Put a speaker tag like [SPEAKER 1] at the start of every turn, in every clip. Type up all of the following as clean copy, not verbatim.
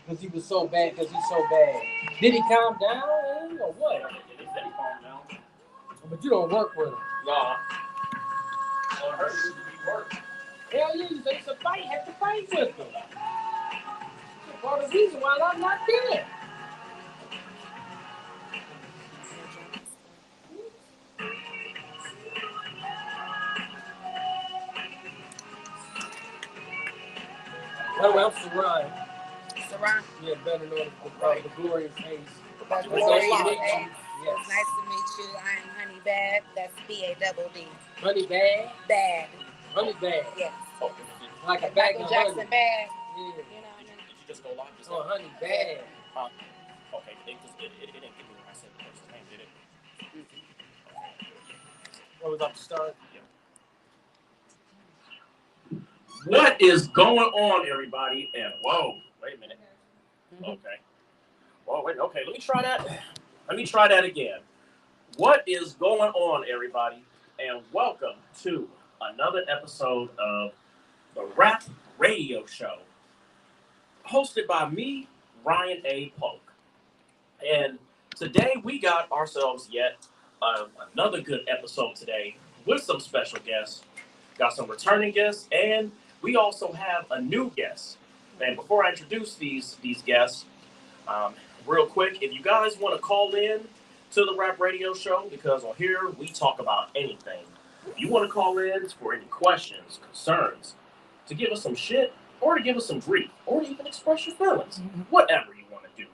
[SPEAKER 1] Because he was so bad. Because he's so bad. Did he calm down or what?
[SPEAKER 2] Yeah, they said he calmed down.
[SPEAKER 1] But you don't work with him.
[SPEAKER 2] Nah. Well, I heard he worked.
[SPEAKER 1] Hell yeah, you used to fight. Had to fight with him. Part of the reason why I'm not there. Oh, I'm Saran.
[SPEAKER 3] Saran.
[SPEAKER 1] Yeah, better known as the glorious Ace.
[SPEAKER 3] The glorious Ace. Yes. It's nice to meet you. I am Honey Bad. That's B-A-D-D.
[SPEAKER 1] Honey Bad?
[SPEAKER 3] Bad.
[SPEAKER 1] Honey Bad.
[SPEAKER 3] Yes.
[SPEAKER 1] Oh, like a bag of
[SPEAKER 3] Jackson
[SPEAKER 1] honey.
[SPEAKER 3] Bad.
[SPEAKER 1] Yeah.
[SPEAKER 3] You know what I mean?
[SPEAKER 2] Did you just go live?
[SPEAKER 1] Oh, Honey Bad.
[SPEAKER 2] Okay, it didn't give me when I said the person's name, did it?
[SPEAKER 1] What was up to start?
[SPEAKER 2] Yeah. What is going on, everybody? And whoa, wait a minute. Okay. Whoa, wait. Okay, let me try that again. What is going on, everybody? And welcome to another episode of the R.A.P radio show, hosted by me, Ryan A. Polk. And today we got ourselves yet another good episode today with some special guests. Got some returning guests, and we also have a new guest. And before I introduce these guests, real quick, if you guys want to call in to the R.A.P radio show, because on here we talk about anything. If you want to call in for any questions, concerns, to give us some shit, or to give us some grief, or to even express your feelings, whatever you want to do,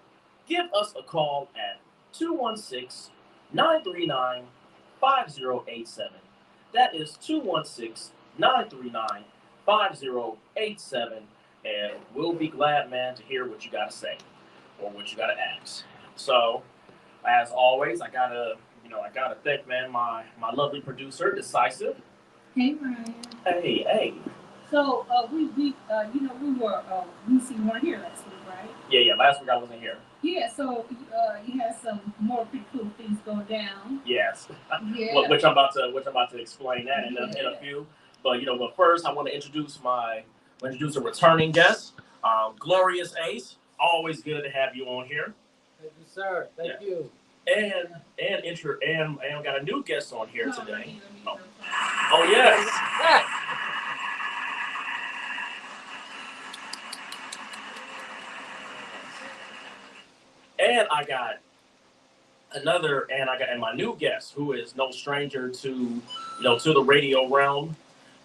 [SPEAKER 2] give us a call at 216-939-5087. That is 216-939-5087, and we'll be glad, man, to hear what you got to say or what you got to ask. So, as always, I gotta thank, man, my lovely producer, Decisive.
[SPEAKER 4] Hey, Ryan.
[SPEAKER 2] Hey.
[SPEAKER 4] So we weren't here last week, right?
[SPEAKER 2] Yeah. Last week I wasn't here.
[SPEAKER 4] Yeah. So you had some more pretty cool things go down.
[SPEAKER 2] Yes.
[SPEAKER 4] Yeah.
[SPEAKER 2] which I'm about to explain that in a few. But but first I want to introduce a returning guest, Glorious Ace. Always good to have you on here.
[SPEAKER 1] Thank you, sir. Thank you.
[SPEAKER 2] And got a new guest on here today. Oh yes. And I got my new guest, who is no stranger to the radio realm.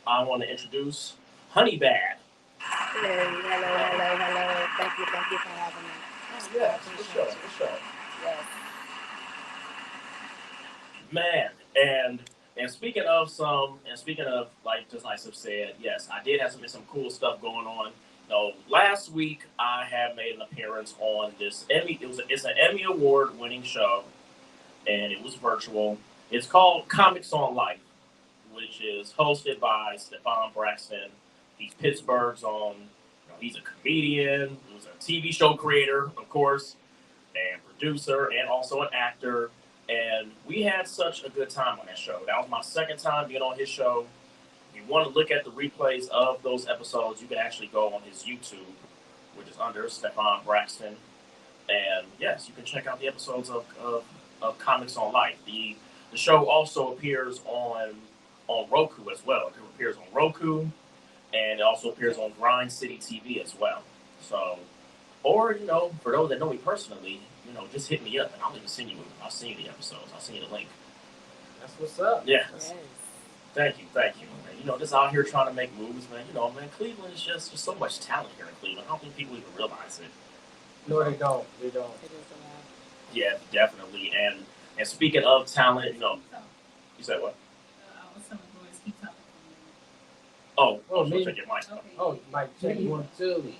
[SPEAKER 2] I want to introduce Honey Bad.
[SPEAKER 3] Hello. Thank you for having me.
[SPEAKER 2] Yes, for sure.
[SPEAKER 3] Yes.
[SPEAKER 2] Man, and speaking of like just like I've said, yes, I did have some cool stuff going on. Last week I had made an appearance on this Emmy. It's an Emmy Award winning show, and it was virtual. It's called Comics on Life, which is hosted by Stefan Braxton. He's Pittsburgh's own. He's a comedian. He was a TV show creator, of course, and producer, and also an actor. And we had such a good time on that show. That was my second time being on his show. If you want to look at the replays of those episodes, you can actually go on his YouTube, which is under Stefan Braxton. And yes, you can check out the episodes of Comics on Life. The show also appears on Roku as well. It appears on Roku, and it also appears on Grind City TV as well. So, or for those that know me personally, just hit me up and I'll send you the episodes. I'll send you the link.
[SPEAKER 1] That's what's up.
[SPEAKER 2] Yeah. Yes. Thank you. Man. Just out here trying to make moves, man. Man, Cleveland is just so much talent here in Cleveland. I don't think people even realize it.
[SPEAKER 1] No, they don't.
[SPEAKER 3] It is a lot.
[SPEAKER 2] Yeah, definitely. And speaking of talent, you said what?
[SPEAKER 4] I was telling boys keep talking.
[SPEAKER 2] Me? Check your mic.
[SPEAKER 4] Okay.
[SPEAKER 1] Oh, Mike, check 1, 2.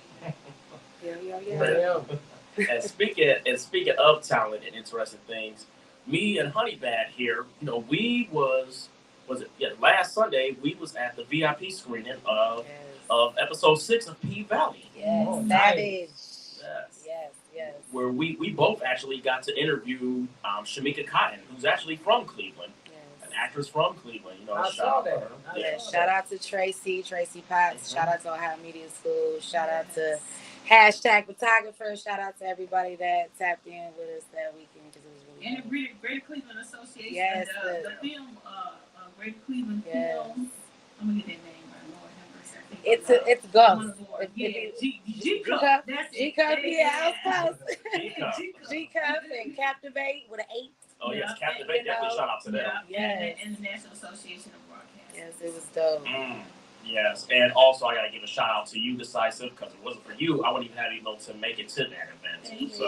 [SPEAKER 3] Yeah.
[SPEAKER 2] And speaking of talent and interesting things, me and Honey Bad here, last Sunday we was at the VIP screening of episode 6 of P Valley.
[SPEAKER 3] Yes,
[SPEAKER 1] oh,
[SPEAKER 3] Savage.
[SPEAKER 1] Nice.
[SPEAKER 3] Yes.
[SPEAKER 2] Where we both actually got to interview Shamika Cotton, who's actually from Cleveland, an actress from Cleveland.
[SPEAKER 1] Shout
[SPEAKER 3] out to Tracy Potts. Shout out to Ohio Media School. Shout out to Hashtag photographer. Shout out to everybody that tapped in with us that weekend because it was really
[SPEAKER 4] And the Greater Cleveland Association.
[SPEAKER 3] Yes,
[SPEAKER 4] the film, Greater Cleveland
[SPEAKER 3] yes.
[SPEAKER 4] Films. I'm gonna get that name right. Lord have mercy.
[SPEAKER 3] It's Ghost.
[SPEAKER 4] G-Cup. That's it.
[SPEAKER 3] G-Cup, yeah, I was close.
[SPEAKER 2] G-Cup.
[SPEAKER 3] G-Cup and Captivate with an 8.
[SPEAKER 2] Oh, yes, Captivate. Definitely shout out to them.
[SPEAKER 3] Yes.
[SPEAKER 4] And the National Association of Broadcasters.
[SPEAKER 3] Yes, it was dope.
[SPEAKER 2] Yes, and also I gotta give a shout out to you, Decisive, because if it wasn't for you, I wouldn't even have able to make it to that event. So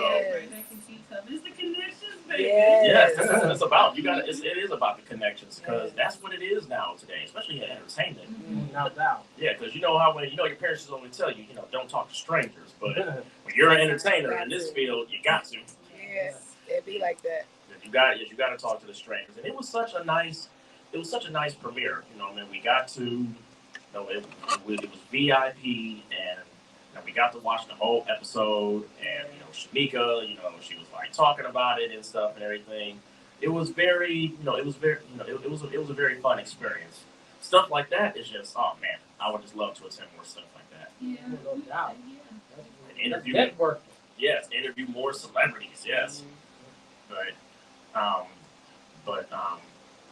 [SPEAKER 4] it's the connections, baby.
[SPEAKER 3] Yes,
[SPEAKER 2] that's what it's about. It is about the connections because that's what it is now today, especially in entertainment.
[SPEAKER 1] Mm-hmm. No doubt.
[SPEAKER 2] Yeah, because you know how when your parents just only tell you, don't talk to strangers, but when you're an entertainer in this field, you got to.
[SPEAKER 3] Yes, it'd be like that.
[SPEAKER 2] You got to talk to the strangers, and it was such a nice premiere. We got to. It was VIP, and we got to watch the whole episode. And Shamika, she was like talking about it and stuff and everything. It was very, it was a very fun experience. Stuff like that is just, oh man, I would just love to attend more stuff like that.
[SPEAKER 4] Yeah,
[SPEAKER 1] no doubt.
[SPEAKER 2] Interview more celebrities. Yes,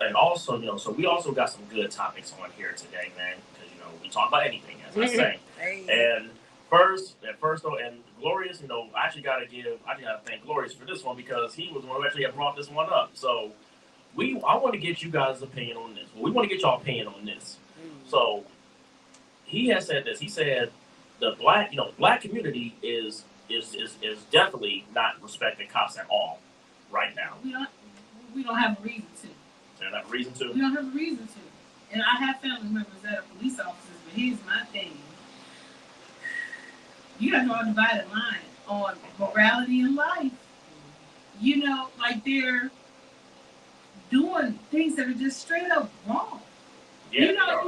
[SPEAKER 2] and also, so we also got some good topics on here today, man. We talk about anything, as I say. And first though, and Glorious, I actually gotta thank Glorious for this one because he was the one who actually had brought this one up. So I want to get you guys' opinion on this. Well, we want to get y'all opinion on this. So he has said this. He said the black community is definitely not respecting cops at all right now.
[SPEAKER 4] We don't have a reason to.
[SPEAKER 2] They don't have a reason to.
[SPEAKER 4] We don't have a reason to. And I have family members that are police officers, but here's my thing. You got to draw a divided line on morality in life. Like they're doing things that are just straight up wrong.
[SPEAKER 2] Yeah,
[SPEAKER 4] they're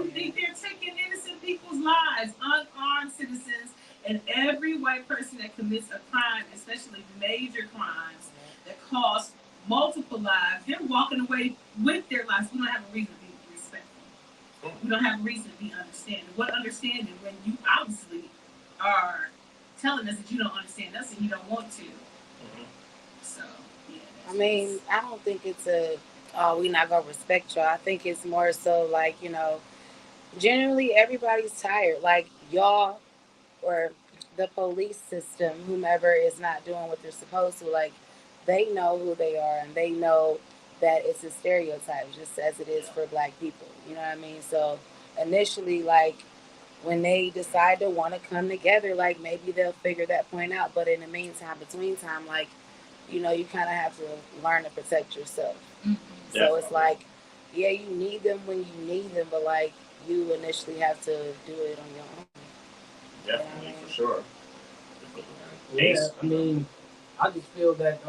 [SPEAKER 4] taking innocent people's lives, unarmed citizens, and every white person that commits a crime, especially major crimes that cost multiple lives, they're walking away with their lives. We don't have a reason to be respectful. We don't have a reason to be understanding. What understanding when you obviously are telling us that you don't understand us and you don't want to. So, yeah.
[SPEAKER 3] I don't think it's we're not going to respect y'all. I think it's more so like, generally everybody's tired. Like y'all or the police system, whomever is not doing what they're supposed to, like they know who they are and they know that it's a stereotype just as it is for black people. You know what I mean? So initially, like when they decide to want to come together, like maybe they'll figure that point out. But in the meantime, between time, like, you kind of have to learn to protect yourself. So it's like, yeah, you need them when you need them, but like you initially have to do it on your own.
[SPEAKER 2] Definitely, for sure.
[SPEAKER 1] Yeah, I just feel that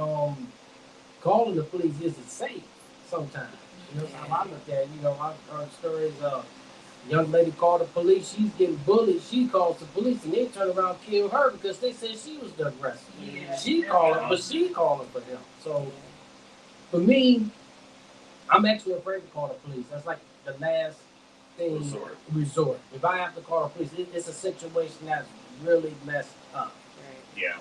[SPEAKER 1] calling the police isn't safe sometimes. How I look at it. I heard stories of a young lady called the police. She's getting bullied. She calls the police, and they turn around and kill her because they said she was the aggressor.
[SPEAKER 4] Yeah.
[SPEAKER 1] She calling, but she calling for him. So for me, I'm actually afraid to call the police. That's like the last thing resort. If I have to call the police, it's a situation that's really messed up.
[SPEAKER 2] Yeah.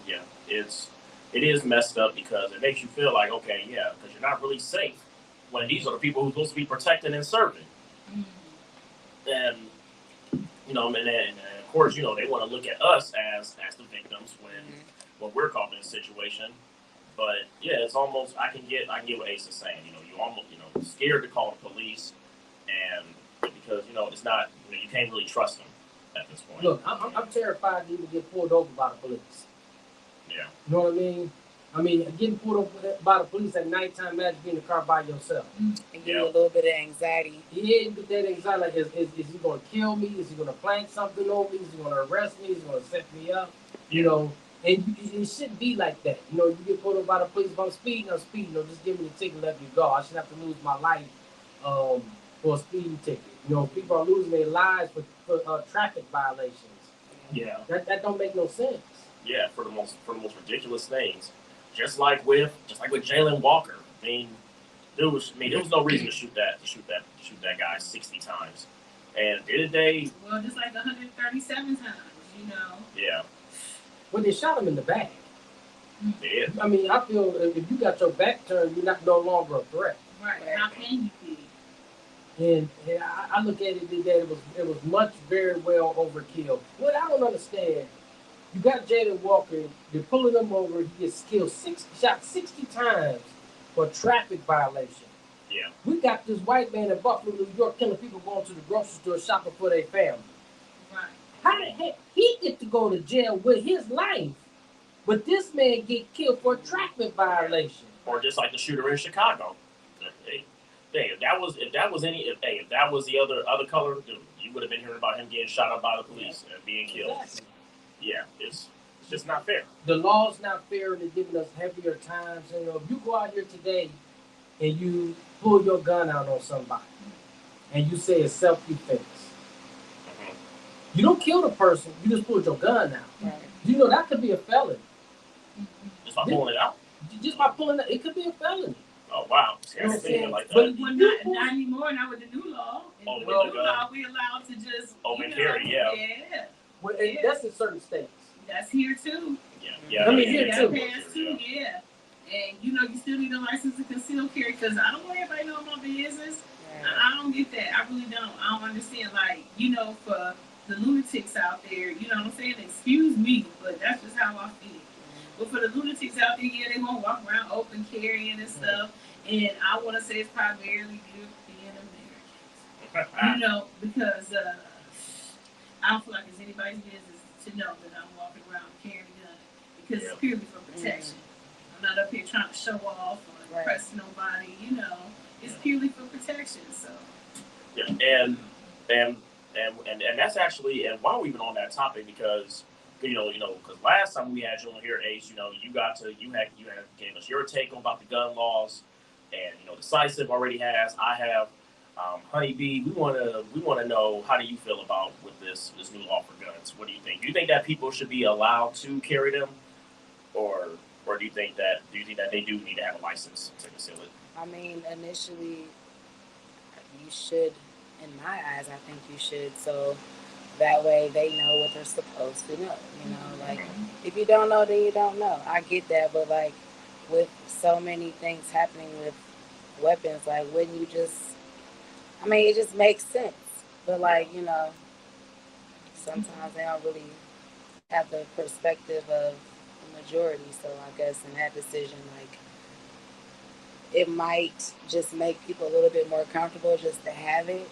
[SPEAKER 2] Yeah, it is messed up because it makes you feel like, okay, yeah, because you're not really safe when these are the people who're supposed to be protecting and serving. And, and of course, they want to look at us as the victims when we're caught in a situation. But yeah, it's almost, I can get what Ace is saying. You almost, scared to call the police, and because, it's not, you can't really trust them at this point.
[SPEAKER 1] Look, I'm terrified to even get pulled over by the police.
[SPEAKER 2] Yeah.
[SPEAKER 1] You know what I mean? Getting pulled over by the police at nighttime, imagine being in the car by yourself.
[SPEAKER 3] And give you a little bit of anxiety.
[SPEAKER 1] Yeah, but that anxiety, like, is he going to kill me? Is he going to plant something on me? Is he going to arrest me? Is he going to set me up? And it shouldn't be like that. You get pulled over by the police. If I'm speeding, just give me the ticket and let me go. I shouldn't have to lose my life for a speeding ticket. People are losing their lives for traffic violations.
[SPEAKER 2] Yeah.
[SPEAKER 1] That don't make no sense.
[SPEAKER 2] Yeah, for the most ridiculous things. Just like with Jalen Walker. There was no reason to shoot that guy 60 times. And did they?
[SPEAKER 4] Well, just like 137 times. you know.
[SPEAKER 2] Yeah.
[SPEAKER 1] Well, they shot him in the back.
[SPEAKER 2] Yeah.
[SPEAKER 1] I mean, I feel if you got your back turned, you're not no longer a threat.
[SPEAKER 4] Right. How can you be?
[SPEAKER 1] And I look at it that it was much very well overkill. What I don't understand, you got Jaden Walker, they're pulling him over, he gets killed shot 60 times for traffic violation.
[SPEAKER 2] Yeah.
[SPEAKER 1] We got this white man in Buffalo, New York, killing people going to the grocery store shopping for their family.
[SPEAKER 4] Right.
[SPEAKER 1] How the heck he get to go to jail with his life, but this man get killed for a traffic violation?
[SPEAKER 2] Or just like the shooter in Chicago. Hey, if that was the other color, you would have been hearing about him getting shot up by the police and being killed.
[SPEAKER 1] Exactly.
[SPEAKER 2] Yeah, it's just not fair.
[SPEAKER 1] The law's not fair. They're giving us heavier times. You know, if you go out here today and you pull your gun out on somebody and you say it's self-defense, you don't kill the person. You just pulled your gun out.
[SPEAKER 3] Right.
[SPEAKER 1] You know that could be a felony.
[SPEAKER 2] Just by pulling it out.
[SPEAKER 1] Just by pulling it, it could be a felony.
[SPEAKER 2] Oh wow, see, I
[SPEAKER 1] You know
[SPEAKER 2] didn't
[SPEAKER 1] what I'm
[SPEAKER 2] think
[SPEAKER 1] saying?
[SPEAKER 2] like that.
[SPEAKER 1] But
[SPEAKER 4] Well, not anymore. Not with the new law.
[SPEAKER 2] Oh,
[SPEAKER 4] With
[SPEAKER 2] with
[SPEAKER 4] the
[SPEAKER 2] the
[SPEAKER 4] new
[SPEAKER 2] gun.
[SPEAKER 4] law, we allowed to just
[SPEAKER 2] Open carry, yeah.
[SPEAKER 4] Yeah.
[SPEAKER 1] Well, and that's in certain states.
[SPEAKER 4] That's here too.
[SPEAKER 2] Yeah.
[SPEAKER 1] I mean, here
[SPEAKER 4] That
[SPEAKER 1] too.
[SPEAKER 4] passed too. Yeah. And you know, you still need a license to conceal carry because I don't want everybody knowing my business. I don't get that. I really don't. I don't understand. Like, you know, for the lunatics out there, you know what I'm saying? Excuse me, but that's just how I feel. But for the lunatics out there, yeah, they won't walk around open carrying and stuff. And I want to say it's primarily good being Americans. You know, because I don't feel like it's anybody's business to know that I'm walking around carrying a gun because it's purely for protection. I'm not up here trying to show off or impress nobody. You know, it's purely for protection. So.
[SPEAKER 2] Yeah, and that's actually, and while we've been on that topic, because because last time we had you on here, Ace, you gave us your take on about the gun laws, and Decisive already has. I have. Honeybee, we want to know, how do you feel about with this new law for guns? What do you think? Do you think that people should be allowed to carry them, or do you think that they do need to have a license to conceal it?
[SPEAKER 3] I mean, initially, you should. In my eyes, I think you should. So that way they know what they're supposed to know. You know, like if you don't know, then you don't know. I get that, but like with so many things happening with weapons, like wouldn't you just? I mean, it just makes sense. But like sometimes they don't really have the perspective of the majority. So I guess in that decision, like it might just make people a little bit more comfortable just to have it.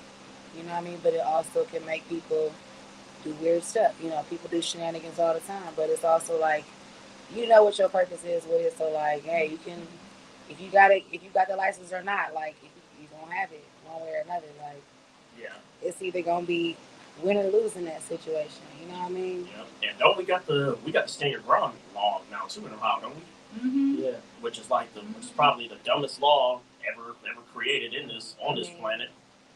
[SPEAKER 3] You know what I mean? But it also can make people do weird stuff. You know, people do shenanigans all the time, but it's also like, you know what your purpose is with it. So like, hey, you can, if you got the license or not, like you gonna have it one way or another. Like, it's either gonna be win or lose in that situation. You know what I mean?
[SPEAKER 2] Yeah. And don't we got the stand your ground law now too in Ohio, don't we?
[SPEAKER 4] Mm-hmm.
[SPEAKER 2] Yeah. Which is probably the dumbest law ever created on this planet.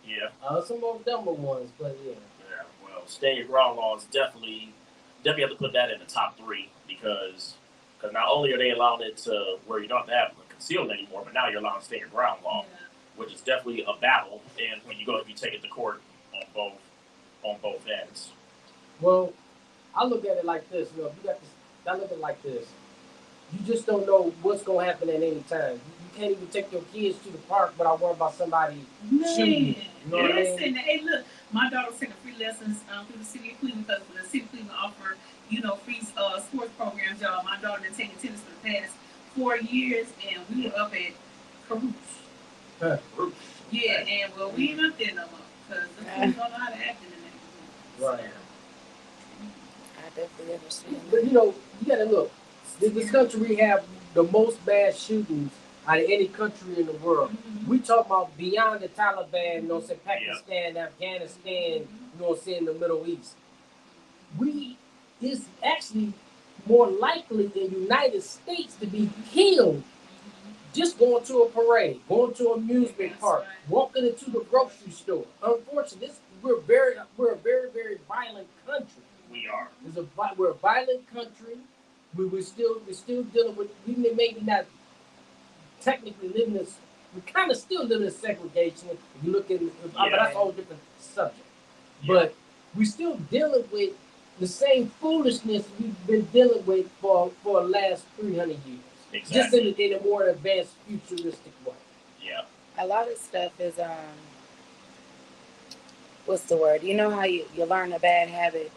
[SPEAKER 2] Yeah.
[SPEAKER 1] Some more dumber ones, but yeah.
[SPEAKER 2] Yeah. Well, stand your ground law is definitely have to put that in the top 3 because not only are they allowing it to where you don't have to have it concealed anymore, but now you're allowing stand your ground law, which is definitely a battle. And when you take it to court on both ends.
[SPEAKER 1] Well, I look at it like this. You know, if you got this, I look at it like this. You just don't know what's gonna happen at any time. You can't even take your kids to the park without worrying about somebody shooting you. You know what I mean?
[SPEAKER 4] Hey, look, my daughter's taking free lessons through the city of Cleveland because the city of Cleveland offer, free sports programs. Y'all, my daughter been taking tennis for the past 4 years, and we were up at Caruth. Yeah, and we ain't up there no more because the kids don't know how to act in the neighborhood.
[SPEAKER 1] Right.
[SPEAKER 3] I definitely understand.
[SPEAKER 1] But you gotta look. This country, we have the most mass shootings out of any country in the world.
[SPEAKER 4] Mm-hmm.
[SPEAKER 1] We talk about beyond the Taliban, Pakistan, Afghanistan, in the Middle East. It's actually more likely in the United States to be killed just going to a parade, going to an amusement park, walking into the grocery store. Unfortunately, we're a very, very violent country.
[SPEAKER 2] We are.
[SPEAKER 1] We're a violent country. We're still dealing with, we may maybe not technically living this, we kind of still live in segregation. If you look at but that's a whole different subject. Yeah. But we're still dealing with the same foolishness we've been dealing with for the last 300 years. Just
[SPEAKER 2] Exactly.
[SPEAKER 1] in a more advanced, futuristic way.
[SPEAKER 2] Yeah.
[SPEAKER 3] A lot of stuff is what's the word? You know how you learn a bad habit,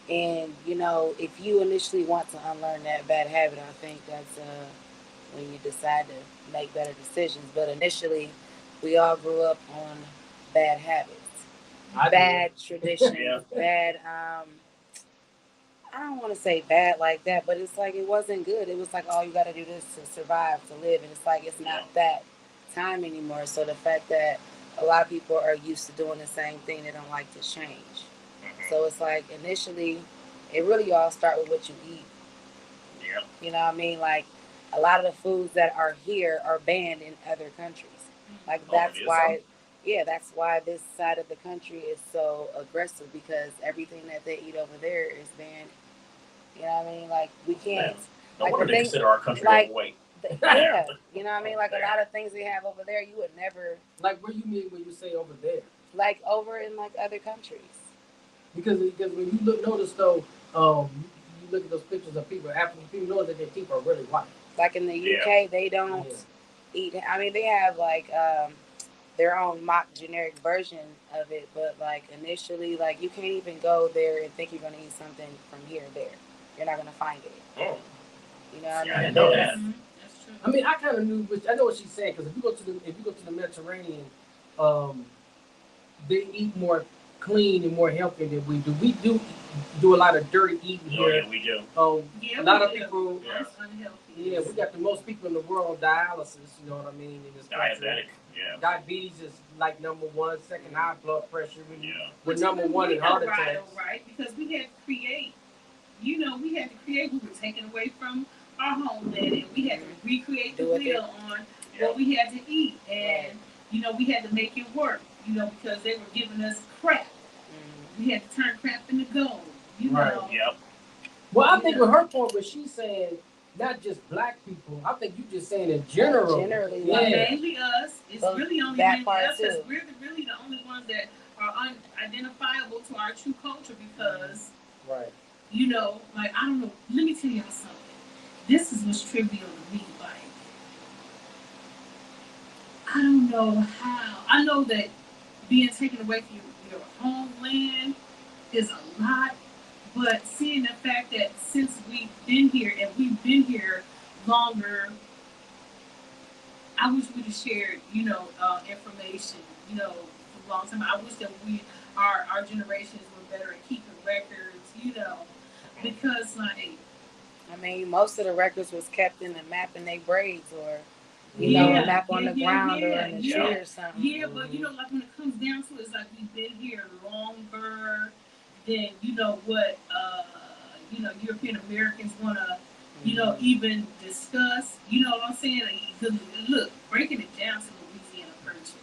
[SPEAKER 3] and you know if you initially want to unlearn that bad habit, I think that's when you decide to make better decisions. But initially, we all grew up on bad habits,
[SPEAKER 1] I
[SPEAKER 3] bad
[SPEAKER 1] did.
[SPEAKER 3] traditions,
[SPEAKER 2] Yeah.
[SPEAKER 3] bad. I don't want to say bad like that, but it's like it wasn't good. It was like, oh, you got to do this to survive, to live, and it's like it's
[SPEAKER 2] Yeah.
[SPEAKER 3] not that time anymore. So the fact that a lot of people are used to doing the same thing, they don't like to change.
[SPEAKER 2] Mhm.
[SPEAKER 3] So it's like initially, it really all start with what you eat.
[SPEAKER 2] Yeah.
[SPEAKER 3] You know what I mean? Like a lot of the foods that are here are banned in other countries. Like
[SPEAKER 2] Oh, it
[SPEAKER 3] that's
[SPEAKER 2] is so.
[SPEAKER 3] why, yeah, that's why this side of the country is so aggressive because everything that they eat over there is banned. You know what I mean? Like we
[SPEAKER 2] Man,
[SPEAKER 3] can't,
[SPEAKER 2] no
[SPEAKER 3] like the
[SPEAKER 2] wonder they
[SPEAKER 3] thing,
[SPEAKER 2] consider our country
[SPEAKER 3] like
[SPEAKER 2] overweight.
[SPEAKER 3] yeah, you know what I mean?
[SPEAKER 2] Over
[SPEAKER 3] Like a
[SPEAKER 2] there.
[SPEAKER 3] lot of things they have over there, you would never
[SPEAKER 1] Like, what do you mean when you say over there?
[SPEAKER 3] like over in like other countries.
[SPEAKER 1] Because when you notice though, you look at those pictures of people, African people, know that their teeth are really white.
[SPEAKER 3] Like in the
[SPEAKER 2] Yeah.
[SPEAKER 3] UK, they don't
[SPEAKER 1] Yeah.
[SPEAKER 3] eat. I mean, they have like their own mock generic version of it, but like initially, like you can't even go there and think you're gonna eat something from here or there. You're not gonna find it.
[SPEAKER 2] Oh,
[SPEAKER 3] You know
[SPEAKER 2] see,
[SPEAKER 3] what I
[SPEAKER 2] I
[SPEAKER 3] mean?
[SPEAKER 2] didn't know that.
[SPEAKER 4] Mm-hmm. That's true.
[SPEAKER 1] I mean, I kind of knew, which I know what she's saying, because if you go to the Mediterranean, um, they eat more clean and more healthy than we do. We do a lot of dirty eating
[SPEAKER 2] Oh
[SPEAKER 1] here.
[SPEAKER 2] yeah, we do.
[SPEAKER 4] Yeah,
[SPEAKER 1] A lot
[SPEAKER 4] we
[SPEAKER 1] of
[SPEAKER 4] do.
[SPEAKER 1] people.
[SPEAKER 2] Yeah.
[SPEAKER 4] That's unhealthy.
[SPEAKER 1] Yeah, we got the most people in the world on dialysis. You know what I mean? In this country,
[SPEAKER 2] Diabetic. Yeah.
[SPEAKER 1] diabetes is like number one. Second, high blood pressure.
[SPEAKER 2] Yeah.
[SPEAKER 1] We're
[SPEAKER 4] Which
[SPEAKER 1] number one
[SPEAKER 4] we
[SPEAKER 1] in
[SPEAKER 4] know
[SPEAKER 1] heart
[SPEAKER 4] right
[SPEAKER 1] attacks.
[SPEAKER 4] or right because we had to create. You know, we had to create. We were taken away from our homeland, and we had to recreate the
[SPEAKER 3] Do what they
[SPEAKER 4] wheel on
[SPEAKER 2] Yeah.
[SPEAKER 4] what we had to eat, and
[SPEAKER 3] right.
[SPEAKER 4] you know, we had to make it work. You know, because they were giving us crap.
[SPEAKER 3] Mm-hmm.
[SPEAKER 4] We had to turn crap into gold. You
[SPEAKER 1] Right.
[SPEAKER 4] know.
[SPEAKER 2] Yep.
[SPEAKER 1] Well, I think
[SPEAKER 4] Yeah.
[SPEAKER 1] with her point, what she's saying, not just black people. I think you just saying in general.
[SPEAKER 3] Generally,
[SPEAKER 4] Well,
[SPEAKER 3] like,
[SPEAKER 1] Yeah.
[SPEAKER 4] mainly us. It's
[SPEAKER 3] well,
[SPEAKER 4] really only
[SPEAKER 3] that
[SPEAKER 4] mainly
[SPEAKER 3] part
[SPEAKER 4] us because
[SPEAKER 3] too.
[SPEAKER 4] we're really the only ones that are unidentifiable to our true culture because
[SPEAKER 1] Right.
[SPEAKER 4] you know, like I don't know. Let me tell y'all something. This is what's trivial to me. Like I don't know how. I know that being taken away from your homeland is a lot, but seeing the fact that since we've been here and we've been here longer, I wish we'd have shared, you know, information, you know, for a long time. I wish that our generations were better at keeping records, you know, because like
[SPEAKER 3] I mean, most of the records was kept in the map in their braids or, you know, a
[SPEAKER 4] yeah,
[SPEAKER 3] map on the ground or in the tree
[SPEAKER 2] yeah.
[SPEAKER 3] or something.
[SPEAKER 4] yeah, but you know, like when it comes down to it, it's like we've been here longer than you know what you know European Americans want to you know even discuss. You know what I'm saying? Like, look, breaking it down to Louisiana Purchase.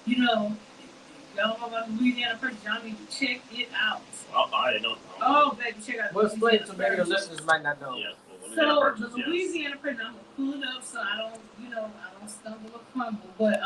[SPEAKER 4] You know, if y'all know about Louisiana Purchase, y'all need to check it out.
[SPEAKER 2] Well, I didn't know.
[SPEAKER 4] Oh, baby, check out
[SPEAKER 1] Well,
[SPEAKER 4] the
[SPEAKER 1] explain
[SPEAKER 4] Louisiana
[SPEAKER 1] to maybe the
[SPEAKER 4] Purchase.
[SPEAKER 1] listeners might not know.
[SPEAKER 2] Yeah. Well, let me get a
[SPEAKER 4] So
[SPEAKER 2] purchase.
[SPEAKER 4] the
[SPEAKER 2] Yes.
[SPEAKER 4] Louisiana Purchase, I'm gonna pull it up so I don't, you know, I don't stumble or crumble. But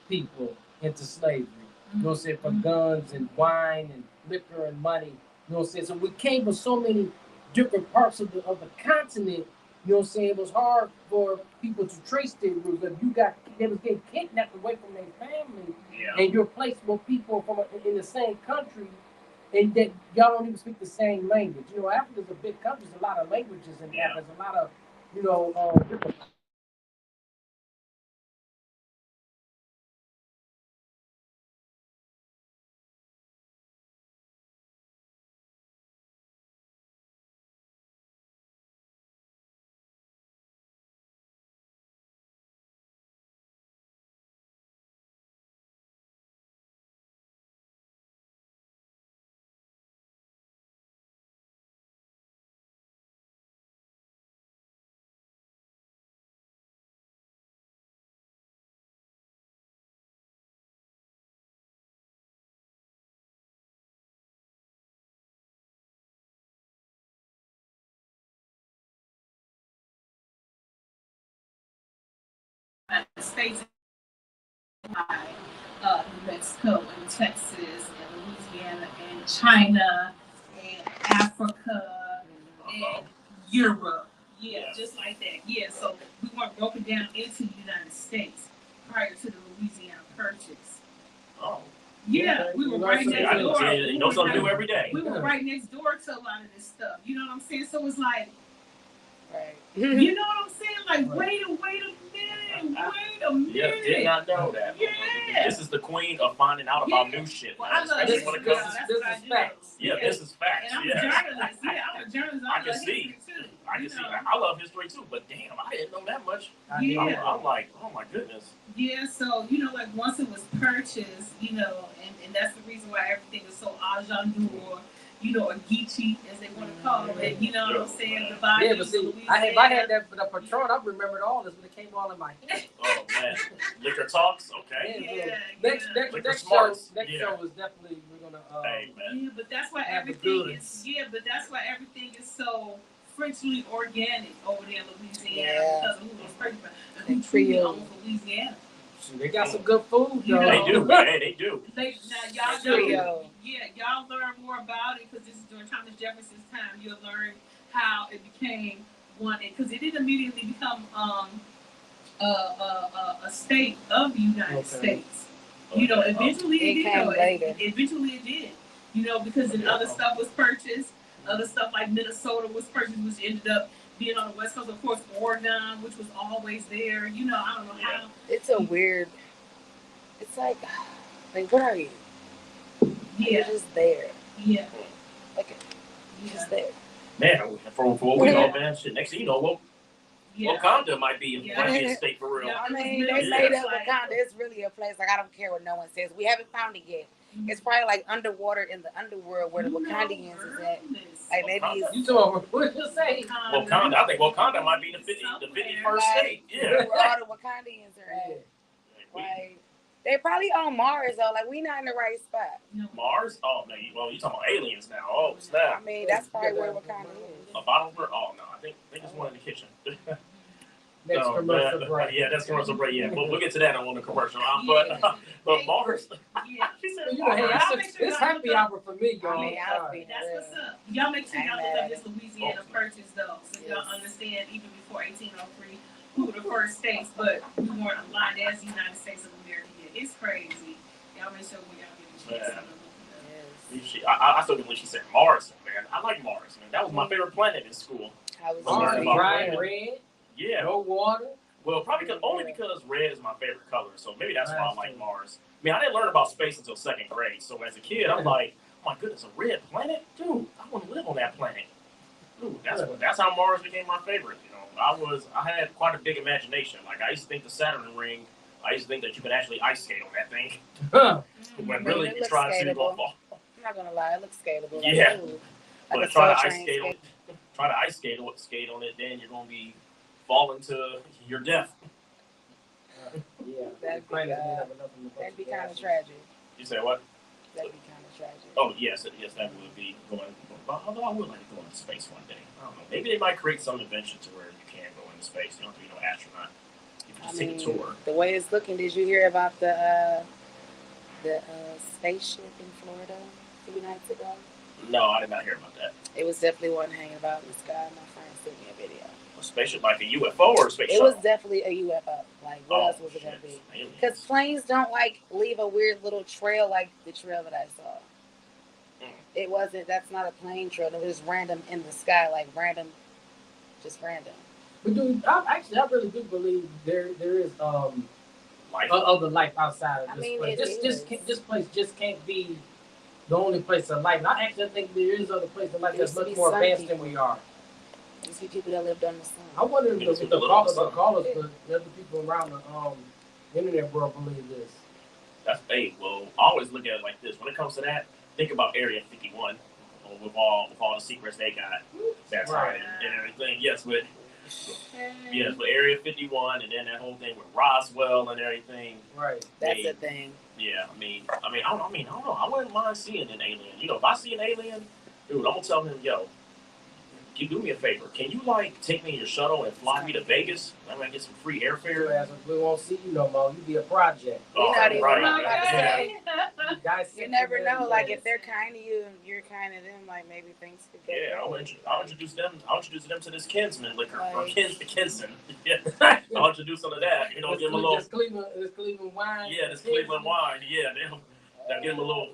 [SPEAKER 1] people into slavery. You know what I'm saying? For guns and wine and liquor and money. You know what I'm saying? So we came from so many different parts of the continent. You know what I'm saying? It was hard for people to trace their roots. If they was getting kidnapped away from their family,
[SPEAKER 2] Yeah.
[SPEAKER 1] and you're placed with people in the same country, and that y'all don't even speak the same language. You know, Africa's a big country. There's a lot of languages in
[SPEAKER 2] Yeah.
[SPEAKER 1] Africa. There's a lot of, different.
[SPEAKER 4] States like New Mexico and Texas and Louisiana and China and Africa and Europe. Yeah, just like that. Yeah, so we weren't broken down into the United States prior to the Louisiana Purchase.
[SPEAKER 2] Oh.
[SPEAKER 4] Yeah, we were right next
[SPEAKER 2] I
[SPEAKER 4] door.
[SPEAKER 2] didn't know something new every day.
[SPEAKER 4] We were right next door to a lot of this stuff. You know what I'm saying? So it's like,
[SPEAKER 3] Right.
[SPEAKER 4] you know what I'm saying? Like, wait a minute.
[SPEAKER 2] Yeah, did not know that.
[SPEAKER 4] Yeah.
[SPEAKER 2] This is the queen of finding out about new shit.
[SPEAKER 4] Well, I love
[SPEAKER 1] This
[SPEAKER 2] when it
[SPEAKER 1] is
[SPEAKER 2] comes
[SPEAKER 4] that's
[SPEAKER 1] this
[SPEAKER 4] what I
[SPEAKER 1] is
[SPEAKER 4] do.
[SPEAKER 1] facts.
[SPEAKER 2] Yeah, this is facts.
[SPEAKER 4] And I'm
[SPEAKER 2] Yeah.
[SPEAKER 4] a journalist. Yeah, I'm a journalist.
[SPEAKER 2] I
[SPEAKER 4] I
[SPEAKER 2] can
[SPEAKER 4] love
[SPEAKER 2] see.
[SPEAKER 4] history too.
[SPEAKER 2] I can see. I love history too, but damn, I didn't know that much.
[SPEAKER 4] Yeah.
[SPEAKER 2] I'm like, oh my goodness.
[SPEAKER 4] Yeah, so, like once it was purchased, and that's the reason why everything is so agile, or geeky, as they want to call it, you know what I'm saying? The
[SPEAKER 1] Yeah,
[SPEAKER 4] bayous
[SPEAKER 1] but
[SPEAKER 4] of
[SPEAKER 1] see,
[SPEAKER 4] Louisiana.
[SPEAKER 1] if I had that for the Patron, I remembered all this, but it came all in my head.
[SPEAKER 2] Oh man, liquor talks, okay.
[SPEAKER 4] Yeah,
[SPEAKER 1] Next
[SPEAKER 2] Liquor
[SPEAKER 1] show
[SPEAKER 2] smarts.
[SPEAKER 1] show is definitely we're gonna.
[SPEAKER 2] Hey man.
[SPEAKER 4] Yeah, but that's why
[SPEAKER 1] have the
[SPEAKER 4] everything
[SPEAKER 1] goods.
[SPEAKER 4] everything is so Frenchly organic over there in Louisiana because of who was purchased by who truly
[SPEAKER 3] Creole.
[SPEAKER 4] owns Louisiana.
[SPEAKER 1] They got some good food,
[SPEAKER 4] You
[SPEAKER 1] though.
[SPEAKER 4] know.
[SPEAKER 2] They do, man. They do.
[SPEAKER 4] Y'all learn more about it because this is during Thomas Jefferson's time. You'll learn how it became one, because it didn't immediately become a state of the United States. Eventually it did.
[SPEAKER 3] came later.
[SPEAKER 4] Eventually it did. Because then other stuff was purchased. Other stuff like Minnesota was purchased, which ended up being on the West Coast. Of course, Oregon, which was always there. I don't know how.
[SPEAKER 3] It's a weird. It's like what are you?
[SPEAKER 4] Yeah.
[SPEAKER 3] You're just there.
[SPEAKER 4] Yeah.
[SPEAKER 3] Like, you're just there.
[SPEAKER 2] Man, for what we know, man, shit. Next thing you know, Wakanda might be a state for real.
[SPEAKER 4] Yeah.
[SPEAKER 3] I mean, they made up Wakanda. It's really a place. Like, I don't care what no one says. We haven't found it yet. It's probably like underwater in the underworld where the Wakandians is at. Like maybe
[SPEAKER 1] You talking what you say?
[SPEAKER 2] Wakanda. I think Wakanda might be the 51st state. Yeah.
[SPEAKER 3] Where all the Wakandians are at. Like, they probably on Mars though. Like, we not in the right spot.
[SPEAKER 2] Mars? Oh man, well you talking about aliens now? Oh snap!
[SPEAKER 3] I mean, that's probably where Wakanda is.
[SPEAKER 2] A bottle of oh no, I think it's one in the kitchen.
[SPEAKER 1] Next commercial break.
[SPEAKER 2] Yeah, that's commercial break. Yeah, we'll get to that on the commercial. But Mars.
[SPEAKER 4] Yeah.
[SPEAKER 2] She said,
[SPEAKER 1] it's happy hour for me, y'all.
[SPEAKER 4] That's what's up. Y'all make sure y'all look up this Louisiana Purchase though, so y'all understand even before 1803 who were the first states, but we weren't aligned as the United States of America yet. It's crazy. Y'all make sure when y'all get a chance to look it up.
[SPEAKER 2] I still believe she said Mars, man. I like Mars, man. That was my favorite planet in school.
[SPEAKER 1] Mars, bright red.
[SPEAKER 2] Yeah.
[SPEAKER 1] No water.
[SPEAKER 2] Well, probably only because red is my favorite color, so maybe that's why I like Mars. I mean, I didn't learn about space until second grade, so as a kid, I'm like, oh my goodness, a red planet? Dude, I want to live on that planet. Dude, that's how Mars became my favorite. I had quite a big imagination. Like, I used to think the Saturn ring, I used to think that you could actually ice skate on that thing. When really you try to see it go fall.
[SPEAKER 3] I'm not gonna lie, it looks skatable.
[SPEAKER 2] Yeah.
[SPEAKER 3] Like
[SPEAKER 2] but try to ice skate on it, then you're gonna be falling to your death.
[SPEAKER 1] Yeah,
[SPEAKER 3] that'd be kind of tragic.
[SPEAKER 2] You say what?
[SPEAKER 3] That'd be kind of tragic.
[SPEAKER 2] Oh yes, that would be going. Although I would like to go into space one day. I don't know. Maybe they might create some invention to where you can go into space. You don't have to be no astronaut. You
[SPEAKER 3] I
[SPEAKER 2] Take a
[SPEAKER 3] mean,
[SPEAKER 2] tour.
[SPEAKER 3] the way it's looking, did you hear about the spaceship in Florida a few nights ago?
[SPEAKER 2] No, I did not hear about that.
[SPEAKER 3] It was definitely one hanging about in the sky. My friend sent me a video.
[SPEAKER 2] A spaceship like a UFO or a space
[SPEAKER 3] It
[SPEAKER 2] shuttle?
[SPEAKER 3] was definitely a UFO. Like, what else was it going to be? Because planes don't, like, leave a weird little trail like the trail that I saw. It wasn't, that's not a plane trail. It was random in the sky, like random, just random.
[SPEAKER 1] But dude, I really do believe there is
[SPEAKER 2] Life.
[SPEAKER 1] other life outside of
[SPEAKER 3] I
[SPEAKER 1] this
[SPEAKER 3] mean,
[SPEAKER 1] place.
[SPEAKER 3] it
[SPEAKER 1] This place just can't be the only place of life. And I actually think there is other places of life that's much more advanced than we are.
[SPEAKER 3] You see people that lived on the sun.
[SPEAKER 1] I wonder if the callers, the other people around the internet world believe this.
[SPEAKER 2] That's well, I always look at it like this. When it comes to that, think about Area 51 with all the secrets they got that time and everything. Yes, with Area 51 and then that whole thing with Roswell and everything.
[SPEAKER 1] Right.
[SPEAKER 3] That's the thing.
[SPEAKER 2] Yeah, I don't know. I wouldn't mind seeing an alien. You know, if I see an alien, dude, I'm gonna tell him, yo, can you do me a favor? Can you take me in your shuttle and fly me to Vegas? I'm gonna get some free airfare.
[SPEAKER 1] We won't see you no more. You be a project.
[SPEAKER 3] Oh,
[SPEAKER 2] right.
[SPEAKER 3] You never know. Like if they're kind to you and you're kind to them, like maybe things could go.
[SPEAKER 2] Yeah, I'll introduce them. I'll introduce them to this Kinsman liquor or Kinson. Yeah, I'll introduce them to that. You know, give them a little.
[SPEAKER 1] This Cleveland wine.
[SPEAKER 2] Yeah, this Cleveland wine. Yeah, they'll get them a little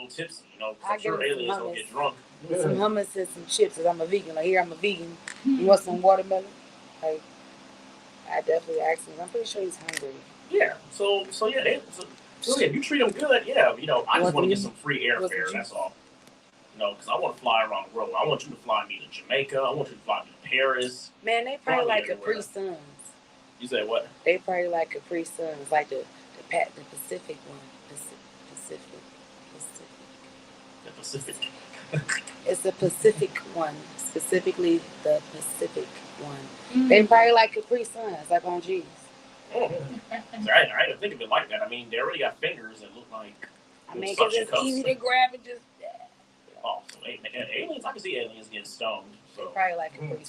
[SPEAKER 2] tipsy. You know, I'm sure aliens don't get drunk.
[SPEAKER 3] Some hummus and some chips, cause I'm a vegan. Like here, I'm a vegan. You want some watermelon? Like, I definitely asked him. I'm pretty sure he's hungry.
[SPEAKER 2] Yeah. So yeah, if you treat them good, yeah, you know, I just want to get some free airfare. That's all. You know, because I want to fly around the world. I want you to fly me to Jamaica. I want you to fly me to Paris.
[SPEAKER 3] Man, they probably like Capri Suns.
[SPEAKER 2] You say what?
[SPEAKER 3] They probably like Capri Suns, like the Pacific one.
[SPEAKER 2] The Pacific.
[SPEAKER 3] It's the Pacific one, specifically the Pacific one. Mm-hmm. They probably like Capri Suns, like on G's.
[SPEAKER 2] Oh. I didn't think of it like that. I mean, they already got fingers that look like.
[SPEAKER 3] I mean, because it's easy to grab and just.
[SPEAKER 2] Oh, so aliens! I can see aliens getting stoned. So
[SPEAKER 3] probably like Capri Suns.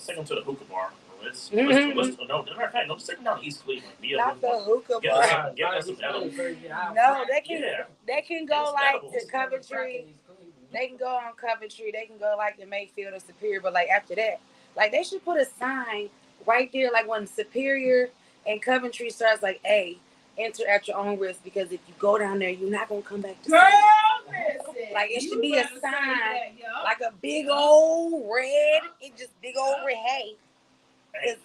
[SPEAKER 2] Take them to the hookah bar. Let's no, matter of fact, no, just take them down to East Cleveland.
[SPEAKER 3] Not the hookah bar.
[SPEAKER 2] Get us some edibles.
[SPEAKER 3] No, they can go like to Coventry. They can go on Coventry. They can go like to Mayfield or Superior. But like after that, like they should put a sign right there, like when Superior and Coventry starts, like, hey, enter at your own risk, because if you go down there, you're not gonna come back to
[SPEAKER 4] listen.
[SPEAKER 3] Like it should be a sign, like a big old red, big old red. Hey,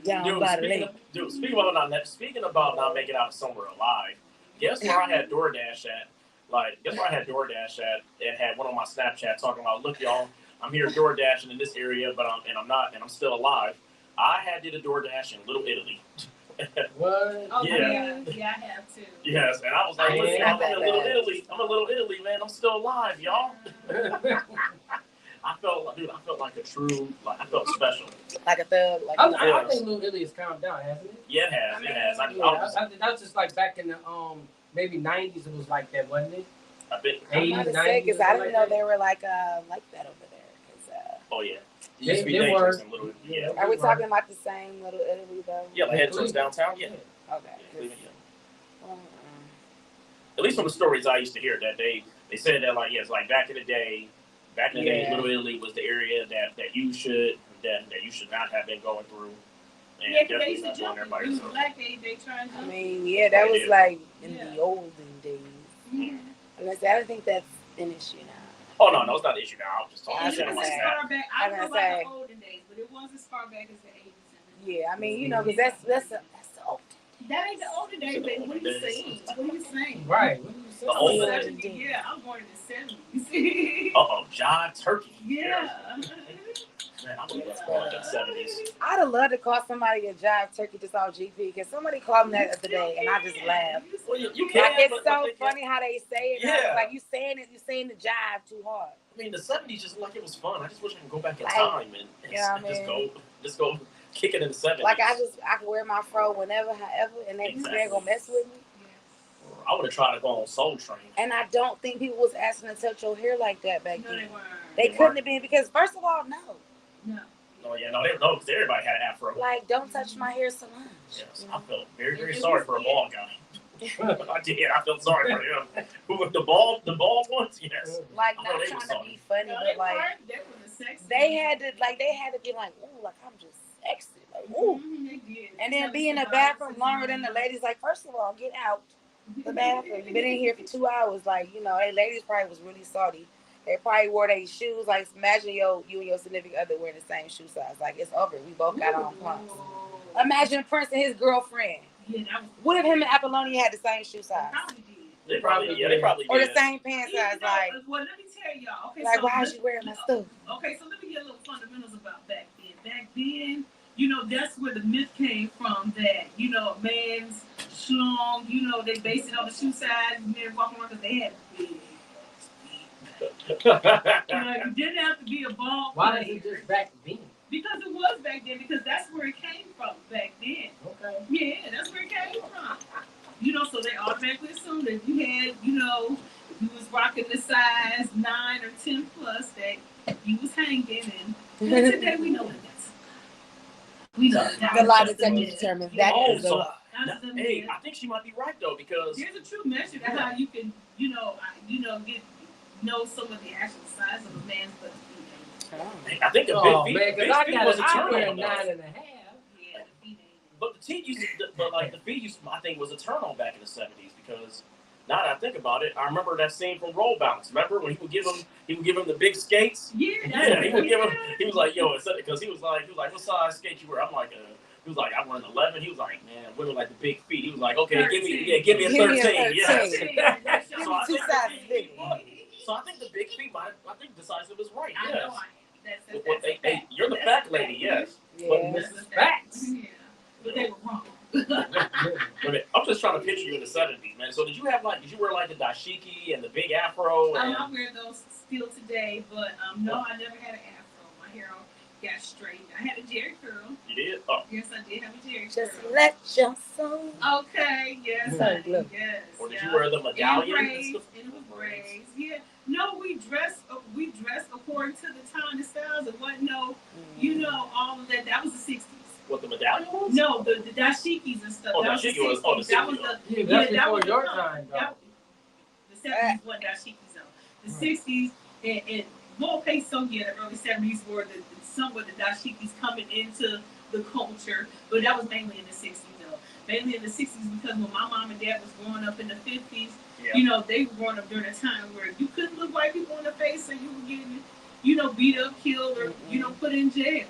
[SPEAKER 3] down by the lake.
[SPEAKER 2] Dude, speaking about not making out somewhere alive. Guess where I had DoorDash at? And had one on my Snapchat talking about, look, y'all, I'm here DoorDashing in this area, but I'm still alive. I did a DoorDash in Little Italy.
[SPEAKER 1] What?
[SPEAKER 4] Oh, yeah, I have too.
[SPEAKER 2] Yes, and I was like, listen, I'm in Little Italy, man. I'm still alive, y'all. I felt like a true, I felt special.
[SPEAKER 3] Like a thug. Like
[SPEAKER 1] I think Little Italy has calmed down, hasn't it?
[SPEAKER 2] Yeah, it has.
[SPEAKER 1] That's just like back in the maybe 90s. It was like that, wasn't it?
[SPEAKER 2] A bit.
[SPEAKER 1] 80s, 90s.
[SPEAKER 3] Because I didn't know they were like that over there.
[SPEAKER 2] Oh yeah.
[SPEAKER 1] They were.
[SPEAKER 2] Yeah.
[SPEAKER 3] Are we talking about the same Little Italy though?
[SPEAKER 2] Yeah, like head towards downtown. Yeah.
[SPEAKER 3] Okay.
[SPEAKER 2] At least from the stories I used to hear, that they said that like back in the day, Little Italy was the area that you should not have been going through. And
[SPEAKER 4] they used to jump you. Black they trying to.
[SPEAKER 3] I mean, that was like in the olden days.
[SPEAKER 4] Mm-hmm.
[SPEAKER 3] I don't think that's an issue now.
[SPEAKER 2] Oh no, it's not an issue now. I'm just talking
[SPEAKER 4] It was as far back. I don't know about the olden days, but it was as far back as the 80s.
[SPEAKER 3] Yeah, I mean, because that's the old.
[SPEAKER 4] That ain't the olden days, baby. What are you saying?
[SPEAKER 1] Right. What are you saying?
[SPEAKER 2] The olden days.
[SPEAKER 4] Yeah, I'm born in the 70s.
[SPEAKER 2] Jive turkey.
[SPEAKER 4] Yeah.
[SPEAKER 2] Man, I would love born in the 70s.
[SPEAKER 3] I'd have loved to call somebody a jive turkey just off GP, because somebody called me that the other day, and I just laughed.
[SPEAKER 2] Well, you can.
[SPEAKER 3] It's so funny how they say it.
[SPEAKER 2] Yeah.
[SPEAKER 3] Like you're saying the jive too hard.
[SPEAKER 2] I mean, the 70s just it was fun. I just wish I could go back in time and just go kick it in the 70s.
[SPEAKER 3] Like I can wear my fro whenever, however, and they ain't gonna mess with me.
[SPEAKER 2] I would have tried to go on Soul Train.
[SPEAKER 3] And I don't think people was asking to touch your hair like that back then.
[SPEAKER 4] No, they weren't.
[SPEAKER 3] They couldn't have been, because first of all, no.
[SPEAKER 2] Oh yeah, no, they know because everybody had an afro.
[SPEAKER 3] Like, don't touch my hair, Solange.
[SPEAKER 2] Yes, I felt very, very sorry for a bald guy. I did. I felt sorry for him. Who the bald ones? Yes.
[SPEAKER 3] Like,
[SPEAKER 2] I
[SPEAKER 3] not
[SPEAKER 2] know they
[SPEAKER 3] trying
[SPEAKER 2] was
[SPEAKER 3] to
[SPEAKER 2] sorry.
[SPEAKER 3] be funny,
[SPEAKER 4] No,
[SPEAKER 3] but like
[SPEAKER 4] they were the sexy.
[SPEAKER 3] they had to be like, ooh, like I'm just sexy, like ooh.
[SPEAKER 4] They did.
[SPEAKER 3] And then be in the bathroom longer than the ladies. Like, first of all, get out the bathroom. You've been in here for 2 hours. Like, you know, they ladies probably was really salty. They probably wore their shoes. Like, imagine you and your significant other wearing the same shoe size. Like, it's over. We both got on clumps. Imagine Prince and his girlfriend.
[SPEAKER 4] Yeah, that was.
[SPEAKER 3] What if him and Apollonia had the same shoe size?
[SPEAKER 2] They probably did.
[SPEAKER 3] Or the same pants size. Like,
[SPEAKER 4] well, let me tell y'all. Okay,
[SPEAKER 3] like
[SPEAKER 4] so
[SPEAKER 3] why is she wearing my stuff?
[SPEAKER 4] Okay, so let me get a little fundamentals about back then. Back then, you know, that's where the myth came from that, you know, a man's schlong, you know, they based it on the shoe size, men walking around because they had big feet. You know, you didn't have to be a ball player.
[SPEAKER 1] Why is it just back then?
[SPEAKER 4] Because it was back then, because that's where it came from back then.
[SPEAKER 1] Okay.
[SPEAKER 4] Yeah, that's where it came from. You know, so they automatically assumed that you had, you know, if you was rocking the size 9 or 10 plus, that you was hanging. And today we know that that's we know that
[SPEAKER 3] The lie
[SPEAKER 4] that's
[SPEAKER 3] detector
[SPEAKER 4] myth.
[SPEAKER 3] determines that is the lie.
[SPEAKER 4] That's the
[SPEAKER 2] Hey,
[SPEAKER 4] myth.
[SPEAKER 2] I think she might be right though because
[SPEAKER 4] There's a true measure to how you can, know some of the actual size of a man's butt.
[SPEAKER 2] I think the
[SPEAKER 1] Oh
[SPEAKER 2] big
[SPEAKER 1] man,
[SPEAKER 2] feet,
[SPEAKER 1] because
[SPEAKER 2] big feet was a
[SPEAKER 1] I
[SPEAKER 2] turn
[SPEAKER 1] wear
[SPEAKER 2] on.
[SPEAKER 1] 9.5.
[SPEAKER 4] Yeah, the feet ain't.
[SPEAKER 2] But the feet used to, I think, was a turn on back in the 70s because now that I think about it, I remember that scene from Roll Bounce. Remember when he would give him the big skates?
[SPEAKER 4] Yeah,
[SPEAKER 2] He would give him. He was like, yo, because he was like, what size skate you wear? I'm like, he was like, I wear an 11. He was like, man, women like the big feet. He was like, okay, give me a 13.
[SPEAKER 3] Give me a 13.
[SPEAKER 2] Yes.
[SPEAKER 3] Give me 2 sizes bigger.
[SPEAKER 2] So I think the big feet, I think Decisive is right.
[SPEAKER 4] I
[SPEAKER 2] Yes.
[SPEAKER 4] know. That's
[SPEAKER 2] Hey, you're the fact lady, yes.
[SPEAKER 3] Yeah.
[SPEAKER 1] But Mrs. Facts.
[SPEAKER 4] Yeah, but they were wrong.
[SPEAKER 2] I'm just trying to picture you in the 70s, man. So did you wear like the dashiki and the big afro? And...
[SPEAKER 4] I wear those still today, but no, I never had an afro. My hair got straight. I had a Jerry curl.
[SPEAKER 2] You did? Oh.
[SPEAKER 4] Yes, I did have a Jerry
[SPEAKER 3] Just
[SPEAKER 4] curl.
[SPEAKER 3] let your soul.
[SPEAKER 4] Okay, yes, yes.
[SPEAKER 2] Or did you wear the medallion?
[SPEAKER 4] And it was braids. Yeah. No, we dressed according to the time and styles. It wasn't all of that. That was the 60s.
[SPEAKER 2] What, the medallion was?
[SPEAKER 4] No, the dashikis and stuff.
[SPEAKER 2] Oh,
[SPEAKER 4] that
[SPEAKER 2] dashiki
[SPEAKER 4] was
[SPEAKER 2] was. Oh, the 60s.
[SPEAKER 4] that was the.
[SPEAKER 1] That's
[SPEAKER 4] that
[SPEAKER 1] before
[SPEAKER 4] was
[SPEAKER 1] your
[SPEAKER 4] the
[SPEAKER 1] time, though.
[SPEAKER 4] The 70s wasn't dashikis though. The 60s and more peso, yeah, the early 70s were somewhat the dashikis coming into the culture, but that was mainly in the 60s though. Mainly in the 60s because when my mom and dad was growing up in the 50s, they were growing up during a time where you couldn't look white people in the face and you were getting, beat up, killed, or, put in jail.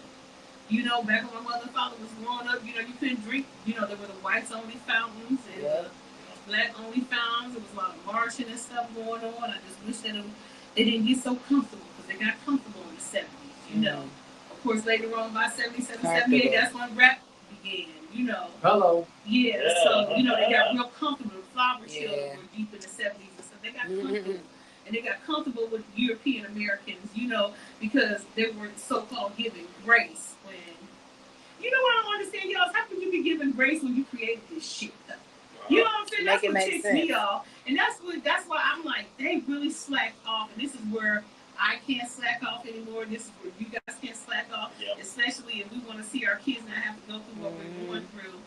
[SPEAKER 4] Back when my mother and father was growing up, you couldn't drink. There were the whites only fountains and the black only fountains. There was a lot of marching and stuff going on. I just wish that they didn't get so comfortable because they got comfortable in the 70s, Of course, later on by 77, 78, that's when rap began,
[SPEAKER 1] Hello.
[SPEAKER 4] Yeah, so, they got real comfortable. The Flower Children were deep in the 70s and stuff. They got comfortable. And they got comfortable with European Americans, because they were so-called giving grace when, what I don't understand, y'all, is how can you be giving grace when you created this shit, though? You know what I'm saying? That's what ticks me off. And that's why I'm like, they really slacked off. And this is where I can't slack off anymore. This is where you guys can't slack off, especially if we want to see our kids not have to go through what we're going through.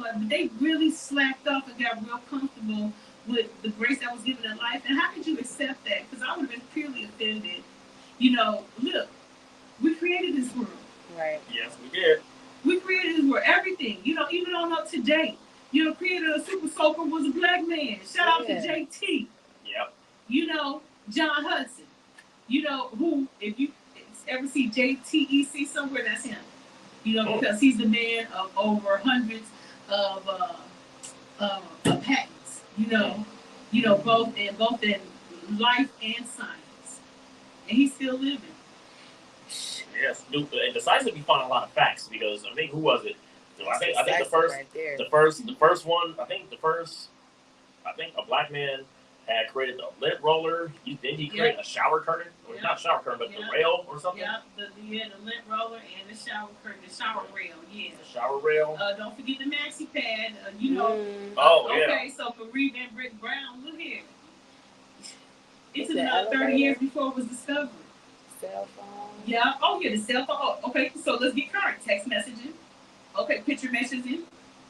[SPEAKER 4] But they really slacked off and got real comfortable with the grace that was given in life. And how could you accept that? Because I would have been purely offended. Look, we created this world.
[SPEAKER 3] Right.
[SPEAKER 2] Yes, we did.
[SPEAKER 4] We created this world. Everything. Even on up to date. Creator of Super Soaker was a black man. Shout out to JT.
[SPEAKER 2] Yep.
[SPEAKER 4] John Hudson. Who, if you ever see JTEC somewhere, that's him. Because he's the man of over hundreds of patents. Both in life and science, and he's still living.
[SPEAKER 2] Yes, and Decisive, we found a lot of facts because I think who was it? So I think the first one. I think a black man had created the lint roller. Then he created a shower curtain, or not shower curtain, but the rail or something.
[SPEAKER 4] Yeah, the lint roller and the shower curtain, the shower rail. Yeah.
[SPEAKER 2] The shower rail.
[SPEAKER 4] Don't forget the maxi pad.
[SPEAKER 2] Oh yeah.
[SPEAKER 4] Okay, so Marie Van Brick Brown, look here. It took another 30 years before it was discovered.
[SPEAKER 3] cell phone.
[SPEAKER 4] Yeah. Oh, yeah, the cell phone. Oh, okay, so let's get current. Text messaging. Okay, picture messaging.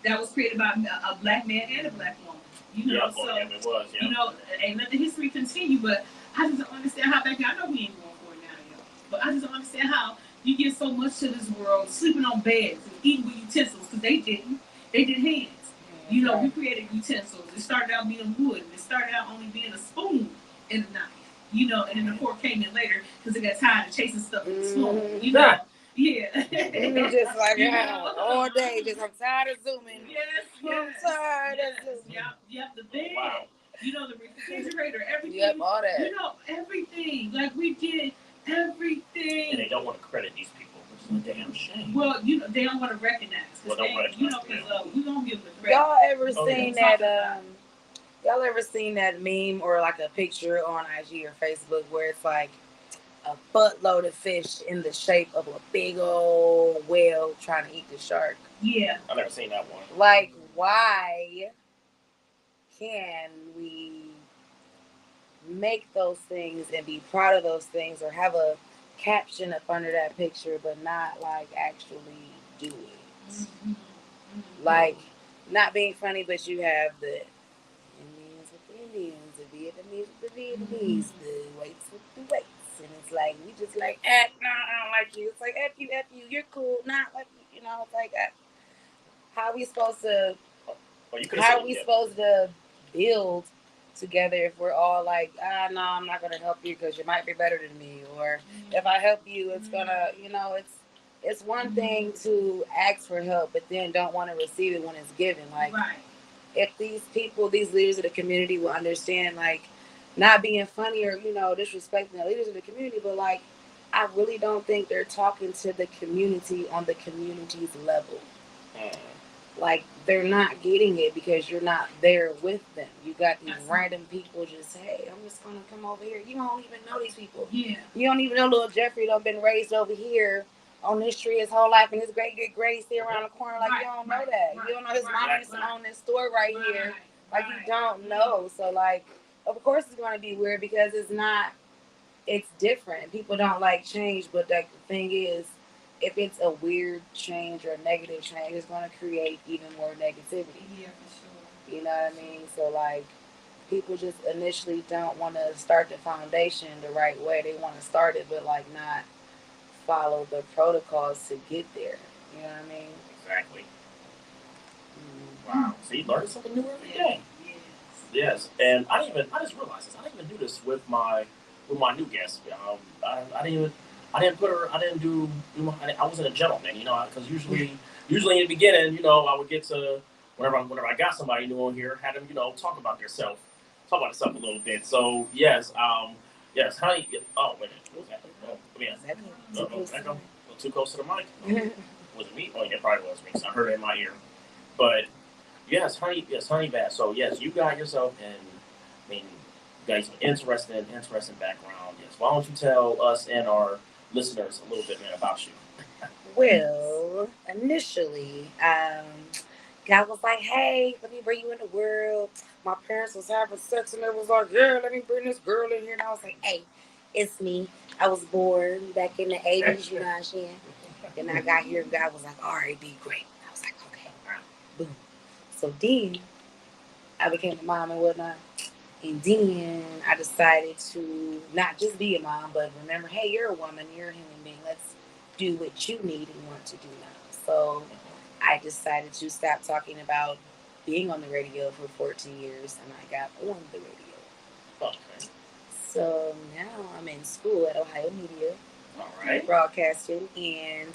[SPEAKER 4] That was created by a black man and a black woman. You know,
[SPEAKER 2] Yeah,
[SPEAKER 4] so
[SPEAKER 2] yeah, it was. Yeah.
[SPEAKER 4] you know, and let the history continue. But I just don't understand how back then. I know we ain't going for it now, y'all. But I just don't understand how you get so much to this world, sleeping on beds and eating with utensils, because they didn't. They did hands. You know, we created utensils. It started out being wood. It started out only being a spoon and a knife. You know, and then the fork came in later because it got tired of chasing stuff with the spoon. You know, yeah.
[SPEAKER 3] Just like
[SPEAKER 4] You know?
[SPEAKER 3] all day, just I'm tired of zooming.
[SPEAKER 4] Yes,
[SPEAKER 3] I'm
[SPEAKER 4] yes.
[SPEAKER 3] tired
[SPEAKER 4] Yes,
[SPEAKER 3] of zooming.
[SPEAKER 4] yep, the bed.
[SPEAKER 2] Wow.
[SPEAKER 4] You know, the refrigerator, everything.
[SPEAKER 3] Yep, all that.
[SPEAKER 4] You know, everything. Like, we did everything.
[SPEAKER 2] And they don't want to credit these people, which is a damn shame.
[SPEAKER 4] Well, you know, they don't want to recognize.
[SPEAKER 2] Well, don't recognize.
[SPEAKER 4] You know, because we don't give them the credit.
[SPEAKER 3] Y'all ever seen
[SPEAKER 4] yeah.
[SPEAKER 3] that? Y'all ever seen that meme or like a picture on IG or Facebook where it's like a buttload of fish in the shape of a big old whale trying to eat the shark?
[SPEAKER 4] Yeah.
[SPEAKER 2] I've never seen that one.
[SPEAKER 3] Like, why can we make those things and be proud of those things or have a caption up under that picture but not like actually do it?
[SPEAKER 4] Mm-hmm.
[SPEAKER 3] Like, not being funny, but you have the Indians with the Indians, the Vietnamese with the Vietnamese, the whites with the whites. And it's like, we just like, no, I don't like you. It's like, F you, you're cool. Not like, you know, it's like, how are we supposed to, supposed to build together if we're all like, no, I'm not going to help you because you might be better than me. Or if I help you, it's going to, you know, it's one thing to ask for help, but then don't want to receive it when it's given. Like,
[SPEAKER 4] right.
[SPEAKER 3] If these people, these leaders of the community will understand, like, not being funny or, you know, disrespecting the leaders of the community, but, like, I really don't think they're talking to the community on the community's level. Like, they're not getting it because you're not there with them. You got these random people just, hey, I'm just going to come over here. You don't even know these people.
[SPEAKER 4] Yeah.
[SPEAKER 3] You don't even know little Jeffrey done been raised over here on this tree his whole life, and his great Grady stay around the corner. Like, you don't know that. You don't know his mom used to own this store right here. Like, you don't know. So, like, of course it's going to be weird because it's different. People don't like change, but like, the thing is, if it's a weird change or a negative change, it's going to create even more negativity.
[SPEAKER 4] Yeah, for sure.
[SPEAKER 3] You know what I mean? So, like, people just initially don't want to start the foundation the right way. They want to start it, but, like, not follow the protocols to get there. You know what I mean?
[SPEAKER 2] Exactly. Wow. So you learn something new every day. Yes. And I just realized this. I didn't even do this with my new guest. I wasn't a gentleman, you know, because usually in the beginning, you know, I would get to whenever I got somebody new on here, had them, you know, talk about themselves a little bit. So yes, honey. Oh wait, what was that? Oh, too close to the mic. Was it me? Oh, yeah, probably was me. So I heard it in my ear. But yes, honey bass. So yes, you got yourself in. I mean, you got some interesting background. Yes. Why don't you tell us and our listeners a little bit, man, about you?
[SPEAKER 3] Well, initially, God was like, hey, let me bring you in the world. My parents was having sex and it was like, yeah, let me bring this girl in here. And I was like, hey, it's me. I was born back in the 80s, you know what I'm saying? Then I got here and God was like, R.A.P, great. I was like, okay, boom. So then I became a mom and whatnot. And then I decided to not just be a mom, but remember, hey, you're a woman, you're a human being. Let's do what you need and want to do now. So I decided to stop talking about being on the radio for 14 years, and I got on the radio.
[SPEAKER 2] Okay.
[SPEAKER 3] So now I'm in school at Ohio Media,
[SPEAKER 2] all right,
[SPEAKER 3] broadcasting, and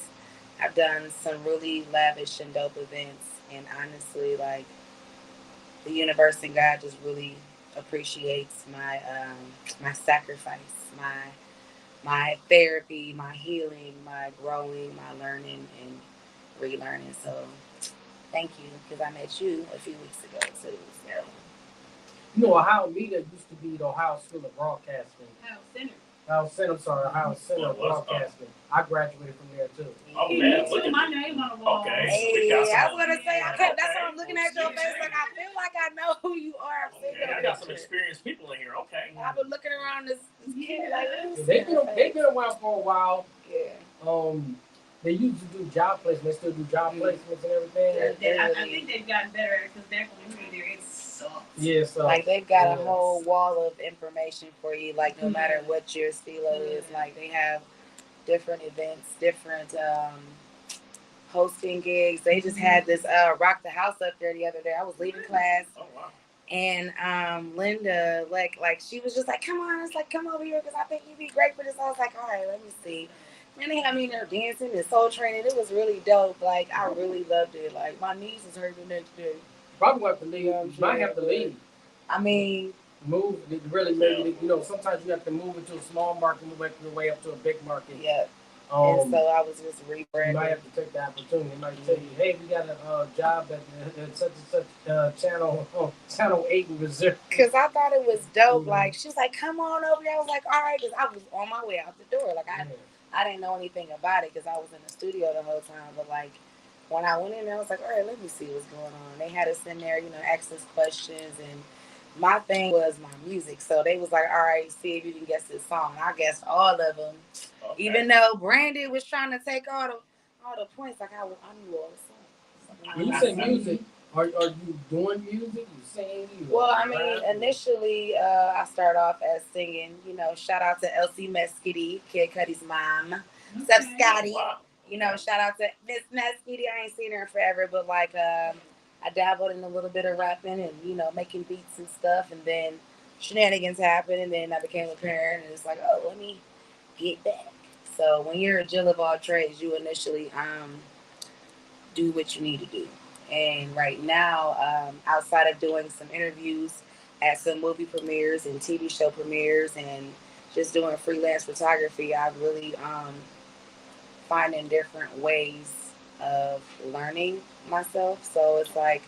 [SPEAKER 3] I've done some really lavish and dope events. And honestly, like, the universe and God just really appreciates my sacrifice, my therapy, my healing, my growing, my learning and relearning. So thank you, because I met you a few weeks ago too. So.
[SPEAKER 1] You know, Ohio Media used to be the Ohio School of Broadcasting.
[SPEAKER 4] Ohio Center.
[SPEAKER 1] Ohio Center of Broadcasting. I graduated from there too.
[SPEAKER 2] Oh
[SPEAKER 4] Me
[SPEAKER 2] man,
[SPEAKER 4] too.
[SPEAKER 2] look at
[SPEAKER 4] My
[SPEAKER 2] you.
[SPEAKER 4] name on the wall.
[SPEAKER 2] Okay, so
[SPEAKER 3] Hey,
[SPEAKER 2] we got
[SPEAKER 3] I
[SPEAKER 2] some.
[SPEAKER 3] was gonna say,
[SPEAKER 4] Yeah.
[SPEAKER 3] that's what I'm looking at your
[SPEAKER 2] Okay.
[SPEAKER 3] face. Like, I feel like I know who you are. I've seen
[SPEAKER 2] Okay,
[SPEAKER 3] your
[SPEAKER 2] I got some
[SPEAKER 3] picture.
[SPEAKER 2] experienced people in here. Okay.
[SPEAKER 3] I've been looking around this kid, like, let me see
[SPEAKER 1] They've
[SPEAKER 3] her
[SPEAKER 1] been
[SPEAKER 3] face.
[SPEAKER 1] around for a while.
[SPEAKER 3] Yeah.
[SPEAKER 1] They used to do job placements. They still do job placements and everything.
[SPEAKER 4] I think they've gotten better at it because back when we were there, it sucked.
[SPEAKER 1] Yeah, so
[SPEAKER 3] Like, they've got a whole wall of information for you. Like, no matter
[SPEAKER 4] Mhm.
[SPEAKER 3] what your stilo is, like, they have different events, different hosting gigs. They just had this Rock the House up there the other day. I was leaving class.
[SPEAKER 2] Oh wow.
[SPEAKER 3] And Linda, like she was just like, come on, it's like, come over here because I think you'd be great for this. I was like, all right, let me see. And they had me in there dancing and soul training. It was really dope. Like, I really loved it. Like, my knees was hurting the next day.
[SPEAKER 1] probably have to leave. You might have to leave.
[SPEAKER 3] I mean,
[SPEAKER 1] Move. Really, maybe sometimes you have to move into a small market and work your way up to a big market.
[SPEAKER 3] yeah. And so I was just rebranding.
[SPEAKER 1] You might have to take the opportunity. They might tell you, hey, we got a job at such and such channel 8 in Missouri.
[SPEAKER 3] Because I thought it was dope. Like, she was like, come on over here. I was like, all right, because I was on my way out the door. Like, I didn't know anything about it because I was in the studio the whole time. But, like, when I went in there, I was like, all right, let me see what's going on. They had us in there, ask us questions. And my thing was my music. So they was like, all right, see if you can guess this song. I guessed all of them. Okay. Even though Brandon was trying to take all the points, like, I knew all the songs.
[SPEAKER 1] When you say music, are you doing music? You singing?
[SPEAKER 3] Well, I mean, initially, I started off as singing. Shout out to Elsie Mesquity, Kid Cudi's mom. What's up, Scotty? Wow. Shout out to Miss Mesquity. I ain't seen her in forever, but like, I dabbled in a little bit of rapping and making beats and stuff, and then shenanigans happened, and then I became a parent, and it's like, oh, let me get back. So when you're a Jill of all trades, you initially do what you need to do. And right now, outside of doing some interviews at some movie premieres and TV show premieres and just doing freelance photography, I've really finding different ways of learning myself. So it's like,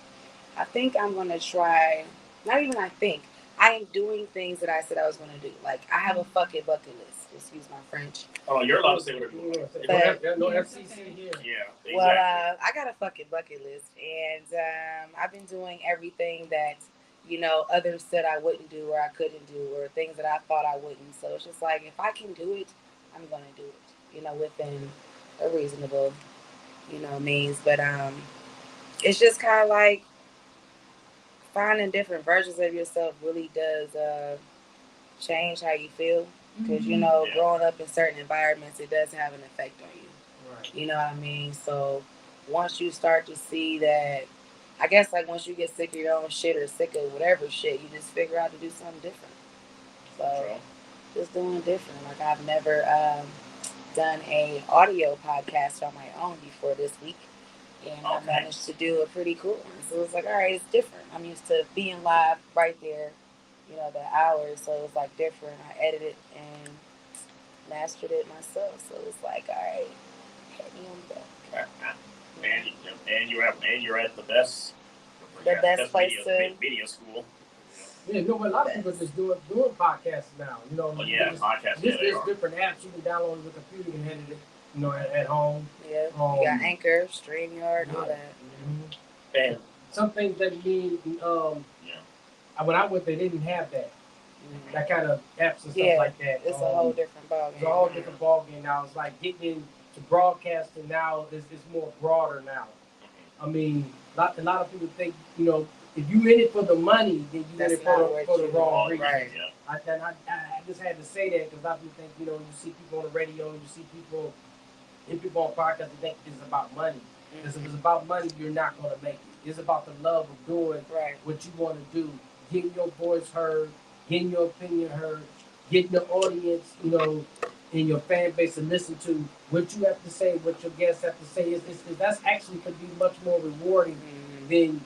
[SPEAKER 3] I think I'm going to try, not even I think, I am doing things that I said I was going to do. Like, I have a fucking bucket list. Excuse my French.
[SPEAKER 2] Oh, you're allowed to say whatever you want.
[SPEAKER 1] No FCC here.
[SPEAKER 2] Yeah, exactly.
[SPEAKER 3] Well, I got a fucking bucket list, and I've been doing everything that others said I wouldn't do or I couldn't do, or things that I thought I wouldn't. So it's just like, if I can do it, I'm gonna do it. Within a reasonable, means. But it's just kind of like finding different versions of yourself really does change how you feel. Because, growing up in certain environments, it does have an effect on you.
[SPEAKER 1] Right.
[SPEAKER 3] You know what I mean? So once you start to see that, I guess, like, once you get sick of your own shit or sick of whatever shit, you just figure out to do something different. So just doing different. Like, I've never done a audio podcast on my own before this week. And I managed to do a pretty cool one. So it's like, all right, it's different. I'm used to being live right there, the hours. So it's like different. I edited and mastered it myself. So it's like, all right, hit me on the back.
[SPEAKER 2] And you're at the best
[SPEAKER 3] place
[SPEAKER 2] media school.
[SPEAKER 1] Yeah, but a lot of people just doing podcasts now.
[SPEAKER 2] Podcasts.
[SPEAKER 1] There's different apps you can download on your computer and edit it, at home.
[SPEAKER 3] Yeah, you got Anchor, StreamYard, all that.
[SPEAKER 2] Mm-hmm. And
[SPEAKER 1] some things that mean, when I went, they didn't have that. Mm-hmm. That kind of apps and stuff like that.
[SPEAKER 3] It's a whole different ballgame.
[SPEAKER 1] It's a whole different ballgame now. It's like getting into broadcasting now is more broader now. I mean, a lot of people think, if you in it for the money, then you in it for the wrong reason.
[SPEAKER 3] Right.
[SPEAKER 1] I just had to say that because a lot of people think, you see people on the radio, you see people on podcasts, they think it's about money. Because if it's about money, you're not going to make it. It's about the love of doing what you want to do, getting your voice heard, getting your opinion heard, getting the audience, in your fan base to listen to what you have to say, what your guests have to say. That's actually could be much more rewarding than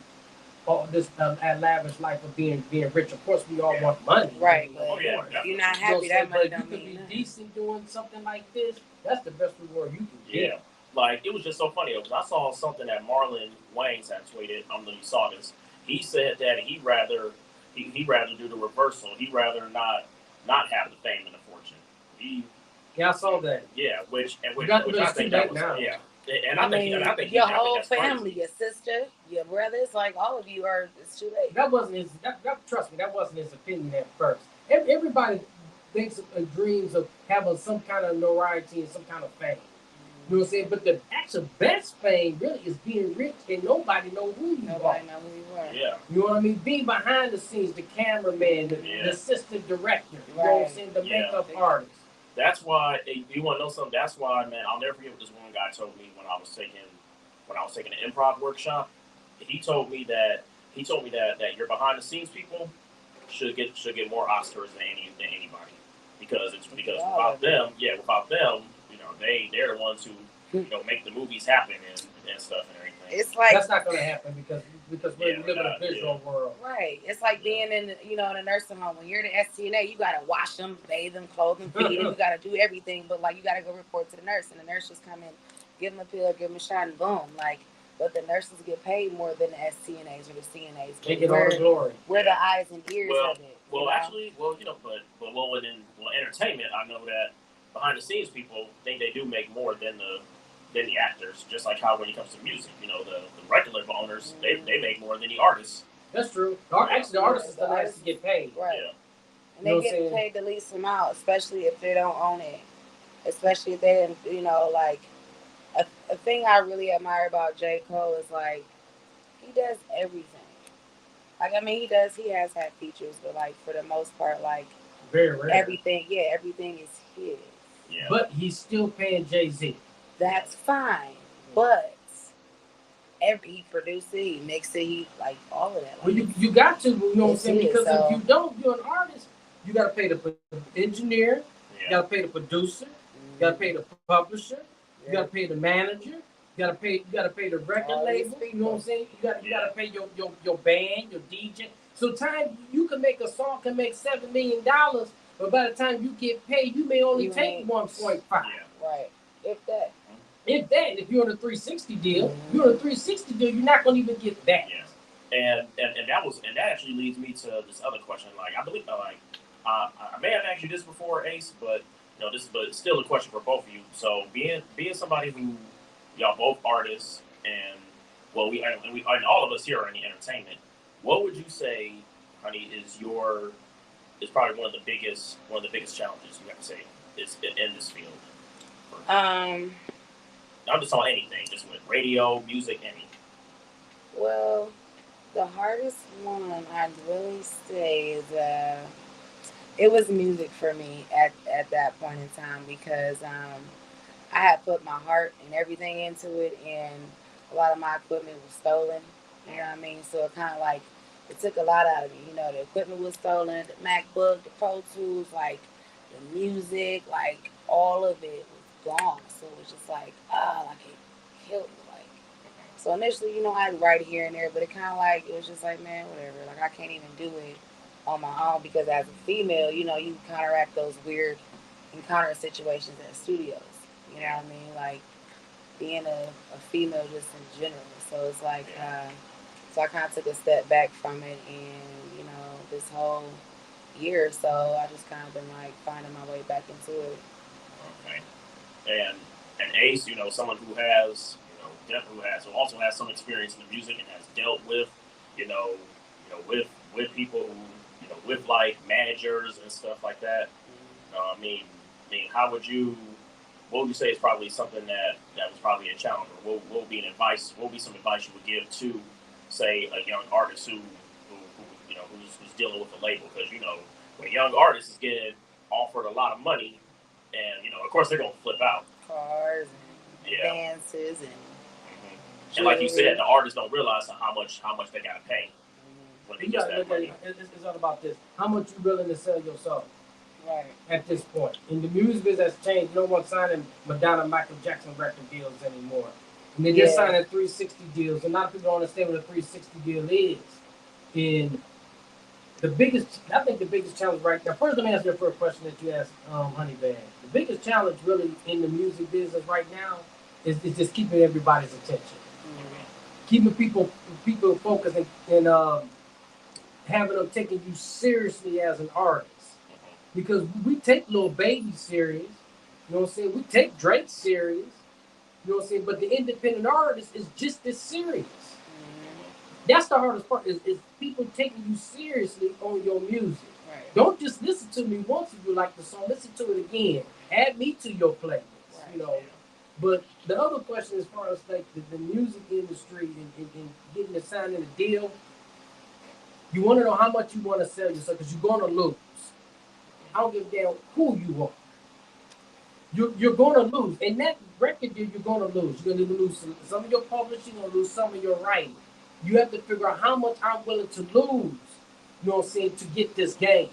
[SPEAKER 1] this lavish life of being rich. Of course, we all want money.
[SPEAKER 3] Right. But if you're not happy, that money don't mean
[SPEAKER 1] you could be decent doing something like this. That's the best reward you can get.
[SPEAKER 2] Yeah. Like, it was just so funny because I saw something that Marlon Wayans had tweeted. I don't know if you saw this. He said that he'd rather do the reversal. He'd rather not have the fame and the fortune.
[SPEAKER 1] Yeah, I saw that.
[SPEAKER 2] Yeah, which
[SPEAKER 1] But
[SPEAKER 2] I
[SPEAKER 1] it's too
[SPEAKER 2] think that
[SPEAKER 1] late
[SPEAKER 2] was
[SPEAKER 1] now.
[SPEAKER 2] yeah, and
[SPEAKER 3] I
[SPEAKER 2] I think
[SPEAKER 3] mean,
[SPEAKER 2] and I think
[SPEAKER 3] your
[SPEAKER 2] I think
[SPEAKER 3] whole
[SPEAKER 2] that's
[SPEAKER 3] family,
[SPEAKER 2] crazy.
[SPEAKER 3] your sister, your brothers, like all of you are. It's too late.
[SPEAKER 1] That wasn't his. Trust me, that wasn't his opinion at first. Everybody thinks and dreams of having some kind of notoriety and some kind of fame. You know what I'm saying? But the actual best fame really is being rich and nobody know who you are.
[SPEAKER 3] Nobody know who you are.
[SPEAKER 2] Yeah,
[SPEAKER 1] You know what I mean? Being behind the scenes, the cameraman, the assistant director, you know what I'm saying? The makeup artist.
[SPEAKER 2] that's why you want to know something. That's why, man, I'll never forget what this one guy told me when I was taking an improv workshop. He told me that that your behind the scenes people should get more Oscars than anybody because without them, they're the ones who make the movies happen and stuff and everything.
[SPEAKER 3] It's like
[SPEAKER 1] that's not going to happen because we live in a visual world.
[SPEAKER 3] Right. It's like being in in a nursing home. When you're the STNA, you gotta wash them, bathe them, clothe them, feed them. You gotta do everything. But like you gotta go report to the nurse, and the nurse just come in, give them a pill, give them a shot, and boom. Like, but the nurses get paid more than the STNAs or the CNAs.
[SPEAKER 1] They get all the glory.
[SPEAKER 3] We're the eyes and ears of it.
[SPEAKER 2] Actually, in entertainment, I know that behind the scenes people think they do make more than the actors. Just like how when it comes to music, the regular owners they make more than the artists.
[SPEAKER 1] That's true. Actually, the artists is the last to get paid.
[SPEAKER 3] Right.
[SPEAKER 2] Yeah.
[SPEAKER 3] And they get paid the least amount, especially if they don't own it. Especially if they, like a thing I really admire about J. Cole is like he does everything. Like he has had features, but like for the most part, like
[SPEAKER 1] very rare.
[SPEAKER 3] Everything is his.
[SPEAKER 2] Yeah.
[SPEAKER 1] But he's still paying Jay-Z.
[SPEAKER 3] That's fine. But he produces it, he mixes it, he like all of that. Like,
[SPEAKER 1] well, you got to, you know what I'm saying? Because if you don't, you're an artist. You got to pay the engineer. You got to pay the producer. You got to pay the publisher. You got to pay the manager. You got to pay the record label. You know what I'm saying? You got to pay your band, your DJ. So time you can make a song can make $7 million, but by the time you get paid, you may only take 1.5.
[SPEAKER 3] Right. If that.
[SPEAKER 2] If
[SPEAKER 1] you're on a 360 deal, you're not going to even get that.
[SPEAKER 2] Yeah. And that actually leads me to this other question. Like I believe, I may have asked you this before, Ace, but but it's still a question for both of you. So being somebody who y'all both artists, and and all of us here are in the entertainment. What would you say, honey, is probably one of the biggest challenges you have to say is in this field? I'm just on anything, just with radio, music, anything.
[SPEAKER 3] Well, the hardest one I'd really say is it was music for me at that point in time because I had put my heart and everything into it, and a lot of my equipment was stolen. You know what I mean? So it kind of like it took a lot out of me. The equipment was stolen, the MacBook, the Pro Tools, like the music, like all of it was gone. So it was just like it killed me. Like so initially, I'd write it here and there, but it kind of like it was just like, man, whatever. Like I can't even do it on my own because as a female, you counteract those weird encounter situations at studios. You know what I mean? Like being a female just in general. So it's like, so I kind of took a step back from it, and this whole year or so, I just kind of been like finding my way back into it.
[SPEAKER 2] Okay. And Ace, someone who has, also has some experience in the music and has dealt with, with people who, with like managers and stuff like that. I mean, what would you say is probably something that was probably a challenge, or what would be some advice you would give to, say, a young artist who's dealing with a label? Because when a young artist is getting offered a lot of money, and of course they're gonna flip out.
[SPEAKER 3] Cars and dances
[SPEAKER 2] and like you said, the artists don't realize how much they gotta pay when they get that money.
[SPEAKER 1] It's all about this. How much you willing to sell your song?
[SPEAKER 3] Right.
[SPEAKER 1] At this point, in the music business has changed. No one's signing Madonna, Michael Jackson record deals anymore, and they're just signing 360 deals. And a lot of people don't understand what a 360 deal is. And I think the biggest challenge right now. First, let me answer the first question that you asked, Honey Bad. The biggest challenge really in the music business right now is just keeping everybody's attention, keeping people focused, and having them taking you seriously as an artist. Because we take Lil Baby serious, You know what I'm saying? We take Drake serious. You know what I'm saying? But the independent artist is just as serious. That's the hardest part is people taking you seriously on your music.
[SPEAKER 3] Right.
[SPEAKER 1] Don't just listen to me once if you like the song. Listen to it again. Add me to your playlist.
[SPEAKER 3] Right.
[SPEAKER 1] You know. But the other question as far as like the music industry and getting the signing a deal, you want to know how much you want to sell yourself because you're going to lose. I don't give a damn who you are. You're going to lose. In that record deal, you're going to lose. You're going to lose some of your publishing, you're going to lose some of your writing. You have to figure out how much I'm willing to lose, you know what I'm saying, to get this game.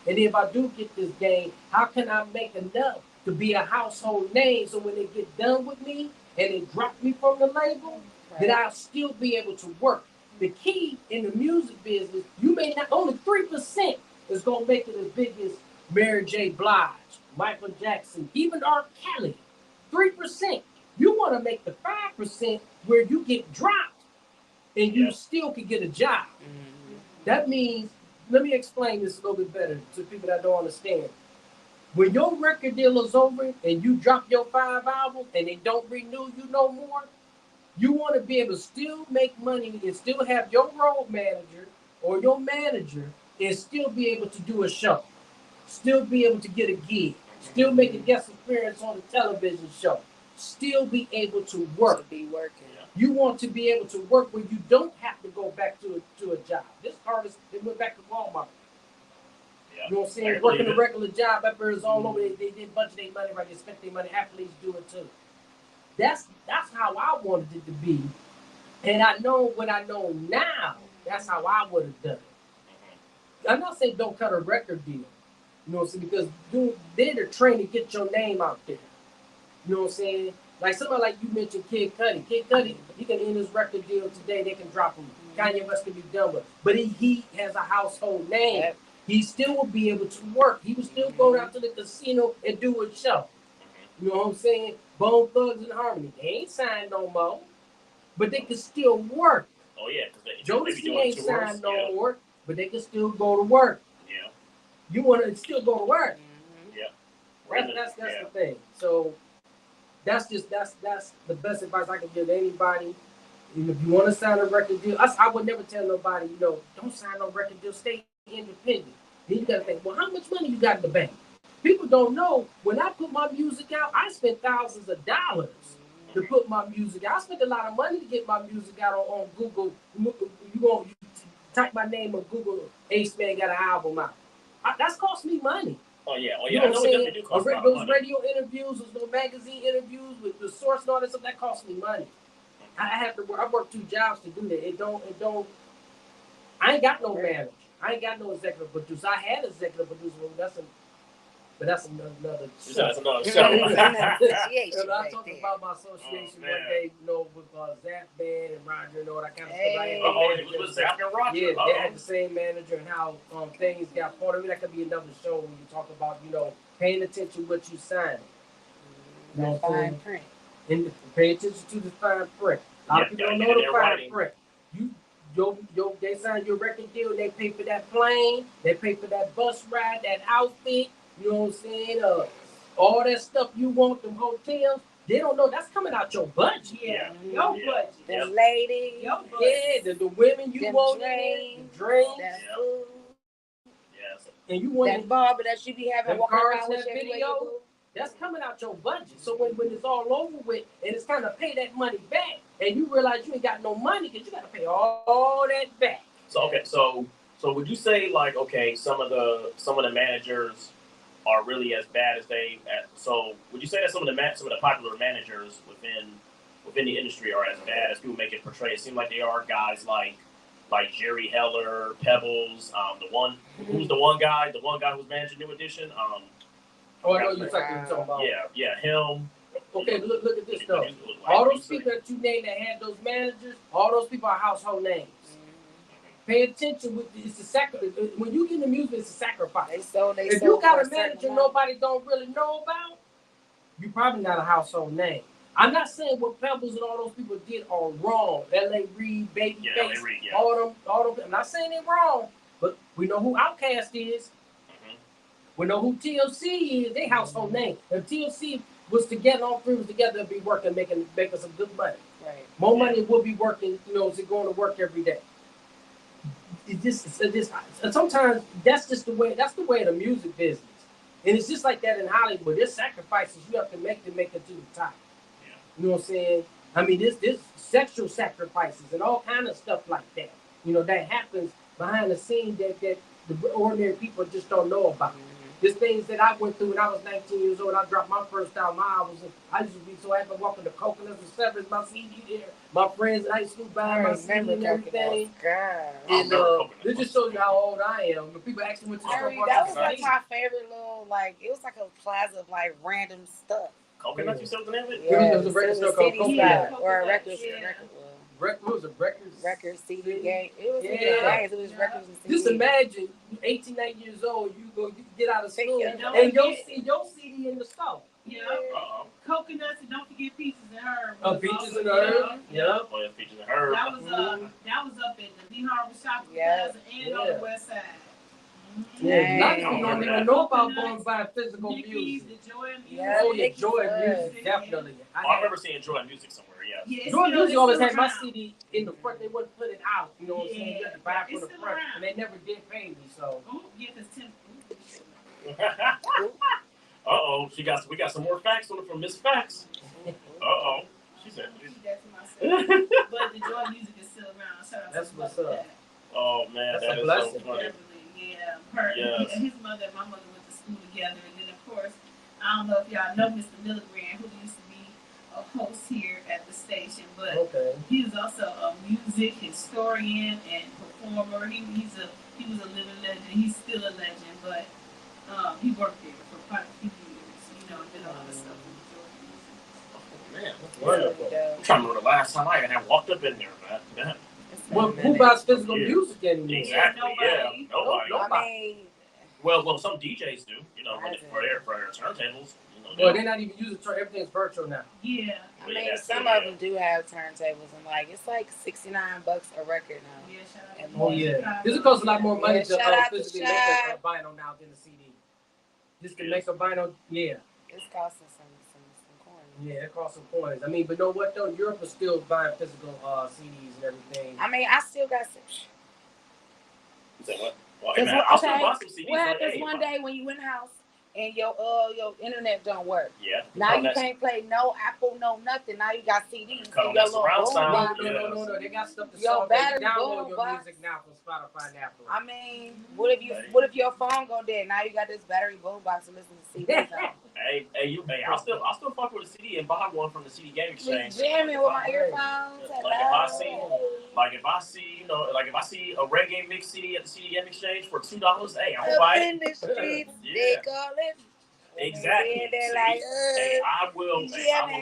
[SPEAKER 1] And if I do get this game, how can I make enough to be a household name so when they get done with me and they drop me from the label, that I'll still be able to work. The key in the music business, you may not, only 3% is going to make it as big as Mary J. Blige, Michael Jackson, even R. Kelly. 3%. You want to make the 5% where you get dropped and you still can get a job. Mm-hmm. That means, let me explain this a little bit better to people that don't understand. When your record deal is over and you drop your 5 albums and they don't renew you no more, you want to be able to still make money and still have your road manager or your manager and still be able to do a show, still be able to get a gig, still make a guest appearance on the television show, still be able to work.
[SPEAKER 3] To be working.
[SPEAKER 1] You want to be able to work where you don't have to go back to a job. This artist, they went back to Walmart. Yeah. You know what I'm saying? Working a regular job, efforts all over. They didn't budget their money right. They spent their money. Athletes do it too. That's how I wanted it to be. And I know what I know now. That's how I would have done it. I'm not saying don't cut a record deal. You know what I'm saying? Because they're trained to get your name out there. You know what I'm saying? Like somebody like you mentioned Kid Cudi. Kid Cudi, he can end his record deal today. They can drop him. Kanye West can be done with. But he has a household name. Yep. He still will be able to work. He will still go out to the casino and do a show. You know what I'm saying? Bone Thugs and Harmony. They ain't signed no more. But they can still work.
[SPEAKER 2] Oh, yeah.
[SPEAKER 1] Jodeci ain't signed no more. But they can still go to work.
[SPEAKER 2] Yeah.
[SPEAKER 1] You want to still go to work.
[SPEAKER 2] Yeah.
[SPEAKER 1] That's the thing. So that's the best advice I can give anybody. And if you want to sign a record deal, I would never tell nobody, don't sign no record deal. Stay independent. Then you got to think, well, how much money you got in the bank? People don't know. When I put my music out, I spent thousands of dollars to put my music out. I spent a lot of money to get my music out on Google. You type my name on Google, Ace Man got an album out. That's cost me money.
[SPEAKER 2] Oh, yeah.
[SPEAKER 1] You know what I'm saying?
[SPEAKER 2] Do cost
[SPEAKER 1] those radio interviews, those magazine interviews with the source and all that stuff, that cost me money. I work 2 jobs to do that. It don't, I ain't got no manager. I ain't got no executive producer. I had an executive producer, but that's another show.
[SPEAKER 2] That's another show.
[SPEAKER 1] I talked about my association one day, with Zap Band and Roger and all that kind of stuff.
[SPEAKER 2] It was Zap and Roger.
[SPEAKER 1] Yeah, they had the same manager and how things got part of it. That could be another show when you talk about, paying attention to what you sign.
[SPEAKER 3] The fine print.
[SPEAKER 1] And pay attention to the fine print. A lot of people don't know the fine print. They sign your record deal, they pay for that plane, they pay for that bus ride, that outfit, you know what I'm saying? All that stuff you want, them hotels, they don't know that's coming out your budget.
[SPEAKER 4] Yeah. Your budget.
[SPEAKER 3] The ladies.
[SPEAKER 4] Your budget.
[SPEAKER 1] Yeah, the women you want, the drinks,
[SPEAKER 3] food.
[SPEAKER 2] Yes.
[SPEAKER 1] And you want
[SPEAKER 3] that barber that you be having walking around with
[SPEAKER 1] that video. That's coming out your budget. So when it's all over with and it's time to pay that money back, and you realize you ain't got no money because you got to pay all that back.
[SPEAKER 2] So would you say some of the managers are really as bad as so would you say that some of the popular managers within the industry are as bad as people make it portray? It seems like they are guys like Jerry Heller, Pebbles, who's the one guy who's managing New Edition.
[SPEAKER 1] I know you're talking about.
[SPEAKER 2] Yeah, him.
[SPEAKER 1] Okay, look at this though. All those people that you named that had those managers, all those people are household names. Pay attention. When you get in the music, it's a sacrifice. If you got a manager nobody don't really know about, you probably not a household name. I'm not saying what Pebbles and all those people did are wrong. L.A. Reid, Babyface, all them. I'm not saying they're wrong, but we know who Outkast is. We know who TLC is. They household name. If TLC was together, all three was together, they'd be working, making some good money.
[SPEAKER 3] Right.
[SPEAKER 1] More money will be working. You know, is it going to work every day? Sometimes that's just the way. That's the way of the music business, and it's just like that in Hollywood. There's sacrifices you have to make it to the top.
[SPEAKER 2] Yeah.
[SPEAKER 1] You know what I'm saying? I mean, there's sexual sacrifices and all kind of stuff like that. You know, that happens behind the scenes that the ordinary people just don't know about. There's things that I went through when I was 19 years old. I dropped my first album. I used to be so happy walking to Coconuts and Severs, my CD there. My friends in high school buying my CD and everything.
[SPEAKER 3] God.
[SPEAKER 1] And this just shows you how old I am. When people actually went to the store,
[SPEAKER 3] That was like my favorite little, like, it was like a plaza of like random stuff.
[SPEAKER 2] Coconuts, you still the name of it?
[SPEAKER 1] Yeah, it was a record store called Coconut.
[SPEAKER 3] Or a record.
[SPEAKER 1] What was it? Records?
[SPEAKER 3] Record CD game. It was games. It was records and CDs.
[SPEAKER 1] Just imagine, 18, 19 years old, you get out of school
[SPEAKER 4] and
[SPEAKER 1] your CD in the store.
[SPEAKER 4] Yeah. Coconuts, and don't forget Peaches and Herb.
[SPEAKER 1] Peaches and Herb. Yeah.
[SPEAKER 2] Oh, yeah, Peaches and Herb.
[SPEAKER 4] That was up in the D Harbor Shopping Plaza and on the West Side.
[SPEAKER 1] Yeah, a lot of people don't even know about going by physical music.
[SPEAKER 4] The Joy of Music.
[SPEAKER 3] Yeah,
[SPEAKER 1] Oh yeah, Joy of Music, definitely.
[SPEAKER 2] I remember seeing Joy of Music somewhere. Yeah.
[SPEAKER 1] Joy of Music always had my CD in the front. They wouldn't put it out. You know what I'm saying? You had to buy it from the front, and they never did pay me. So.
[SPEAKER 4] Oh yeah, because Tim.
[SPEAKER 2] We got some more facts on it from Miss Facts. She said.
[SPEAKER 4] But the Joy of Music is still around. Shout out
[SPEAKER 1] That's
[SPEAKER 4] to
[SPEAKER 1] what's up.
[SPEAKER 2] Oh man,
[SPEAKER 1] that's
[SPEAKER 2] that
[SPEAKER 1] a
[SPEAKER 2] is
[SPEAKER 1] blessing.
[SPEAKER 2] so funny.
[SPEAKER 4] Yeah, his mother and my mother went to school together, and then of course, I don't know if y'all know Mr. Milligram, who used to be a host here at the station, but he was also a music historian and performer. He was a living legend. He's still a legend, but he worked there for quite a few years. You know, did a lot of stuff with
[SPEAKER 2] Man,
[SPEAKER 1] wonderful.
[SPEAKER 2] I'm trying to remember the last time I had walked up in there, man.
[SPEAKER 1] Well, who buys physical music anymore?
[SPEAKER 2] Exactly. Nobody.
[SPEAKER 3] I mean,
[SPEAKER 2] well, some DJs do. You know, for their turntables. You know,
[SPEAKER 1] well, they're not even using everything's virtual now.
[SPEAKER 4] Yeah.
[SPEAKER 3] I mean, some of them do have turntables, and like it's like $69 a record now.
[SPEAKER 4] Yeah, shout out.
[SPEAKER 1] Oh yeah, this will cost a lot more money to physically make a vinyl now than a CD. Just to make a vinyl,
[SPEAKER 3] it's costing some coins.
[SPEAKER 1] Yeah, it costs some coins. I mean, but know what though? Europe is still buying physical CDs and everything.
[SPEAKER 3] I mean, I still got some.
[SPEAKER 2] Say what? Well, hey, man, I'll still buy some CDs.
[SPEAKER 3] What happens one day when you in the house and your internet don't work?
[SPEAKER 2] Yeah.
[SPEAKER 3] Now you can't play no Apple, no nothing. Now you got CDs.
[SPEAKER 2] Come
[SPEAKER 3] Your
[SPEAKER 2] surround sound.
[SPEAKER 1] No. They got stuff to
[SPEAKER 3] your
[SPEAKER 1] solve.
[SPEAKER 3] battery
[SPEAKER 1] They download
[SPEAKER 3] boom
[SPEAKER 1] your
[SPEAKER 3] box.
[SPEAKER 1] music now from Spotify and Apple.
[SPEAKER 3] I mean, what if your phone go dead? Now you got this battery boom box to listen to CDs on.
[SPEAKER 2] Hey, I'll still fuck with a CD and buy one from the CD Game Exchange.
[SPEAKER 3] Jamming with my earphones.
[SPEAKER 2] Like if I see a reggae mix CD at the CD Game Exchange for $2, hey, I'll buy it.
[SPEAKER 3] In the streets, they call it.
[SPEAKER 2] Exactly.
[SPEAKER 3] Like,
[SPEAKER 2] hey, I will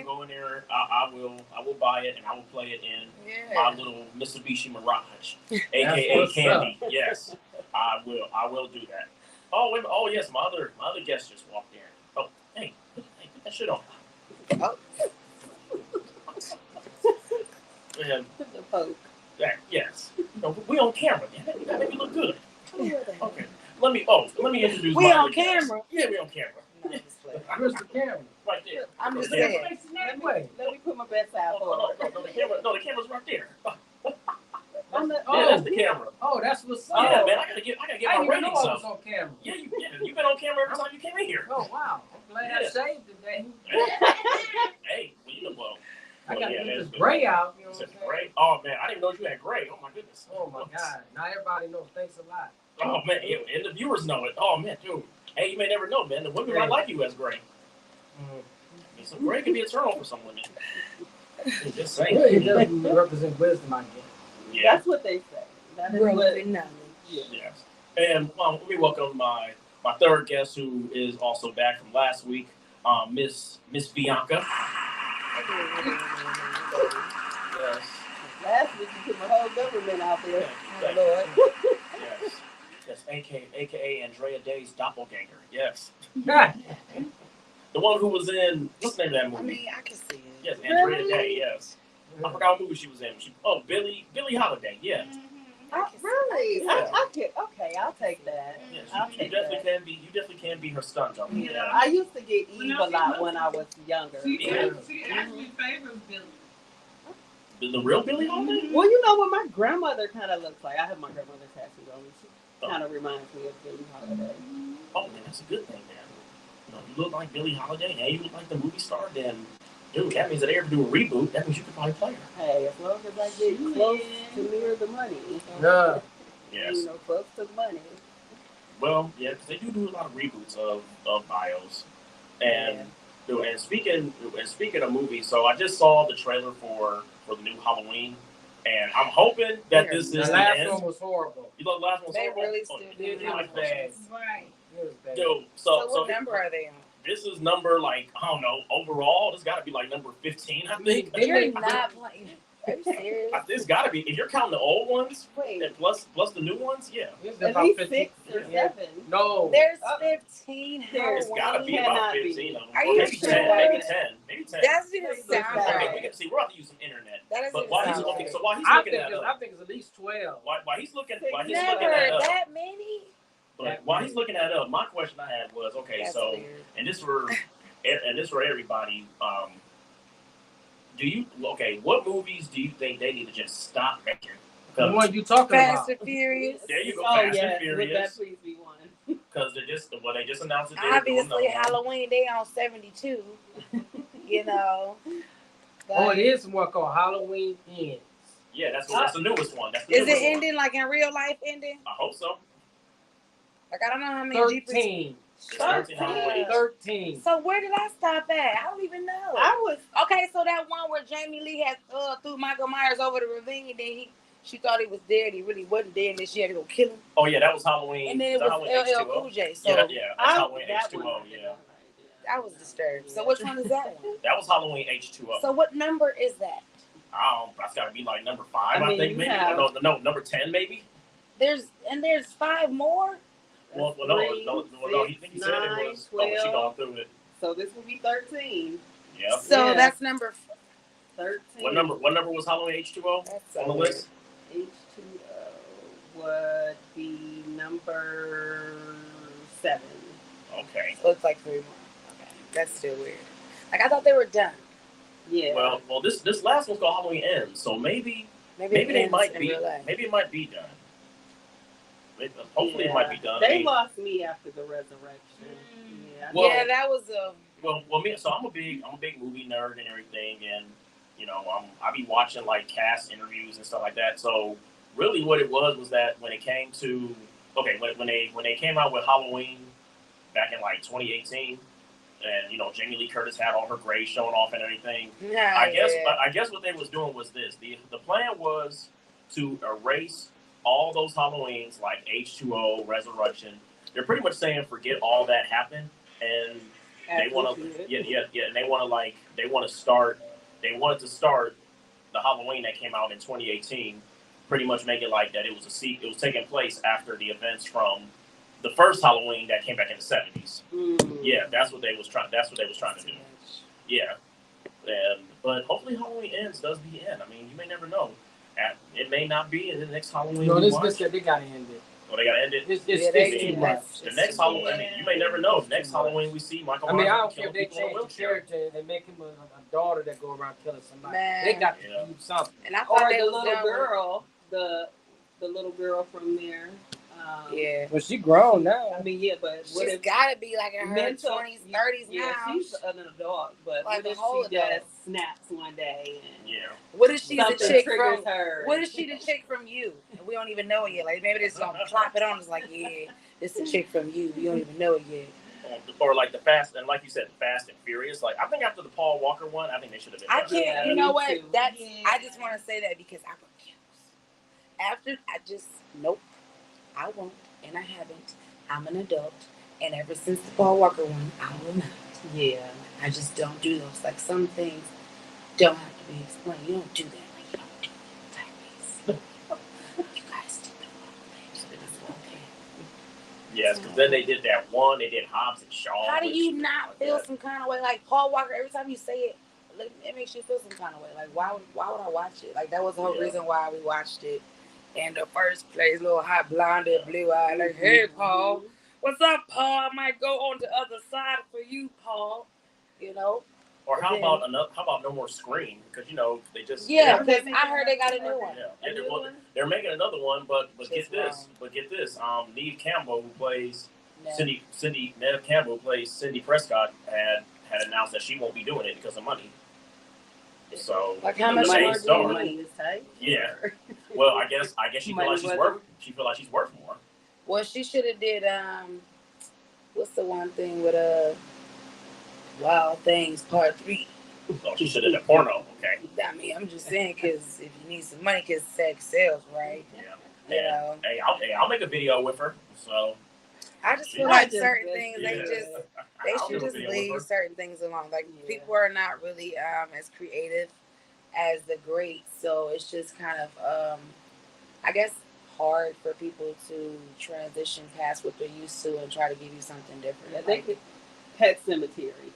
[SPEAKER 2] go in there. I will buy it and I will play it in my little Mitsubishi Mirage, aka Candy. Yes, I will do that. Oh wait, yes, my other guest just walked in. Oh, hey, put that shit on.
[SPEAKER 3] Oh.
[SPEAKER 2] And,
[SPEAKER 3] the Polk.
[SPEAKER 2] Yes. No, we on camera, man. You gotta make it look good. Okay. Let me introduce
[SPEAKER 3] we
[SPEAKER 2] my
[SPEAKER 3] on
[SPEAKER 2] other guest.
[SPEAKER 3] camera.
[SPEAKER 2] Yeah, we on camera.
[SPEAKER 1] Where's the camera?
[SPEAKER 2] Right there.
[SPEAKER 3] I'm just
[SPEAKER 1] saying.
[SPEAKER 3] Let me put my best out
[SPEAKER 2] No, the camera's right there.
[SPEAKER 1] Oh,
[SPEAKER 2] that's the camera.
[SPEAKER 1] Oh, that's what's up.
[SPEAKER 2] Yeah, man, I gotta get my ratings
[SPEAKER 1] I
[SPEAKER 2] up.
[SPEAKER 1] was on camera.
[SPEAKER 2] Yeah, you've been on camera every time you came in here.
[SPEAKER 1] Oh wow, I'm glad I saved today.
[SPEAKER 2] Hey, well, you know what?
[SPEAKER 1] I got this gray out. You know what I'm saying?
[SPEAKER 2] Gray? Oh man, I didn't know you had gray. Oh my goodness.
[SPEAKER 1] Oh my God. Now everybody knows. Thanks a lot.
[SPEAKER 2] Oh man, and the viewers know it. Oh man, dude. Hey, you may never know, man. The women might like you as gray. So gray can be a turn on for some women. Just saying.
[SPEAKER 1] It doesn't represent wisdom, I guess.
[SPEAKER 2] Yeah.
[SPEAKER 3] That's what they say. That is what knowledge.
[SPEAKER 2] Yes. And let me welcome my third guest, who is also back from last week, Miss Vianca. Yes.
[SPEAKER 5] Last week you put my whole government out there.
[SPEAKER 2] Yeah,
[SPEAKER 3] Lord.
[SPEAKER 2] Yes, aka Andrea Day's doppelganger. Yes. The one who was in, what's the name of that movie?
[SPEAKER 3] I mean, I can see it.
[SPEAKER 2] Yes, Andrea Day, yes. I forgot what movie she was in. Billie Holiday, yeah.
[SPEAKER 5] Really?
[SPEAKER 2] Yeah.
[SPEAKER 5] I get, okay, I'll take that.
[SPEAKER 2] Yes,
[SPEAKER 5] I'll
[SPEAKER 2] you
[SPEAKER 5] take
[SPEAKER 2] definitely
[SPEAKER 5] that.
[SPEAKER 2] can be. You definitely can be her stunt double.
[SPEAKER 4] Yeah.
[SPEAKER 2] Yeah.
[SPEAKER 5] I used to get
[SPEAKER 4] Well,
[SPEAKER 5] Eve
[SPEAKER 4] no,
[SPEAKER 5] a
[SPEAKER 4] she
[SPEAKER 5] lot
[SPEAKER 4] looks-
[SPEAKER 5] when I was younger.
[SPEAKER 4] She
[SPEAKER 2] Yeah.
[SPEAKER 4] actually favors Billy.
[SPEAKER 2] The real Billie Holiday?
[SPEAKER 5] Well, you know what my grandmother kind of looks like. I have my grandmother tattooed on me. She kind of reminds me of Billie Holiday.
[SPEAKER 2] Oh, then that's a good thing, man. You know, you look like Billie Holiday, and you look like the movie star, then, dude, that means that they ever do a reboot, that means you could probably play her.
[SPEAKER 5] Hey, as long as I get close to near the money.
[SPEAKER 1] Yeah.
[SPEAKER 2] Yes.
[SPEAKER 5] You know, close to the money.
[SPEAKER 2] Well, yeah, because they do a lot of reboots of bios. And dude, and speaking of movies, so I just saw the trailer for the new Halloween, and I'm hoping that this is
[SPEAKER 1] The
[SPEAKER 2] the
[SPEAKER 1] last
[SPEAKER 2] end.
[SPEAKER 1] one was horrible.
[SPEAKER 2] You know, the last one was
[SPEAKER 3] They
[SPEAKER 2] horrible?
[SPEAKER 3] really
[SPEAKER 2] Oh,
[SPEAKER 3] still
[SPEAKER 2] yeah,
[SPEAKER 3] do
[SPEAKER 1] It was bad.
[SPEAKER 4] Right.
[SPEAKER 1] It was bad.
[SPEAKER 2] Dude,
[SPEAKER 3] So what number are they on?
[SPEAKER 2] This is number, like, I don't know, overall, it's got to be like number 15, I think.
[SPEAKER 1] They
[SPEAKER 3] You're
[SPEAKER 1] make-
[SPEAKER 3] not playing. Are you serious?
[SPEAKER 2] It's got to be. If you're counting the old ones,
[SPEAKER 5] Wait,
[SPEAKER 2] and plus the new ones, yeah.
[SPEAKER 1] It's
[SPEAKER 5] at
[SPEAKER 1] about
[SPEAKER 5] least
[SPEAKER 1] 15.
[SPEAKER 5] 6 or
[SPEAKER 1] Yeah.
[SPEAKER 5] 7.
[SPEAKER 1] No.
[SPEAKER 3] There's
[SPEAKER 5] Oh.
[SPEAKER 3] 15
[SPEAKER 5] There's
[SPEAKER 2] It's got to be
[SPEAKER 3] Halloween.
[SPEAKER 2] about
[SPEAKER 5] Cannot be.
[SPEAKER 2] 15 of them.
[SPEAKER 3] Are
[SPEAKER 2] Or
[SPEAKER 3] you
[SPEAKER 2] maybe
[SPEAKER 3] sure?
[SPEAKER 2] 10. Maybe 10. Maybe 10.
[SPEAKER 3] That doesn't even
[SPEAKER 5] That's
[SPEAKER 3] sound
[SPEAKER 5] bad.
[SPEAKER 2] Okay,
[SPEAKER 3] right.
[SPEAKER 2] we can see. We're about to use some internet.
[SPEAKER 3] That doesn't
[SPEAKER 2] But
[SPEAKER 3] even
[SPEAKER 2] while he's
[SPEAKER 3] sound
[SPEAKER 2] looking,
[SPEAKER 3] right.
[SPEAKER 2] so while he's
[SPEAKER 1] I
[SPEAKER 2] looking
[SPEAKER 1] think,
[SPEAKER 2] that
[SPEAKER 1] it's,
[SPEAKER 2] up,
[SPEAKER 1] I think it's at least 12.
[SPEAKER 2] while he's looking
[SPEAKER 3] Never
[SPEAKER 2] that up,
[SPEAKER 3] that many.
[SPEAKER 2] but while he's looking that up, my question I had was, okay,
[SPEAKER 3] That's
[SPEAKER 2] so
[SPEAKER 3] weird.
[SPEAKER 2] and this for everybody. What movies do you think they need to just stop making?
[SPEAKER 1] The
[SPEAKER 2] Because
[SPEAKER 1] one you talking
[SPEAKER 3] Fast
[SPEAKER 1] about.
[SPEAKER 3] and Furious.
[SPEAKER 2] there you go,
[SPEAKER 5] Oh,
[SPEAKER 2] Fast and
[SPEAKER 5] yes. Would
[SPEAKER 2] Furious.
[SPEAKER 5] that please be one?
[SPEAKER 2] Because they just announced it. They're doing
[SPEAKER 3] Obviously,
[SPEAKER 2] another one.
[SPEAKER 3] Halloween, they on 72. You know.
[SPEAKER 1] Oh,
[SPEAKER 3] But
[SPEAKER 1] it is one called Halloween Ends.
[SPEAKER 2] Yeah, that's the newest one. That's the
[SPEAKER 3] is
[SPEAKER 2] newest
[SPEAKER 3] it
[SPEAKER 2] one.
[SPEAKER 3] ending like in real life ending?
[SPEAKER 2] I hope so.
[SPEAKER 3] Like, I don't know how many Jeepers.
[SPEAKER 1] 13.
[SPEAKER 2] It's 13 Halloween.
[SPEAKER 1] 13.
[SPEAKER 3] So where did I stop at? I don't even know.
[SPEAKER 5] I was.
[SPEAKER 3] Okay, so that one where Jamie Lee had threw Michael Myers over the ravine, then she thought he was dead. He really wasn't dead, and then she had to go kill him.
[SPEAKER 2] Oh yeah, that was Halloween.
[SPEAKER 3] And then it
[SPEAKER 2] Is that
[SPEAKER 3] was
[SPEAKER 2] Halloween
[SPEAKER 3] LL
[SPEAKER 2] H2O?
[SPEAKER 3] Cool J. So
[SPEAKER 2] Yeah, that's Halloween
[SPEAKER 5] that
[SPEAKER 2] H2O.
[SPEAKER 5] one.
[SPEAKER 2] Yeah,
[SPEAKER 3] I was disturbed. So which one is that one?
[SPEAKER 2] that was Halloween H2O.
[SPEAKER 3] So what number is that?
[SPEAKER 2] That's got to be like number 5,
[SPEAKER 5] I
[SPEAKER 2] I
[SPEAKER 5] mean,
[SPEAKER 2] think
[SPEAKER 5] you
[SPEAKER 2] maybe.
[SPEAKER 5] have-
[SPEAKER 2] No, number 10 maybe.
[SPEAKER 3] There's 5 more.
[SPEAKER 2] Well,
[SPEAKER 5] That's
[SPEAKER 2] no,
[SPEAKER 5] 3,
[SPEAKER 2] no. He
[SPEAKER 5] 6,
[SPEAKER 2] said it
[SPEAKER 5] 9,
[SPEAKER 2] was. Oh, she
[SPEAKER 5] 12.
[SPEAKER 2] going through it.
[SPEAKER 5] So this will be 13.
[SPEAKER 2] Yeah.
[SPEAKER 3] So
[SPEAKER 5] Yeah.
[SPEAKER 3] that's number
[SPEAKER 5] 13.
[SPEAKER 2] What number was Halloween H2O
[SPEAKER 3] That's
[SPEAKER 2] on the
[SPEAKER 3] so
[SPEAKER 2] list?
[SPEAKER 5] H2O would be number 7.
[SPEAKER 2] Okay.
[SPEAKER 3] So it's like 3 more. Okay, that's still weird. Like I thought they were done.
[SPEAKER 5] Yeah.
[SPEAKER 2] Well, this last one's called Halloween Ends, so maybe
[SPEAKER 3] Maybe
[SPEAKER 2] they
[SPEAKER 3] ends
[SPEAKER 2] might
[SPEAKER 3] in
[SPEAKER 2] be.
[SPEAKER 3] real life.
[SPEAKER 2] Maybe it might be done. Hopefully, it might be done.
[SPEAKER 5] They lost me after the resurrection. Yeah.
[SPEAKER 2] Well-
[SPEAKER 3] Yeah, that was a.
[SPEAKER 2] Well, me. So I'm a big movie nerd and everything, and you know, I be watching like cast interviews and stuff like that. So really, what it was that when it came to when they came out with Halloween back in like 2018, and you know, Jamie Lee Curtis had all her grades showing off and everything. I guess what they was doing was this. The plan was to erase all those Halloweens like H2O, Resurrection. They're pretty much saying forget all that happened, and they want to and they wanted to start the Halloween that came out in 2018. Pretty much make it like that. It was taking place after the events from the first Halloween that came back in the 70s. Yeah, that's what they was trying to do. Yeah, but hopefully Halloween Ends does be end. I mean, you may never know. It may not be in the next Halloween.
[SPEAKER 1] No,
[SPEAKER 2] we
[SPEAKER 1] this
[SPEAKER 2] watch.
[SPEAKER 1] bitch, they gotta end it.
[SPEAKER 2] Oh, they gotta end it.
[SPEAKER 1] It's too much.
[SPEAKER 2] The next Halloween, I mean, you may never know. Next Halloween we see Michael
[SPEAKER 1] I mean, I
[SPEAKER 2] Myers
[SPEAKER 1] don't care if
[SPEAKER 2] killing
[SPEAKER 1] they
[SPEAKER 2] people in a
[SPEAKER 1] change the
[SPEAKER 2] wheelchair.
[SPEAKER 1] character and make him a daughter that go around killing somebody.
[SPEAKER 3] Man.
[SPEAKER 1] They got to
[SPEAKER 2] Yeah.
[SPEAKER 1] do something.
[SPEAKER 3] And I thought
[SPEAKER 5] Or
[SPEAKER 3] they
[SPEAKER 5] the
[SPEAKER 3] was
[SPEAKER 5] little
[SPEAKER 3] done with-
[SPEAKER 5] girl, the little girl from there.
[SPEAKER 3] Yeah.
[SPEAKER 1] Well, she grown now.
[SPEAKER 5] I mean, yeah, but what
[SPEAKER 3] She's
[SPEAKER 5] if
[SPEAKER 3] got to be like in her
[SPEAKER 5] mental
[SPEAKER 3] 20s, 30s
[SPEAKER 5] yeah,
[SPEAKER 3] now.
[SPEAKER 5] she's an adult, but
[SPEAKER 3] Like
[SPEAKER 5] what
[SPEAKER 3] a
[SPEAKER 5] if
[SPEAKER 3] whole
[SPEAKER 5] she
[SPEAKER 3] adult.
[SPEAKER 5] just snaps one day and
[SPEAKER 2] Yeah.
[SPEAKER 3] What if she's the
[SPEAKER 5] something
[SPEAKER 3] chick
[SPEAKER 5] triggers
[SPEAKER 3] from?
[SPEAKER 5] her?
[SPEAKER 3] What if she the chick from You? And we don't even know it yet. Like maybe this gonna plop it on. It's like, yeah, this the chick from You. You don't even know it yet.
[SPEAKER 2] Or like the Fast, and like you said, Fast and Furious. Like I think after the Paul Walker one, I think they should have been.
[SPEAKER 3] I
[SPEAKER 2] done.
[SPEAKER 3] can't.
[SPEAKER 5] Yeah,
[SPEAKER 3] you know
[SPEAKER 5] me
[SPEAKER 3] what?
[SPEAKER 5] too.
[SPEAKER 3] That's.
[SPEAKER 5] Yeah.
[SPEAKER 3] I just want to say that because I refuse. After I just nope, I won't, and I haven't. I'm an adult, and ever since the Paul Walker one, I will not.
[SPEAKER 5] Yeah.
[SPEAKER 3] I just don't do those. Like some things don't have to be explained. You don't do that. Like you don't do that, Tyrese. You guys did the wrong thing. It's okay.
[SPEAKER 2] Yes, because then they did that one. They did Hobbs and Shaw.
[SPEAKER 3] How do
[SPEAKER 2] which-
[SPEAKER 3] you not
[SPEAKER 2] like
[SPEAKER 3] feel
[SPEAKER 2] that.
[SPEAKER 3] some kind of way? Like Paul Walker, every time you say it, it makes you feel some kind of way. Like why would I watch it? Like that was the whole
[SPEAKER 2] Yeah.
[SPEAKER 3] reason why we watched it. in the first place, little hot blonde, blue eye, like, hey, Paul, what's up, Paul? I might go on the other side for you, Paul. You know.
[SPEAKER 2] Or how about no more Scream? Because they just
[SPEAKER 3] because I heard they got a new one.
[SPEAKER 2] They're making another one, but get this. Neve Campbell, who plays Neve Campbell, who plays Cindy Prescott, had announced that she won't be doing it because of money. So
[SPEAKER 3] like how much
[SPEAKER 5] money is tight?
[SPEAKER 2] Yeah. Well, I guess she feel like she's worth. She feel like she's worth more.
[SPEAKER 3] Well, she should have did what's the one thing with Wild Things Part 3.
[SPEAKER 2] Oh, she should have done a porno. Okay.
[SPEAKER 3] I mean, I'm just saying because if you need some money, because sex sells, right?
[SPEAKER 2] Yeah. I'll make a video with her. So.
[SPEAKER 3] I just feel like certain things they should just leave certain things alone. Like people are not really as creative as the greats, so it's just kind of I guess hard for people to transition past what they're used to and try to give you something different.
[SPEAKER 5] Yeah, they could Pet Cemetery.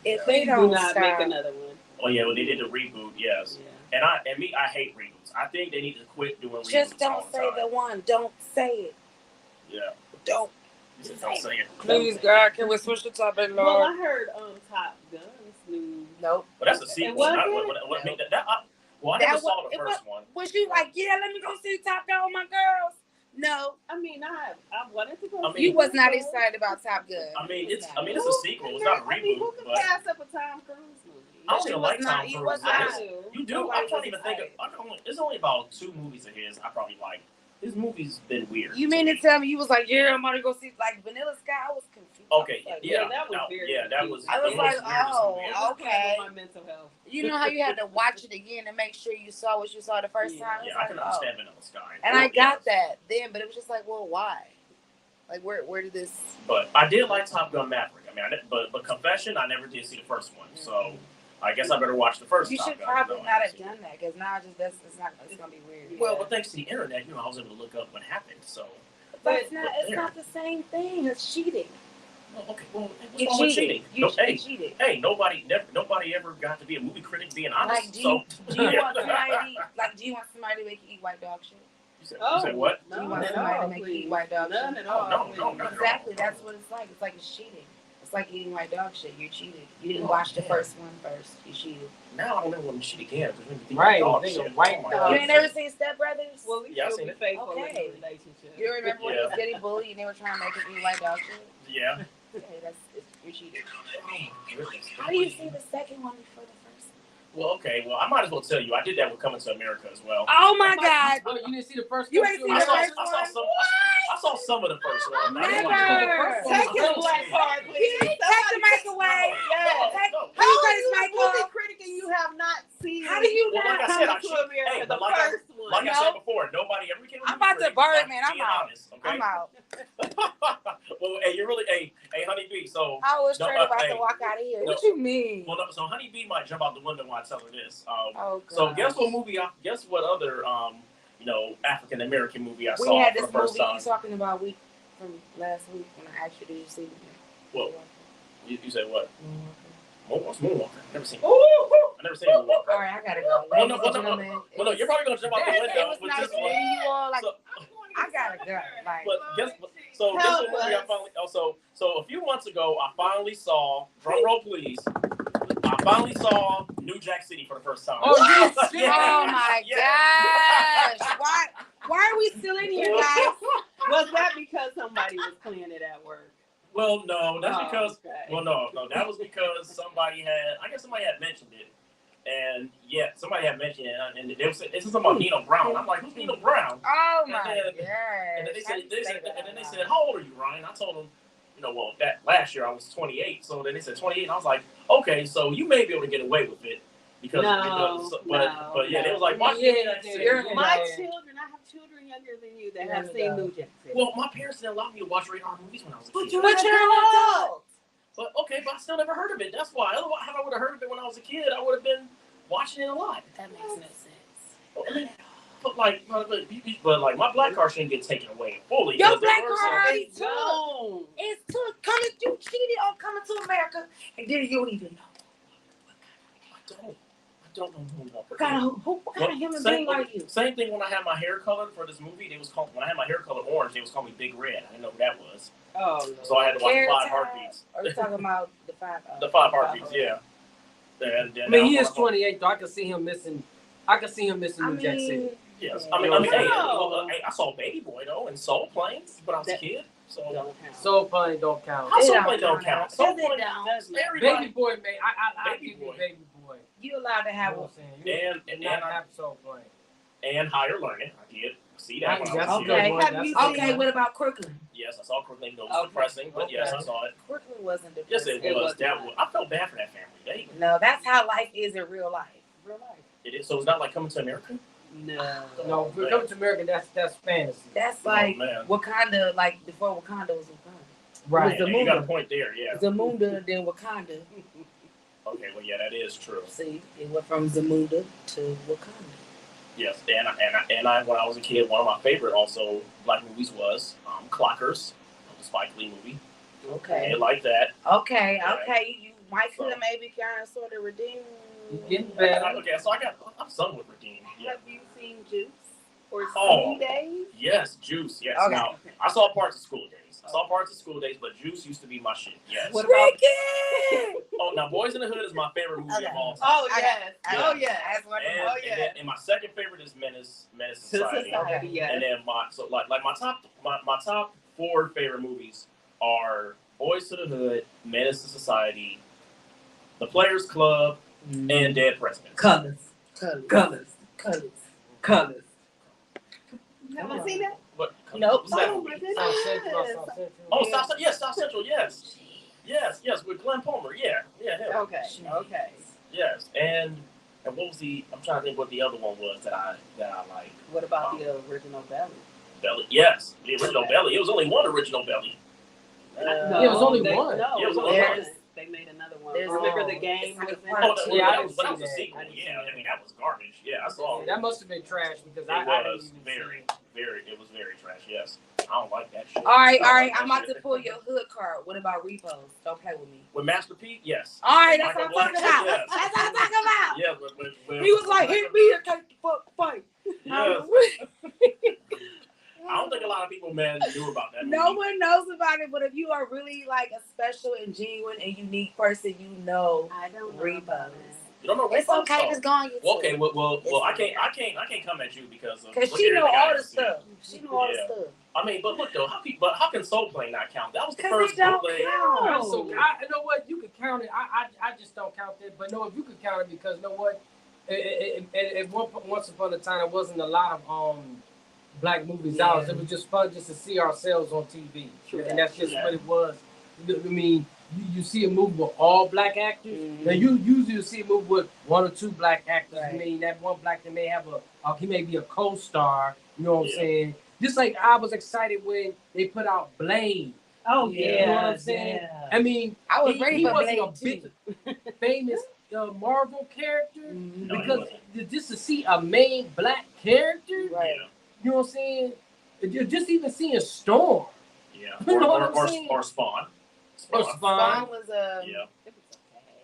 [SPEAKER 3] If they don't
[SPEAKER 5] not make another one.
[SPEAKER 2] Oh yeah, well they did the reboot, yes. Yeah. And I hate reboots. I think they need to quit doing reboots.
[SPEAKER 3] Just don't say the one. Don't say it.
[SPEAKER 2] Yeah.
[SPEAKER 3] Don't
[SPEAKER 2] say it.
[SPEAKER 3] Please, God, can we switch the topic, Lord?
[SPEAKER 5] Well, I heard Top Gun's new.
[SPEAKER 3] Nope.
[SPEAKER 2] Well, that's a sequel. I never saw the first one.
[SPEAKER 3] Was you like, yeah, let me go see Top Gun with my girls? No.
[SPEAKER 5] I mean, I wanted to go.
[SPEAKER 3] You was not excited about Top Gun.
[SPEAKER 2] I mean, it's a sequel. It's not a reboot.
[SPEAKER 5] Who can pass up a Tom Cruise movie?
[SPEAKER 2] I don't even like Tom Cruise. You do? I can't even think of. There's only about 2 movies of his I probably like. His movie's been weird. You
[SPEAKER 3] mean to tell me you was like, yeah, I'm gonna go see like Vanilla Sky? I was confused.
[SPEAKER 2] Okay,
[SPEAKER 5] like,
[SPEAKER 2] yeah,
[SPEAKER 5] that was very.
[SPEAKER 2] Yeah, that was.
[SPEAKER 3] I was like, oh, okay.
[SPEAKER 5] My mental health.
[SPEAKER 3] You know how you had to watch it again to make sure you saw what you saw the first time?
[SPEAKER 2] Yeah, I can understand Vanilla Sky.
[SPEAKER 3] And I got that then, but it was just like, well, why? Like, where did this?
[SPEAKER 2] But I did like Top Gun Maverick. I mean, but Confession, I never did see the first one, so. I guess I better watch the first.
[SPEAKER 3] You should probably not have done that because now it's gonna be weird.
[SPEAKER 2] Well, but thanks to the internet, I was able to look up what happened. So,
[SPEAKER 3] but it's not the same thing. It's cheating.
[SPEAKER 2] Well, okay, well, what's wrong with cheating?
[SPEAKER 3] Cheated.
[SPEAKER 2] Hey, nobody ever got to be a movie critic being honest.
[SPEAKER 3] Like, do you want somebody to make you eat white dog shit?
[SPEAKER 2] You said what?
[SPEAKER 3] Do you want somebody to make you eat white dog shit?
[SPEAKER 5] None at all.
[SPEAKER 2] No,
[SPEAKER 3] exactly. That's what it's like. It's like it's cheating. It's like eating white dog shit. You cheated. You didn't watch the first one first. You cheated.
[SPEAKER 2] Now I don't ever want to cheat again.
[SPEAKER 1] Right.
[SPEAKER 2] Dog
[SPEAKER 1] white dog.
[SPEAKER 3] You ain't never seen Step Brothers?
[SPEAKER 5] Well, we
[SPEAKER 2] I've
[SPEAKER 5] should
[SPEAKER 2] seen
[SPEAKER 5] be
[SPEAKER 2] it.
[SPEAKER 5] faithful in a relationship.
[SPEAKER 3] You remember when he was getting bullied and they were trying to make him eat white dog shit?
[SPEAKER 2] Yeah.
[SPEAKER 3] Okay, you're cheating.
[SPEAKER 2] Oh,
[SPEAKER 3] How do you see the second one before the first one?
[SPEAKER 2] Well, okay. Well, I might as well tell you. I did that with Coming to America as well.
[SPEAKER 3] Oh my God!
[SPEAKER 1] Oh, you didn't see the first one?
[SPEAKER 3] You ain't seen the first one?
[SPEAKER 2] I saw some of the first one.
[SPEAKER 3] Never.
[SPEAKER 5] Take his black card, please.
[SPEAKER 3] Take the mic away.
[SPEAKER 5] How are you a movie critic and you have not seen?
[SPEAKER 3] How do you not
[SPEAKER 5] Come to America? The first one.
[SPEAKER 2] Like I said before, nobody ever came.
[SPEAKER 3] I'm about to burn, man. I'm out.
[SPEAKER 2] Honest, okay?
[SPEAKER 3] I'm out.
[SPEAKER 2] Well, hey, you're really, hey, Honey Bee. So
[SPEAKER 3] I was straight about to walk out of here. What you mean?
[SPEAKER 2] Well, no, so Honey Bee might jump out the window when I tell her this.
[SPEAKER 3] Oh,
[SPEAKER 2] so guess what other African American movie I saw
[SPEAKER 3] we had
[SPEAKER 2] for
[SPEAKER 3] this
[SPEAKER 2] the first
[SPEAKER 3] movie
[SPEAKER 2] time?
[SPEAKER 3] You talking about from last week when I asked you, did you see it?
[SPEAKER 2] Well, you said what? What's Moonwalker? Never seen it.
[SPEAKER 3] I
[SPEAKER 2] never seen Moonwalker.
[SPEAKER 3] All right, I gotta go.
[SPEAKER 2] Well, no, you're probably gonna jump out the window.
[SPEAKER 3] It was nice meeting you all. Like, I gotta go. Like,
[SPEAKER 2] but guess what movie I finally. So a few months ago, I finally saw. Drum roll, please. I finally saw New Jack City for the first time.
[SPEAKER 3] Oh, oh my gosh! Why are we still in here, guys?
[SPEAKER 5] Was that because somebody was playing it at work?
[SPEAKER 2] Well, no, that's because.
[SPEAKER 5] Okay.
[SPEAKER 2] Well, no, that was because somebody had mentioned it, and yeah, somebody had mentioned it, and they said this is about Nino Brown. I'm like, who's Nino Brown?
[SPEAKER 3] Oh my god!
[SPEAKER 2] And then they said, how old are you, Ryan? I told them, that last year I was 28. So then they said 28, and I was like, okay, so you may be able to get away with it because, but yeah, they was like, my children.
[SPEAKER 5] I have children younger than you that have seen New Jack City.
[SPEAKER 2] Well, my parents didn't allow me to watch rated R movies when I was a kid.
[SPEAKER 3] But you're an adult.
[SPEAKER 2] But I still never heard of it. That's why. Otherwise, if I would have heard of it when I was a kid, I would have been watching it a lot.
[SPEAKER 3] That makes no sense.
[SPEAKER 2] I mean, but my black card shouldn't get taken away fully.
[SPEAKER 3] Your black card already took.
[SPEAKER 5] No.
[SPEAKER 3] It's took. You cheated on Coming to America, and then you don't even know.
[SPEAKER 2] I don't know who
[SPEAKER 3] What kind of human being are you?
[SPEAKER 2] Same thing when I had my hair colored for this movie. When I had my hair colored orange, they was calling me Big Red. I didn't know who that was.
[SPEAKER 5] Oh, no.
[SPEAKER 2] So I had to watch
[SPEAKER 3] Carrot
[SPEAKER 2] Five
[SPEAKER 3] Top?
[SPEAKER 2] Heartbeats.
[SPEAKER 3] Are you talking about the five?
[SPEAKER 2] The Five Heartbeats, yeah. And
[SPEAKER 1] I mean, he is 28 though. I can see him missing New Jack City.
[SPEAKER 2] Yes,
[SPEAKER 5] No.
[SPEAKER 2] I saw Baby Boy though and Soul Plane when I was a kid. So
[SPEAKER 5] Don't count.
[SPEAKER 1] Soul Plane don't count.
[SPEAKER 2] How
[SPEAKER 3] It
[SPEAKER 2] Soul
[SPEAKER 3] don't
[SPEAKER 2] Plane don't
[SPEAKER 3] count.
[SPEAKER 2] count? Soul
[SPEAKER 3] Yes, it
[SPEAKER 2] Plane
[SPEAKER 3] don't.
[SPEAKER 2] does.
[SPEAKER 1] Baby
[SPEAKER 2] Everybody.
[SPEAKER 1] Boy, man. I
[SPEAKER 2] Baby
[SPEAKER 1] give you
[SPEAKER 2] Boy.
[SPEAKER 1] Baby Boy.
[SPEAKER 3] You allowed to
[SPEAKER 1] You
[SPEAKER 3] have
[SPEAKER 1] know
[SPEAKER 3] one.
[SPEAKER 1] what I'm saying?
[SPEAKER 2] And
[SPEAKER 1] not have Soul Plane.
[SPEAKER 2] And Higher Learning. I did see that when I was
[SPEAKER 1] That's
[SPEAKER 2] a
[SPEAKER 1] a
[SPEAKER 2] kid.
[SPEAKER 1] good
[SPEAKER 3] Okay.
[SPEAKER 1] one.
[SPEAKER 5] Have
[SPEAKER 1] That's
[SPEAKER 5] you
[SPEAKER 1] a good
[SPEAKER 3] Okay,
[SPEAKER 1] one.
[SPEAKER 3] what about Crooklyn?
[SPEAKER 2] Yes, I saw Crooklyn. It was
[SPEAKER 5] Okay.
[SPEAKER 2] depressing, but yes, I
[SPEAKER 1] Okay.
[SPEAKER 2] saw it.
[SPEAKER 3] Crooklyn wasn't
[SPEAKER 2] Yes,
[SPEAKER 3] depressing.
[SPEAKER 2] it was.
[SPEAKER 5] was
[SPEAKER 2] That
[SPEAKER 5] not.
[SPEAKER 2] was. I felt bad for that family.
[SPEAKER 3] No, that's how life is in real life.
[SPEAKER 5] Real life.
[SPEAKER 2] It is. So it's not like Coming to America.
[SPEAKER 5] No.
[SPEAKER 1] No, if we're coming to America, that's fantasy.
[SPEAKER 3] That's
[SPEAKER 2] Oh,
[SPEAKER 3] like
[SPEAKER 2] man.
[SPEAKER 3] Wakanda, like before Wakanda was Wakanda.
[SPEAKER 1] Right.
[SPEAKER 3] The
[SPEAKER 2] You got a
[SPEAKER 3] movie.
[SPEAKER 2] point there. Yeah.
[SPEAKER 3] Zamunda, then Wakanda.
[SPEAKER 2] Okay. Well, yeah, that is true.
[SPEAKER 3] See, it went from Zamunda to Wakanda.
[SPEAKER 2] Yes, and I when I was a kid, one of my favorite also black movies was Clockers, the Spike Lee movie.
[SPEAKER 3] Okay.
[SPEAKER 2] I like that.
[SPEAKER 3] Okay,
[SPEAKER 2] Yeah.
[SPEAKER 3] okay. You might could
[SPEAKER 2] So-
[SPEAKER 3] have maybe kind of sort of redeemed.
[SPEAKER 1] You getting better.
[SPEAKER 2] Okay, so I'm somewhat redeemed. Yeah.
[SPEAKER 5] Have you seen Juice or
[SPEAKER 2] Oh.
[SPEAKER 5] Sunny Days?
[SPEAKER 2] Yes, Juice. Yes.
[SPEAKER 3] Okay.
[SPEAKER 2] Now I saw parts of School Days. But Juice used to be my shit. Yes.
[SPEAKER 5] What about?
[SPEAKER 3] Ricky!
[SPEAKER 2] Oh, now Boys in the Hood is my favorite movie
[SPEAKER 3] Okay.
[SPEAKER 2] of all time.
[SPEAKER 5] Oh
[SPEAKER 3] I
[SPEAKER 5] yes.
[SPEAKER 3] got-
[SPEAKER 5] Oh yes.
[SPEAKER 3] That's what
[SPEAKER 2] And,
[SPEAKER 5] Oh,
[SPEAKER 2] and,
[SPEAKER 5] yeah.
[SPEAKER 2] then, and my second favorite is Menace Society.
[SPEAKER 5] Society, yes.
[SPEAKER 2] And then my top four favorite movies are Boys to the Hood, Menace to Society, The Players Club, and Dead Presidents.
[SPEAKER 5] Colors.
[SPEAKER 3] Colors.
[SPEAKER 5] Haven't seen that?
[SPEAKER 2] What?
[SPEAKER 3] Nope.
[SPEAKER 2] what's that
[SPEAKER 5] Oh
[SPEAKER 2] movie?
[SPEAKER 5] my goodness.
[SPEAKER 1] South Central. South Central.
[SPEAKER 2] Oh, South Central, yes, with Glenn Palmer, yeah, him.
[SPEAKER 5] Okay. Okay.
[SPEAKER 2] Yes, and what was I'm trying to think what the other one was that I like.
[SPEAKER 5] What about the original Belly?
[SPEAKER 2] Belly, yes, the original Belly. It was only one original Belly.
[SPEAKER 1] Yeah, it was only one.
[SPEAKER 5] No,
[SPEAKER 2] Yeah, it was only
[SPEAKER 3] one.
[SPEAKER 5] They made another one.
[SPEAKER 3] There's
[SPEAKER 5] Remember
[SPEAKER 1] a-
[SPEAKER 5] the game
[SPEAKER 3] it's like
[SPEAKER 5] was
[SPEAKER 3] a
[SPEAKER 5] in
[SPEAKER 3] part
[SPEAKER 2] Oh,
[SPEAKER 3] two.
[SPEAKER 1] Yeah, I
[SPEAKER 2] that
[SPEAKER 1] didn't
[SPEAKER 2] was
[SPEAKER 1] see
[SPEAKER 2] a
[SPEAKER 1] that.
[SPEAKER 2] sequel.
[SPEAKER 1] I didn't see
[SPEAKER 2] Yeah,
[SPEAKER 1] that.
[SPEAKER 2] I mean that was garbage. Yeah, I saw it.
[SPEAKER 1] That must have been trash because
[SPEAKER 2] It
[SPEAKER 1] I didn't
[SPEAKER 2] was
[SPEAKER 1] even
[SPEAKER 2] very,
[SPEAKER 1] see it.
[SPEAKER 2] it was very trash. Yes, I don't like that shit.
[SPEAKER 3] All right.
[SPEAKER 2] I don't like
[SPEAKER 3] I'm
[SPEAKER 2] that
[SPEAKER 3] about
[SPEAKER 2] shit.
[SPEAKER 3] to pull your hood card. What about repos? Don't play with me.
[SPEAKER 2] With Master P, yes.
[SPEAKER 3] All right, that's what I'm
[SPEAKER 2] Michael
[SPEAKER 3] talking
[SPEAKER 2] Blackson,
[SPEAKER 3] about.
[SPEAKER 2] yes.
[SPEAKER 3] That's what I'm talking about.
[SPEAKER 2] Yeah, but
[SPEAKER 3] He was like, hit me or take the fuck fight.
[SPEAKER 2] Yes. I don't think a lot of people, man, knew about that movie.
[SPEAKER 3] No one knows about it, but if you are really like a special and genuine and unique person, you know
[SPEAKER 5] I don't know.
[SPEAKER 3] repos.
[SPEAKER 5] about it.
[SPEAKER 2] You don't know
[SPEAKER 3] It's
[SPEAKER 2] Repos?
[SPEAKER 3] okay,
[SPEAKER 2] Oh.
[SPEAKER 3] just go on YouTube.
[SPEAKER 2] Well, okay, well,
[SPEAKER 3] It's
[SPEAKER 2] I
[SPEAKER 3] okay.
[SPEAKER 2] can't come at you because of
[SPEAKER 3] Cause
[SPEAKER 2] look
[SPEAKER 3] she
[SPEAKER 2] at
[SPEAKER 3] know
[SPEAKER 2] everything I
[SPEAKER 3] all the
[SPEAKER 2] see.
[SPEAKER 3] stuff. She know all the
[SPEAKER 2] Yeah.
[SPEAKER 3] stuff.
[SPEAKER 2] I mean, but look though, how can Soul Plane not count? That was the
[SPEAKER 3] Cause
[SPEAKER 2] first
[SPEAKER 3] it don't
[SPEAKER 2] bootleg.
[SPEAKER 3] count.
[SPEAKER 1] So you know what? You could count it. I just don't count it. But no, if you could count it because you know what? Once upon a time, there wasn't a lot of black movies out.
[SPEAKER 3] Yeah.
[SPEAKER 1] It was just fun just to see ourselves on TV,
[SPEAKER 5] True.
[SPEAKER 1] and that's just
[SPEAKER 2] Yeah.
[SPEAKER 1] what it was. I mean, you see a movie with all black actors.
[SPEAKER 3] Mhm.
[SPEAKER 1] Now you usually see a movie with one or two black actors.
[SPEAKER 3] Right.
[SPEAKER 1] I mean, that one black that may have he may be a co-star. You know what I'm
[SPEAKER 2] Yeah.
[SPEAKER 1] saying? Just like I was excited when they put out Blade.
[SPEAKER 5] Oh
[SPEAKER 3] Yeah.
[SPEAKER 1] You know what I'm saying?
[SPEAKER 5] yeah.
[SPEAKER 1] I mean,
[SPEAKER 3] I was
[SPEAKER 1] he
[SPEAKER 3] ready for
[SPEAKER 1] wasn't
[SPEAKER 3] Blade
[SPEAKER 1] a
[SPEAKER 3] too.
[SPEAKER 1] big famous Marvel character
[SPEAKER 3] Mhm.
[SPEAKER 2] No, he
[SPEAKER 1] because
[SPEAKER 2] wasn't.
[SPEAKER 1] just to see a main black character,
[SPEAKER 3] Right.
[SPEAKER 2] Yeah.
[SPEAKER 1] you know what I'm saying? Just even seeing Storm
[SPEAKER 2] Yeah.
[SPEAKER 1] You know what I'm saying?
[SPEAKER 2] Or Spawn.
[SPEAKER 1] or
[SPEAKER 3] Spawn
[SPEAKER 1] Spawn.
[SPEAKER 3] was
[SPEAKER 2] Yeah.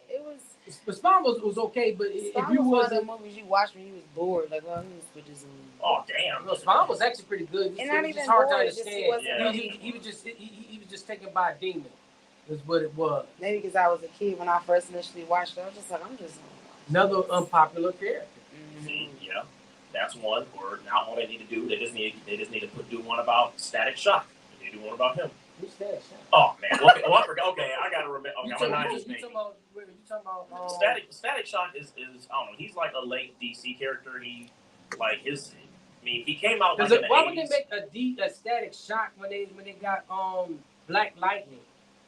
[SPEAKER 3] It was.
[SPEAKER 1] But Spawn was okay, but if
[SPEAKER 3] Spawn
[SPEAKER 1] you
[SPEAKER 3] was one of the
[SPEAKER 1] wasn't,
[SPEAKER 3] movies you watched when you was bored, like, oh, let me put this on.
[SPEAKER 2] Oh damn.
[SPEAKER 1] no, Spawn was actually pretty good.
[SPEAKER 3] And
[SPEAKER 1] It
[SPEAKER 3] not
[SPEAKER 1] was
[SPEAKER 3] even
[SPEAKER 1] just hard to
[SPEAKER 3] bored, it just
[SPEAKER 1] understand.
[SPEAKER 3] wasn't
[SPEAKER 2] Yeah.
[SPEAKER 3] really.
[SPEAKER 1] He was just taken by a demon. Is what it was.
[SPEAKER 3] Maybe because I was a kid when I first initially watched it, I was just like, I'm just.
[SPEAKER 1] Another unpopular character.
[SPEAKER 2] See, yeah. That's one. Or now all they need to do, they just need to do one about Static Shock. They do one about him.
[SPEAKER 1] Who's that?
[SPEAKER 2] Oh man. Okay. Oh, I forgot. Okay, I gotta remember. Okay,
[SPEAKER 1] You
[SPEAKER 2] I'm a
[SPEAKER 1] talking
[SPEAKER 2] 90s baby.
[SPEAKER 1] about
[SPEAKER 2] Static Shock is I don't know. He's like a late DC character. He he came out like in the
[SPEAKER 1] why would
[SPEAKER 2] 80s.
[SPEAKER 1] they make a Static Shock when they got Black Lightning?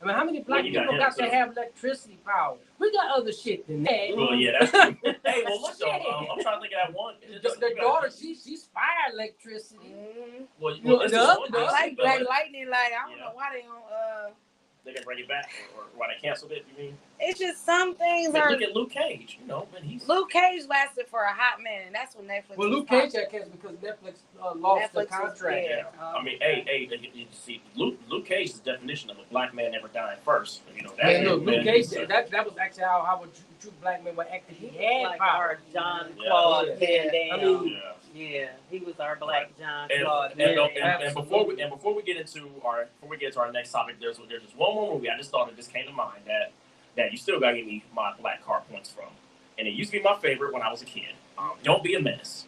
[SPEAKER 1] I mean, how many black
[SPEAKER 2] Well, you got
[SPEAKER 1] people
[SPEAKER 2] him,
[SPEAKER 1] got to
[SPEAKER 2] too.
[SPEAKER 1] have electricity power? We got other shit than that.
[SPEAKER 2] Well, yeah, that's true. Hey, well, look though. I'm trying to think of that one.
[SPEAKER 1] The daughter, she's fire electricity.
[SPEAKER 3] Mm-hmm.
[SPEAKER 2] Well,
[SPEAKER 1] No,
[SPEAKER 2] this
[SPEAKER 1] the
[SPEAKER 2] is
[SPEAKER 1] other-
[SPEAKER 2] one
[SPEAKER 1] the
[SPEAKER 3] I
[SPEAKER 2] DC
[SPEAKER 3] like Black
[SPEAKER 2] villain.
[SPEAKER 3] Lightning. Like, I don't
[SPEAKER 2] Yeah.
[SPEAKER 3] know why they don't.
[SPEAKER 2] They can bring it back, or why they canceled it? You mean?
[SPEAKER 3] It's just some things
[SPEAKER 2] Man,
[SPEAKER 3] are.
[SPEAKER 2] look at Luke Cage. You know, man, he's
[SPEAKER 3] Luke Cage lasted for a hot minute, and that's when Netflix.
[SPEAKER 1] Well, Luke Cage got canceled because Netflix lost the
[SPEAKER 3] Netflix was
[SPEAKER 1] contract.
[SPEAKER 3] dead.
[SPEAKER 2] I mean, hey, you see, Luke Cage's definition of a black man never dying first. You know that.
[SPEAKER 1] Man, look, Luke Cage,
[SPEAKER 2] he's-
[SPEAKER 1] that was actually how a true black man would act if he had
[SPEAKER 5] Like
[SPEAKER 1] power.
[SPEAKER 5] our John Claude
[SPEAKER 1] Yeah.
[SPEAKER 5] Van Damme.
[SPEAKER 1] I mean,
[SPEAKER 5] yeah, he was our black John
[SPEAKER 2] And,
[SPEAKER 5] Claude
[SPEAKER 2] and,
[SPEAKER 5] Van
[SPEAKER 2] and,
[SPEAKER 5] Damme.
[SPEAKER 2] before we get into our next topic, there's just one more movie I just thought it just came to mind that you still gotta give me my black card points from, and it used to be my favorite when I was a kid. Don't Be a Menace.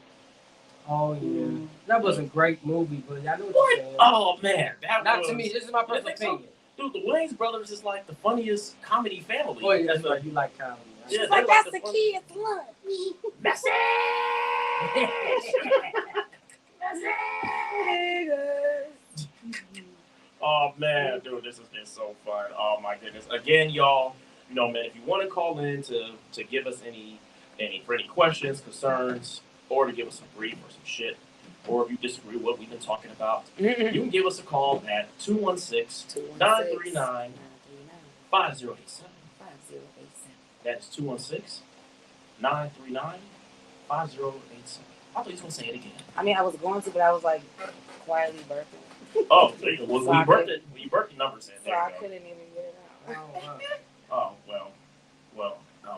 [SPEAKER 1] Oh yeah, that was a great movie, but I know what
[SPEAKER 2] What?
[SPEAKER 1] you're saying.
[SPEAKER 2] Oh man, that
[SPEAKER 1] Not
[SPEAKER 2] was,
[SPEAKER 1] to me. This is my personal
[SPEAKER 2] think so?
[SPEAKER 1] opinion.
[SPEAKER 2] Dude, the Wayans brothers is like the funniest comedy family.
[SPEAKER 1] Boy, that's right. You like comedy. Right?
[SPEAKER 2] Yeah,
[SPEAKER 3] She's
[SPEAKER 2] they
[SPEAKER 3] like,
[SPEAKER 2] like
[SPEAKER 3] that's
[SPEAKER 2] the
[SPEAKER 3] the kid's lunch.
[SPEAKER 2] Message. Oh man, dude, this has been so fun. Oh my goodness. Again, y'all, you know, man, if you want to call in to give us any questions, concerns, or to give us some grief or some shit, or if you disagree with what we've been talking about, you can give us a call at 216-939-5087. That's 216-939-5087. I thought you was gonna say it again.
[SPEAKER 3] I mean, I was going to, but I was like quietly burping.
[SPEAKER 2] Oh, there you go. When you burped it, when you burped the numbers in,
[SPEAKER 3] So
[SPEAKER 2] there
[SPEAKER 3] I
[SPEAKER 2] you go.
[SPEAKER 3] couldn't even get it out.
[SPEAKER 2] Oh,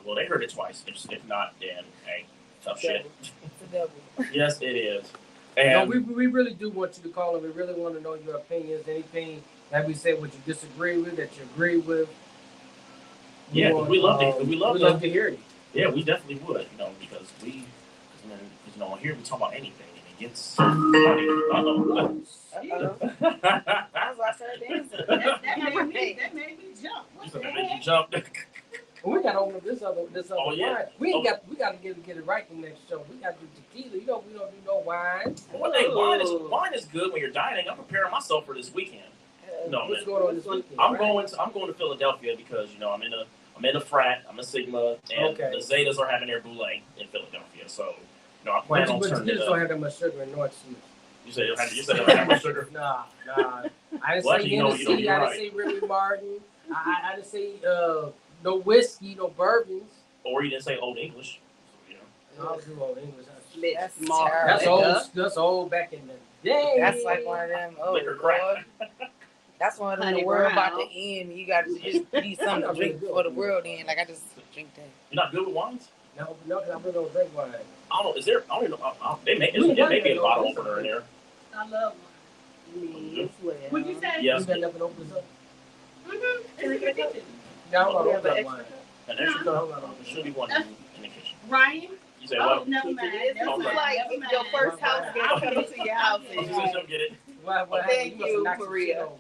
[SPEAKER 2] well, they heard it twice. If not, then, hey, tough shit.
[SPEAKER 3] It's a double.
[SPEAKER 2] Yes, it is.
[SPEAKER 1] No,
[SPEAKER 2] And
[SPEAKER 1] we really do want you to call and we really want to know your opinions. Anything that we say, what you disagree with, that you agree with.
[SPEAKER 2] yeah, we love it. We love
[SPEAKER 1] to hear it.
[SPEAKER 2] Yeah, we definitely would, you know, because here we talk about anything and it gets funny.
[SPEAKER 3] Uh-oh. That's why I started dancing.
[SPEAKER 4] That made me jump.
[SPEAKER 2] You
[SPEAKER 4] What
[SPEAKER 2] said
[SPEAKER 4] the
[SPEAKER 2] that made you
[SPEAKER 4] heck?
[SPEAKER 2] jump.
[SPEAKER 1] We got to open up this other
[SPEAKER 2] Oh, yeah.
[SPEAKER 1] wine. We got to get it right in the next show. We got to do tequila. You know, we don't do no wine.
[SPEAKER 2] One day, wine is good when you're dieting. I'm preparing myself for this weekend. No,
[SPEAKER 1] What's
[SPEAKER 2] man.
[SPEAKER 1] going on this weekend?
[SPEAKER 2] I'm going to Philadelphia because, you know, I'm in a frat, I'm a Sigma, and
[SPEAKER 1] Okay.
[SPEAKER 2] the Zetas are having their boule in Philadelphia. So, you know, I plan on
[SPEAKER 1] But
[SPEAKER 2] turning
[SPEAKER 1] tequila
[SPEAKER 2] it
[SPEAKER 1] don't
[SPEAKER 2] up.
[SPEAKER 1] have that much sugar in North Sea.
[SPEAKER 2] You said they don't have much sugar.
[SPEAKER 1] Nah. I didn't
[SPEAKER 2] Well,
[SPEAKER 1] say
[SPEAKER 2] you know,
[SPEAKER 1] Hennessy.
[SPEAKER 2] you're
[SPEAKER 1] I
[SPEAKER 2] right.
[SPEAKER 1] didn't say Remy Martin. I didn't say no whiskey, no bourbons.
[SPEAKER 2] Or you didn't say Old English. You know.
[SPEAKER 1] I'll do old English.
[SPEAKER 3] That's
[SPEAKER 1] That's
[SPEAKER 3] terrible.
[SPEAKER 1] old. That's old back in the day.
[SPEAKER 3] That's like one of them. Oh,
[SPEAKER 2] Liquor crack.
[SPEAKER 3] Lord. That's one of them.
[SPEAKER 5] Honey
[SPEAKER 3] The world
[SPEAKER 5] Brown.
[SPEAKER 3] about to end. You got to just need something to drink before the world end. Like I just drink that.
[SPEAKER 2] You're not good with wines?
[SPEAKER 1] No, because I really don't drink wine.
[SPEAKER 2] I don't know. Is there? I don't even know. They may
[SPEAKER 1] We might
[SPEAKER 2] be a
[SPEAKER 1] have
[SPEAKER 2] bottle
[SPEAKER 1] no
[SPEAKER 2] opener in there.
[SPEAKER 4] I love
[SPEAKER 5] Me as well.
[SPEAKER 4] one. Would you say?
[SPEAKER 2] Yeah.
[SPEAKER 1] You got nothing to open this up?
[SPEAKER 4] Mm-hmm. It's in the kitchen.
[SPEAKER 1] No, I'm not
[SPEAKER 3] We have
[SPEAKER 1] open
[SPEAKER 3] an
[SPEAKER 1] up wine.
[SPEAKER 2] An extra
[SPEAKER 1] No,
[SPEAKER 2] cup?
[SPEAKER 1] no, no.
[SPEAKER 2] There should be one in the kitchen.
[SPEAKER 4] Ryan?
[SPEAKER 2] You say
[SPEAKER 4] Oh,
[SPEAKER 2] what?
[SPEAKER 4] never mind.
[SPEAKER 5] This
[SPEAKER 4] Never
[SPEAKER 5] is
[SPEAKER 4] mind.
[SPEAKER 5] like
[SPEAKER 4] Never
[SPEAKER 5] if
[SPEAKER 4] mind.
[SPEAKER 5] your first house gets come to your house
[SPEAKER 2] You
[SPEAKER 5] and
[SPEAKER 2] say she'll get it.
[SPEAKER 1] What
[SPEAKER 5] Thank
[SPEAKER 1] happened?
[SPEAKER 5] you,
[SPEAKER 1] must have knocked some
[SPEAKER 5] Maria.
[SPEAKER 1] shit over.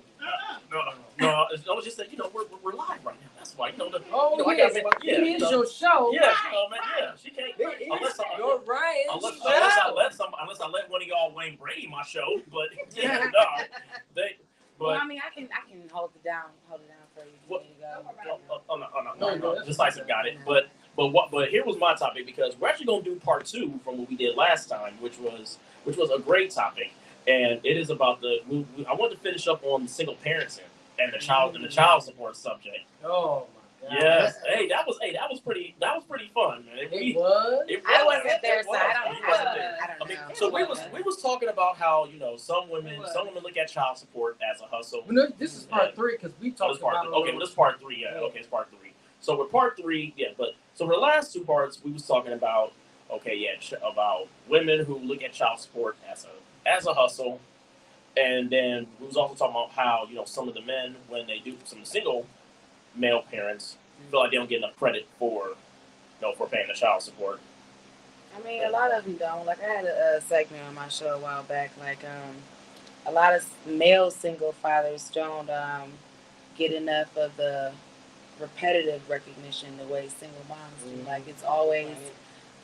[SPEAKER 2] No. I was just saying, you know, we're live right now. That's why, you know.
[SPEAKER 1] Oh,
[SPEAKER 2] you know, I
[SPEAKER 1] yes.
[SPEAKER 2] gotta make-
[SPEAKER 1] It is your show.
[SPEAKER 2] Yeah, man. Yeah, she can't.
[SPEAKER 1] It is
[SPEAKER 2] Unless
[SPEAKER 1] your Ryan.
[SPEAKER 2] Unless
[SPEAKER 1] show.
[SPEAKER 2] I let one of y'all Wayne Brady my show, but yeah, no,
[SPEAKER 3] Well,
[SPEAKER 2] but
[SPEAKER 3] I mean, I can hold it down for you.
[SPEAKER 2] What-
[SPEAKER 3] You
[SPEAKER 2] no, Decisive got it. But here was my topic because we're actually gonna do part 2 from what we did last time, which was a great topic, and it is about I wanted to finish up on single parenting and the child support subject.
[SPEAKER 1] Oh my God.
[SPEAKER 2] Yes, that was pretty fun, man.
[SPEAKER 1] It was.
[SPEAKER 3] I wasn't there,
[SPEAKER 2] It
[SPEAKER 3] so I don't
[SPEAKER 2] was.
[SPEAKER 3] know. I don't
[SPEAKER 2] I mean,
[SPEAKER 3] know.
[SPEAKER 2] so we was talking about how, you know, some women look at child support as a hustle.
[SPEAKER 1] Well, no, this is part 3 because we
[SPEAKER 2] Oh,
[SPEAKER 1] talked about it.
[SPEAKER 2] this is part 3. Yeah, okay, it's part 3. So with part 3, but so for the last 2 parts, we was talking about about women who look at child support as a hustle, and then we was also talking about how, you know, some of the men, when they do, some single male parents feel like they don't get enough credit for paying the child support.
[SPEAKER 3] I mean, a lot of them don't. Like, I had a segment on my show a while back. Like, a lot of male single fathers don't get enough of the repetitive recognition the way single moms do. Like, it's always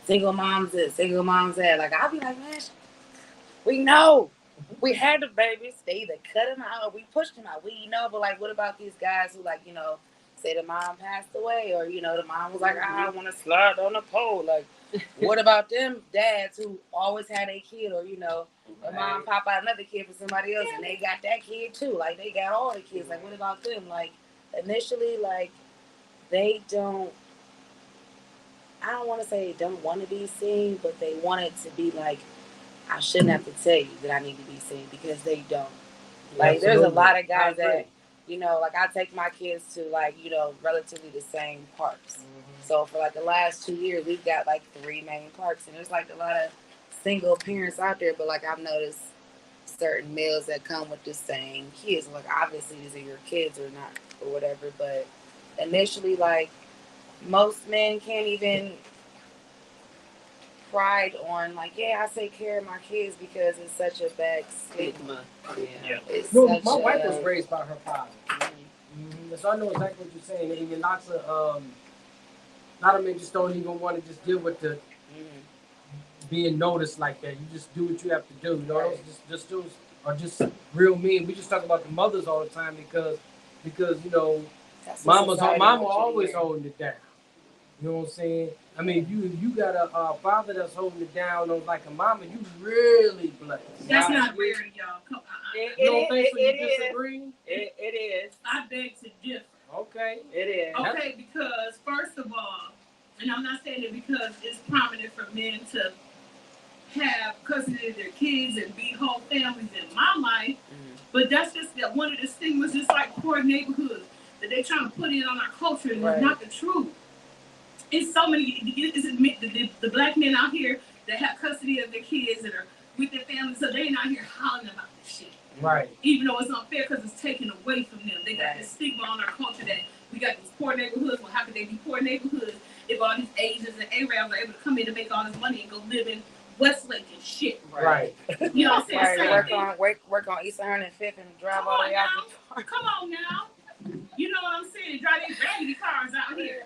[SPEAKER 3] single moms this, single moms that. Like, I'll be like, man, we know. We had the babies. They either cut them out or we pushed them out. We know, but like, what about these guys who, like, you know, say the mom passed away, or, you know, the mom was like, I want to slide on a pole. Like, what about them dads who always had a kid, or, you know, the mom pop out another kid for somebody else and they got that kid too. Like, they got all the kids. Like, what about them? Like, initially, like, they don't. I don't want to say they don't want to be seen, but they want it to be like, I shouldn't have to tell you that I need to be seen because they don't. Like, there's a lot of guys that, you know, like I take my kids to like, you know, relatively the same parks. So for like the last 2 years, we've got like 3 main parks, and there's like a lot of single parents out there. But like I've noticed certain males that come with the same kids. Like obviously these are your kids or not or whatever. But initially, like most men can't even pride on like, yeah, I take care of my kids because it's such a bad stigma.
[SPEAKER 2] Yeah.
[SPEAKER 3] It's
[SPEAKER 1] No,
[SPEAKER 3] such
[SPEAKER 1] my wife
[SPEAKER 3] a-
[SPEAKER 1] was raised by her father. So I know exactly what you're saying. And even lots of men just don't even want to just deal with the being noticed like that. You just do what you have to do. You know,
[SPEAKER 3] Right.
[SPEAKER 1] those just dudes are just real mean. We just talk about the mothers all the time because you know,
[SPEAKER 3] that's what society
[SPEAKER 1] mama
[SPEAKER 3] wants you to
[SPEAKER 1] always
[SPEAKER 3] hear.
[SPEAKER 1] holding it down. You know what I'm saying? I mean, you got a father that's holding it down on like a mama. You really blessed.
[SPEAKER 4] That's
[SPEAKER 1] Right?
[SPEAKER 4] not rare, y'all. Come on.
[SPEAKER 1] You don't think so? You
[SPEAKER 5] It
[SPEAKER 1] disagree?
[SPEAKER 5] is.
[SPEAKER 4] I beg to differ.
[SPEAKER 1] Okay.
[SPEAKER 5] It is.
[SPEAKER 4] Okay, because first of all, and I'm not saying it because it's prominent for men to have custody of their kids and be whole families in my life, but that's just that one of the stigmas, just like poor neighborhoods that they trying to put in on our culture, and
[SPEAKER 3] Right.
[SPEAKER 4] it's not the truth. It's so many. The black men out here that have custody of their kids that are with their families, so they're not here hollering about this shit.
[SPEAKER 1] Right.
[SPEAKER 4] Even though it's unfair because it's taken away from them. They got
[SPEAKER 3] Right.
[SPEAKER 4] this stigma on our culture that we got these poor neighborhoods. Well, how could they be poor neighborhoods if all these Asians and Arabs are able to come in and make all this money and go live in Westlake and shit?
[SPEAKER 1] Right.
[SPEAKER 4] You know what I'm saying?
[SPEAKER 3] Right,
[SPEAKER 4] Same
[SPEAKER 3] work on East 105th and drive
[SPEAKER 4] Come
[SPEAKER 3] all the
[SPEAKER 4] on
[SPEAKER 3] way out
[SPEAKER 4] now.
[SPEAKER 3] the park.
[SPEAKER 4] Come on now. You know what I'm saying? Drive these raggedy cars out here.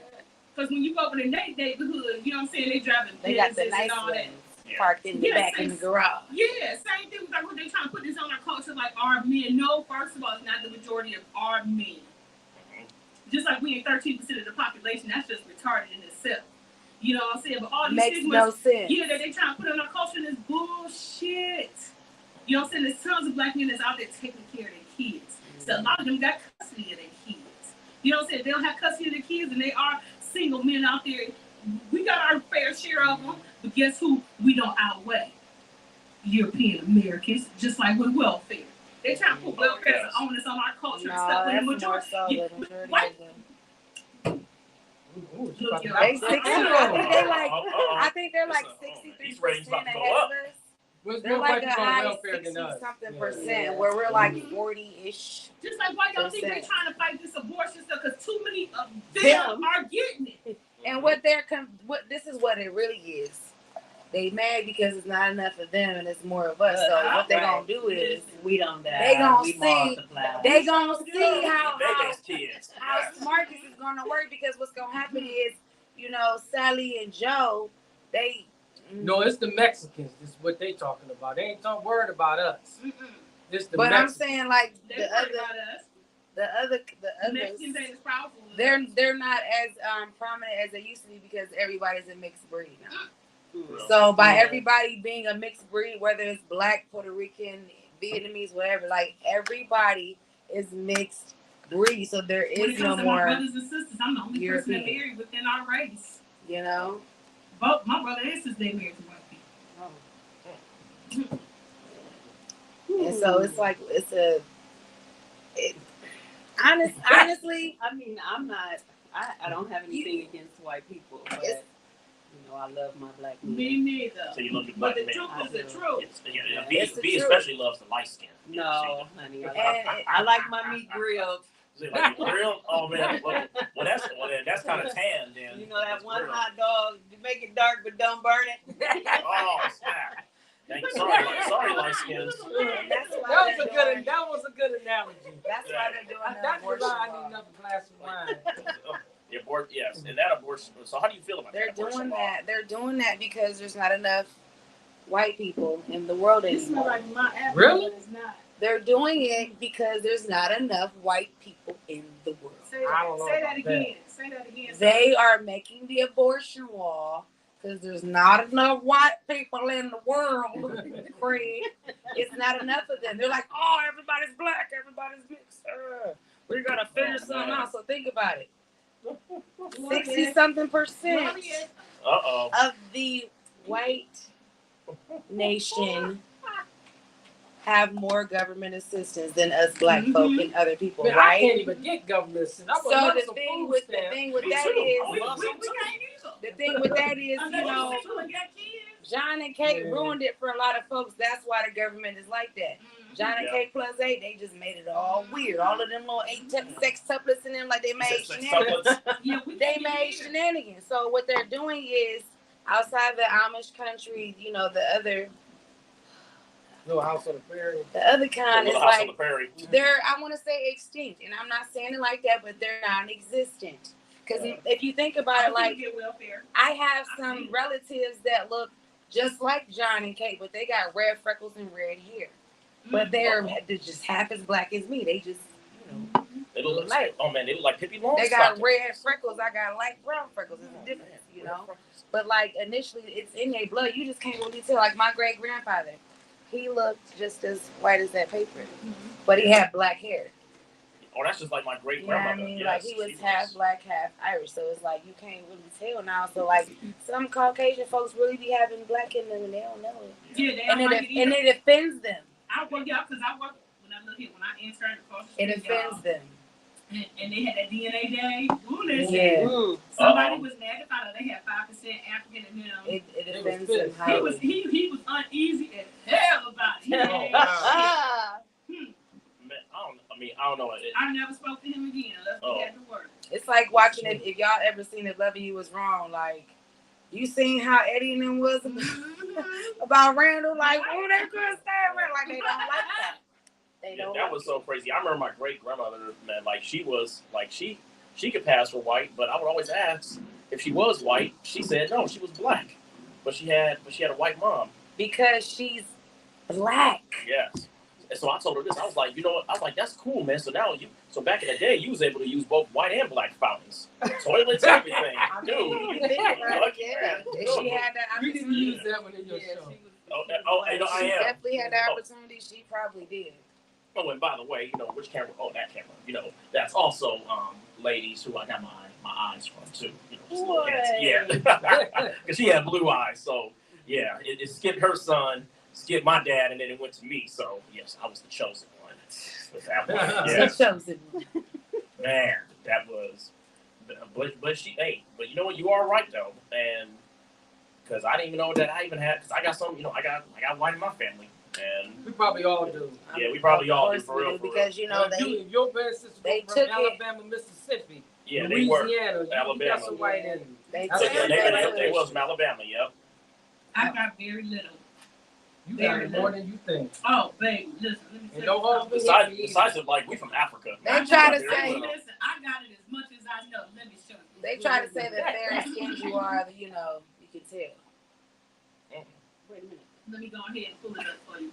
[SPEAKER 4] Because when you go over to their neighborhood, you know what I'm saying? They driving
[SPEAKER 3] They got the
[SPEAKER 4] Benzes
[SPEAKER 3] nice
[SPEAKER 4] and all that.
[SPEAKER 3] ones parked in the back in the garage.
[SPEAKER 4] Yeah, same thing with like what they trying to put this on our culture, like our men. No, first of all, it's not the majority of our men. Just like we ain't 13% of the population, that's just retarded in itself. You know what I'm saying? But all these
[SPEAKER 3] Makes
[SPEAKER 4] stigmas,
[SPEAKER 3] no sense.
[SPEAKER 4] yeah, that they trying to put on our culture is bullshit. You know what I'm saying? There's tons of black men that's out there taking care of their kids. So a lot of them got custody of their kids. You know what I'm saying? They don't have custody of their kids, and they are single men out there. We got our fair share of them, but guess who? We don't outweigh European Americans, just like with welfare. They trying to put welfare as an onus on our culture and stuff. When the majority, white.
[SPEAKER 3] They 60. I think they're like 63% ahead of us. They're like a high 60-something percent, where we're like 40-ish.
[SPEAKER 4] Just like why y'all think they trying to fight this abortion stuff? Because too many of them are getting it.
[SPEAKER 3] And this is what it really is. They mad because it's not enough of them and it's more of us. So what they gonna do is
[SPEAKER 5] we don't die.
[SPEAKER 3] They gonna
[SPEAKER 5] we
[SPEAKER 3] see.
[SPEAKER 5] multiply.
[SPEAKER 3] They gonna see how smart this is gonna work, because what's gonna happen is, you know, Sally and Joe, they.
[SPEAKER 1] No, it's the Mexicans. This is what they talking about. They ain't worried about us. It's the
[SPEAKER 3] But
[SPEAKER 1] Mexicans.
[SPEAKER 3] I'm saying like
[SPEAKER 4] They worried about us.
[SPEAKER 3] the others,
[SPEAKER 4] Mexicans ain't as powerful.
[SPEAKER 3] they're not as prominent as they used to be because everybody's a mixed breed now. So by everybody being a mixed breed, whether it's black, Puerto Rican, Vietnamese, whatever, like everybody is mixed breed. So there is no more.
[SPEAKER 4] My brothers and sisters, I'm the only person that married within our race.
[SPEAKER 3] You know,
[SPEAKER 4] both my brother and sister, they married to white people.
[SPEAKER 3] And so it's like honestly.
[SPEAKER 5] I mean, I don't have anything against white people, but you know, I love my black men.
[SPEAKER 4] Me neither.
[SPEAKER 2] So you love the black men.
[SPEAKER 4] But the truth is the truth.
[SPEAKER 2] B especially loves the light skin.
[SPEAKER 5] No, honey, I like my meat grilled.
[SPEAKER 2] Like grilled? Oh man, well that's kind of tan then.
[SPEAKER 5] You know that one hot dog, you make it dark but don't burn it.
[SPEAKER 2] Oh snap! Sorry, light skins.
[SPEAKER 1] That was a good analogy.
[SPEAKER 3] That's why they're doing that
[SPEAKER 1] That's
[SPEAKER 3] abortion.
[SPEAKER 1] why I need another glass of wine.
[SPEAKER 2] Yes, and that abortion. So how do you feel about
[SPEAKER 3] They're
[SPEAKER 2] that?
[SPEAKER 3] doing that. They're doing that because there's not enough white people in the world anymore.
[SPEAKER 4] Like my
[SPEAKER 1] really?
[SPEAKER 4] Is not.
[SPEAKER 3] They're doing it because there's not enough white people in the world.
[SPEAKER 4] Say that again. Say that again.
[SPEAKER 3] They are making the abortion law because there's not enough white people in the world. Craig, it's not enough of them. They're like, oh, everybody's black, everybody's mixed. We're gonna figure something out. So think about it. 60-something%
[SPEAKER 2] Uh-oh.
[SPEAKER 3] of the white nation have more government assistance than us black folk and other people,
[SPEAKER 1] Man, I
[SPEAKER 3] right?
[SPEAKER 1] can't even get government assistance. I would
[SPEAKER 3] So
[SPEAKER 1] love
[SPEAKER 3] the
[SPEAKER 1] some
[SPEAKER 3] thing
[SPEAKER 1] food
[SPEAKER 3] with
[SPEAKER 1] stamps.
[SPEAKER 3] that is,
[SPEAKER 4] We can't either.
[SPEAKER 3] the thing with that is, you
[SPEAKER 4] Unless
[SPEAKER 3] know,
[SPEAKER 4] you got kids.
[SPEAKER 3] John and Kate
[SPEAKER 1] Yeah.
[SPEAKER 3] ruined it for a lot of folks. That's why the government is like that. John and
[SPEAKER 2] Yeah.
[SPEAKER 3] Kate plus 8, they just made it all weird. All of them little sex tuplets in them, like they made
[SPEAKER 2] Sex
[SPEAKER 3] shenanigans.
[SPEAKER 2] tuplets.
[SPEAKER 4] Yeah, we
[SPEAKER 3] They
[SPEAKER 4] can't
[SPEAKER 3] made
[SPEAKER 4] either.
[SPEAKER 3] shenanigans. So what they're doing is, outside the Amish country, you know, the other
[SPEAKER 1] Little House on the Prairie.
[SPEAKER 3] kind
[SPEAKER 2] The
[SPEAKER 3] is
[SPEAKER 2] Little House on
[SPEAKER 3] like
[SPEAKER 2] the Prairie.
[SPEAKER 3] they're, I want to say extinct, and I'm not saying it like that, but they're non-existent. Because if you think about it, like
[SPEAKER 4] get welfare.
[SPEAKER 3] I have some relatives that look just like John and Kate, but they got red freckles and red hair. But they're just half as black as me. They just, you know,
[SPEAKER 2] They look
[SPEAKER 3] like,
[SPEAKER 2] oh man, they look like Pippi Longstocking.
[SPEAKER 3] they got red freckles. I got light brown freckles. It's a difference, you know. But like initially, it's in their blood. You just can't really tell. Like my great grandfather, he looked just as white as that paper, but he had black hair.
[SPEAKER 2] Oh, that's just like my great
[SPEAKER 3] You know what I
[SPEAKER 2] grandmother.
[SPEAKER 3] mean?
[SPEAKER 2] Yes,
[SPEAKER 3] Like he was half black, half Irish. So it's like you can't really tell now. So like some Caucasian folks really be having black in them and they don't know it.
[SPEAKER 4] Yeah, they
[SPEAKER 3] And
[SPEAKER 4] don't like it
[SPEAKER 3] and
[SPEAKER 4] either.
[SPEAKER 3] it offends them.
[SPEAKER 4] I work because I work when I look here when I interned across the
[SPEAKER 3] It
[SPEAKER 4] street,
[SPEAKER 3] offends them.
[SPEAKER 4] and they had that DNA day. Ooh, listen.
[SPEAKER 3] Yeah.
[SPEAKER 4] Somebody was mad about it. They had 5% African in them.
[SPEAKER 3] It offends them.
[SPEAKER 4] He was uneasy as hell about it.
[SPEAKER 1] Oh, wow.
[SPEAKER 2] Man, I don't know.
[SPEAKER 4] I never spoke to him again unless we had to work.
[SPEAKER 3] It's like watching it. If y'all ever seen If Loving You Was Wrong, like you seen how Eddie and them was about Randall, like oh they couldn't stand Randall, like they don't like that. They don't.
[SPEAKER 2] That
[SPEAKER 3] like
[SPEAKER 2] was so crazy. I remember my great grandmother, man, like she was like she could pass for white, but I would always ask if she was white. She said no, she was black, but she had a white mom
[SPEAKER 3] because she's black.
[SPEAKER 2] Yes. And so I told her this. I was like, you know what? I was like, that's cool, man. So now so back in the day, you was able to use both white and black fountains, toilets, everything.
[SPEAKER 3] I mean,
[SPEAKER 2] Dude,
[SPEAKER 3] you think about it, yeah.
[SPEAKER 2] Dude.
[SPEAKER 3] She had that
[SPEAKER 1] You didn't
[SPEAKER 3] opportunity.
[SPEAKER 1] use that one in your show.
[SPEAKER 2] I
[SPEAKER 3] She
[SPEAKER 2] am.
[SPEAKER 3] definitely had that opportunity. She probably did.
[SPEAKER 2] Oh, and by the way, you know, which camera? Oh, that camera. You know, that's also ladies who I got my eyes from too. You know, just little hands. Yeah, because she had blue eyes. So yeah, it skipped her son, skipped my dad, and then it went to me. So yes, I was the chosen one. With that one. Yes.
[SPEAKER 3] The chosen one.
[SPEAKER 2] Man, that was. But she, hey, but you know what? You are right though, and because I didn't even know that I even had. Because I got some, you know, I got white in my family. And
[SPEAKER 1] we probably all do.
[SPEAKER 2] Yeah, we probably all do for real.
[SPEAKER 3] Because you know
[SPEAKER 1] your bad sister
[SPEAKER 3] they
[SPEAKER 1] from
[SPEAKER 3] took
[SPEAKER 1] Alabama, Mississippi,
[SPEAKER 2] yeah,
[SPEAKER 1] Louisiana,
[SPEAKER 2] they were Alabama.
[SPEAKER 1] You got some white in them.
[SPEAKER 2] They was from Alabama. Yep.
[SPEAKER 4] I got very little.
[SPEAKER 1] You got more than you think.
[SPEAKER 4] Oh, baby, listen. Let me tell you
[SPEAKER 2] something. Besides of like we from Africa.
[SPEAKER 3] They try to say.
[SPEAKER 4] Listen, I got it as much as I know. Let me show you.
[SPEAKER 3] They try to say that fair skinned you are, you know, you can tell.
[SPEAKER 4] Wait a minute. Let me go ahead and pull it up for you.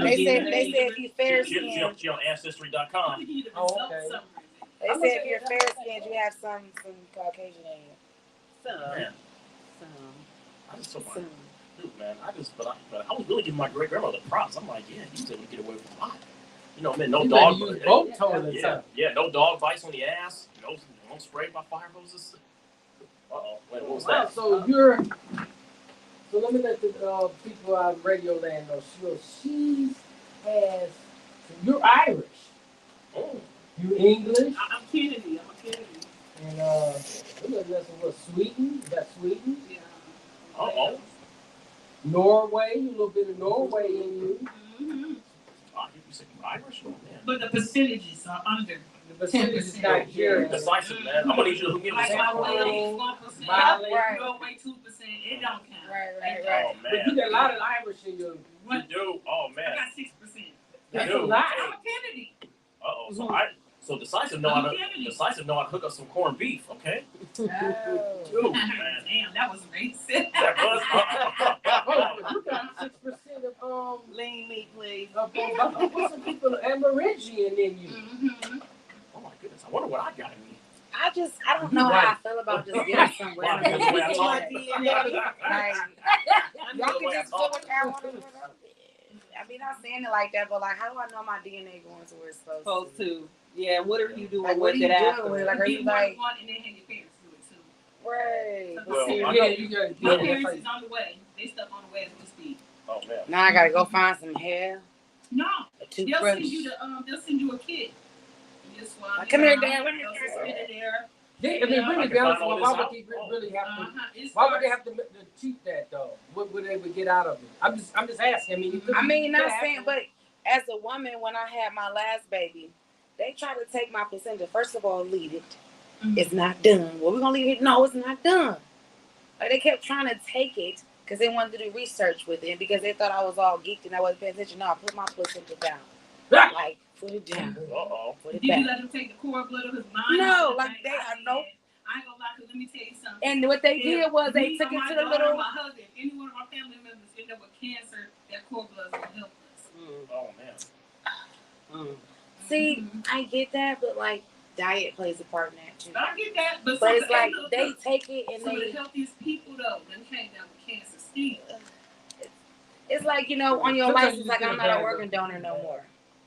[SPEAKER 3] They said if you fair skinned.
[SPEAKER 2] She on Ancestry.com.
[SPEAKER 1] Oh, okay.
[SPEAKER 3] They said if you're fair skinned, you have some Caucasian in you.
[SPEAKER 2] Some. I'm so funny. Dude, man, I was really giving my great grandmother props. I'm like, yeah, you didn't get away with a lot. You know, man, no dog.
[SPEAKER 1] Both toilets.
[SPEAKER 2] Yeah, no dog bites on the ass. No spray by fire hoses. Wait, what was that?
[SPEAKER 1] So let me let the people out of Radio Land know. You're Irish.
[SPEAKER 2] Oh.
[SPEAKER 1] You English.
[SPEAKER 4] I'm Kennedy. I'm a Kennedy.
[SPEAKER 1] And what? Sweden. You got Sweden.
[SPEAKER 4] Yeah.
[SPEAKER 2] Oh.
[SPEAKER 1] Norway. A little bit of Norway in you.
[SPEAKER 4] Mm-hmm.
[SPEAKER 2] Oh, you said Irish? Oh, man.
[SPEAKER 4] But the percentages are under.
[SPEAKER 1] The percentage is Nigerian.
[SPEAKER 2] Decisive, man. I'm gonna need you to give me some.
[SPEAKER 4] Norway 4%. Norway 2%. It don't count.
[SPEAKER 3] Right.
[SPEAKER 2] Oh, man.
[SPEAKER 1] But you got a lot of Irish in you.
[SPEAKER 2] You do? Oh, man.
[SPEAKER 4] I got 6%.
[SPEAKER 1] That's a lot.
[SPEAKER 4] I'm a Kennedy.
[SPEAKER 2] So decisive know how to hook up some corned beef, okay?
[SPEAKER 3] Oh.
[SPEAKER 2] Dude, man.
[SPEAKER 4] Damn, that was racist.
[SPEAKER 2] That was.
[SPEAKER 1] You got 6% of
[SPEAKER 5] lean meat, please.
[SPEAKER 1] Put some people Amerindian in you.
[SPEAKER 4] Mm-hmm.
[SPEAKER 2] Oh my goodness! I wonder what I got in me.
[SPEAKER 3] I don't know how I feel about just getting some
[SPEAKER 2] Wow,
[SPEAKER 3] random
[SPEAKER 2] because the way I talk.
[SPEAKER 3] Like, y'all can just do what y'all want to do. I mean, not saying it like that, but like, how do I know my DNA going to where it's supposed to?
[SPEAKER 5] Yeah, what are you doing
[SPEAKER 3] Like, what
[SPEAKER 5] with
[SPEAKER 3] are
[SPEAKER 5] it
[SPEAKER 3] you doing
[SPEAKER 5] after?
[SPEAKER 3] with it? Like,
[SPEAKER 4] You
[SPEAKER 3] are
[SPEAKER 4] get
[SPEAKER 3] you
[SPEAKER 4] more than
[SPEAKER 3] like,
[SPEAKER 4] one, and then have your parents do it too.
[SPEAKER 3] right?
[SPEAKER 2] Well,
[SPEAKER 3] See,
[SPEAKER 2] I
[SPEAKER 1] Yeah,
[SPEAKER 2] know-
[SPEAKER 1] you got
[SPEAKER 4] My
[SPEAKER 1] yeah,
[SPEAKER 4] parents
[SPEAKER 1] that's
[SPEAKER 4] is on the way. They stuck on the way as we speak.
[SPEAKER 2] Oh man.
[SPEAKER 3] now I gotta go find some hair,
[SPEAKER 4] No,
[SPEAKER 3] a
[SPEAKER 4] they'll
[SPEAKER 3] toothbrush.
[SPEAKER 4] send you they'll send you a kit. You just swab
[SPEAKER 3] Like,
[SPEAKER 4] it
[SPEAKER 3] come here,
[SPEAKER 4] out.
[SPEAKER 3] Dad.
[SPEAKER 4] They'll just spit it there.
[SPEAKER 1] Yeah, I mean,
[SPEAKER 2] I
[SPEAKER 1] really,
[SPEAKER 2] can
[SPEAKER 1] be honest,
[SPEAKER 2] find all
[SPEAKER 1] why
[SPEAKER 2] this
[SPEAKER 1] would
[SPEAKER 2] out.
[SPEAKER 1] they really have to?
[SPEAKER 4] It
[SPEAKER 1] Why would they
[SPEAKER 4] starts-
[SPEAKER 1] have to cheat that though? What would they would get out of it? I'm just asking. I mean, it could
[SPEAKER 3] I
[SPEAKER 1] be-
[SPEAKER 3] mean,
[SPEAKER 1] it
[SPEAKER 3] not
[SPEAKER 1] could
[SPEAKER 3] saying,
[SPEAKER 1] happen.
[SPEAKER 3] but as a woman, when I had my last baby, they tried to take my placenta. First of all, leave it.
[SPEAKER 4] Mhm.
[SPEAKER 3] It's not done. Well, we're gonna leave it. No, it's not done. Like, they kept trying to take it because they wanted to do research with it because they thought I was all geeked and I wasn't paying attention. No, I put my placenta down. Like, put it down.
[SPEAKER 2] Uh-oh.
[SPEAKER 3] Put it
[SPEAKER 4] Did you
[SPEAKER 3] back.
[SPEAKER 4] let them take the cord blood? Because mine.
[SPEAKER 3] No,
[SPEAKER 4] is
[SPEAKER 3] like,
[SPEAKER 4] like,
[SPEAKER 3] they
[SPEAKER 4] I
[SPEAKER 3] are nope.
[SPEAKER 4] I ain't gonna lie. Cause let me tell you something.
[SPEAKER 3] And what they did was they
[SPEAKER 4] Me
[SPEAKER 3] took
[SPEAKER 4] or
[SPEAKER 3] it
[SPEAKER 4] my
[SPEAKER 3] to the
[SPEAKER 4] daughter,
[SPEAKER 3] little.
[SPEAKER 4] my husband, any one of my family members end up with cancer, that cord blood will help us.
[SPEAKER 2] Oh man.
[SPEAKER 3] See,
[SPEAKER 4] Mhm.
[SPEAKER 3] I get that, but like diet plays a part in that too.
[SPEAKER 4] I get that, but,
[SPEAKER 3] But it's
[SPEAKER 4] some-
[SPEAKER 3] like
[SPEAKER 4] look,
[SPEAKER 3] they
[SPEAKER 4] look,
[SPEAKER 3] take it and
[SPEAKER 4] some of the
[SPEAKER 3] they.
[SPEAKER 4] healthiest people though, them came down with cancer still.
[SPEAKER 3] It's like, you know, on your
[SPEAKER 1] Sometimes
[SPEAKER 3] license,
[SPEAKER 1] you
[SPEAKER 3] like
[SPEAKER 1] just
[SPEAKER 3] I'm
[SPEAKER 1] get a
[SPEAKER 3] not an
[SPEAKER 1] bad
[SPEAKER 3] organ donor no more.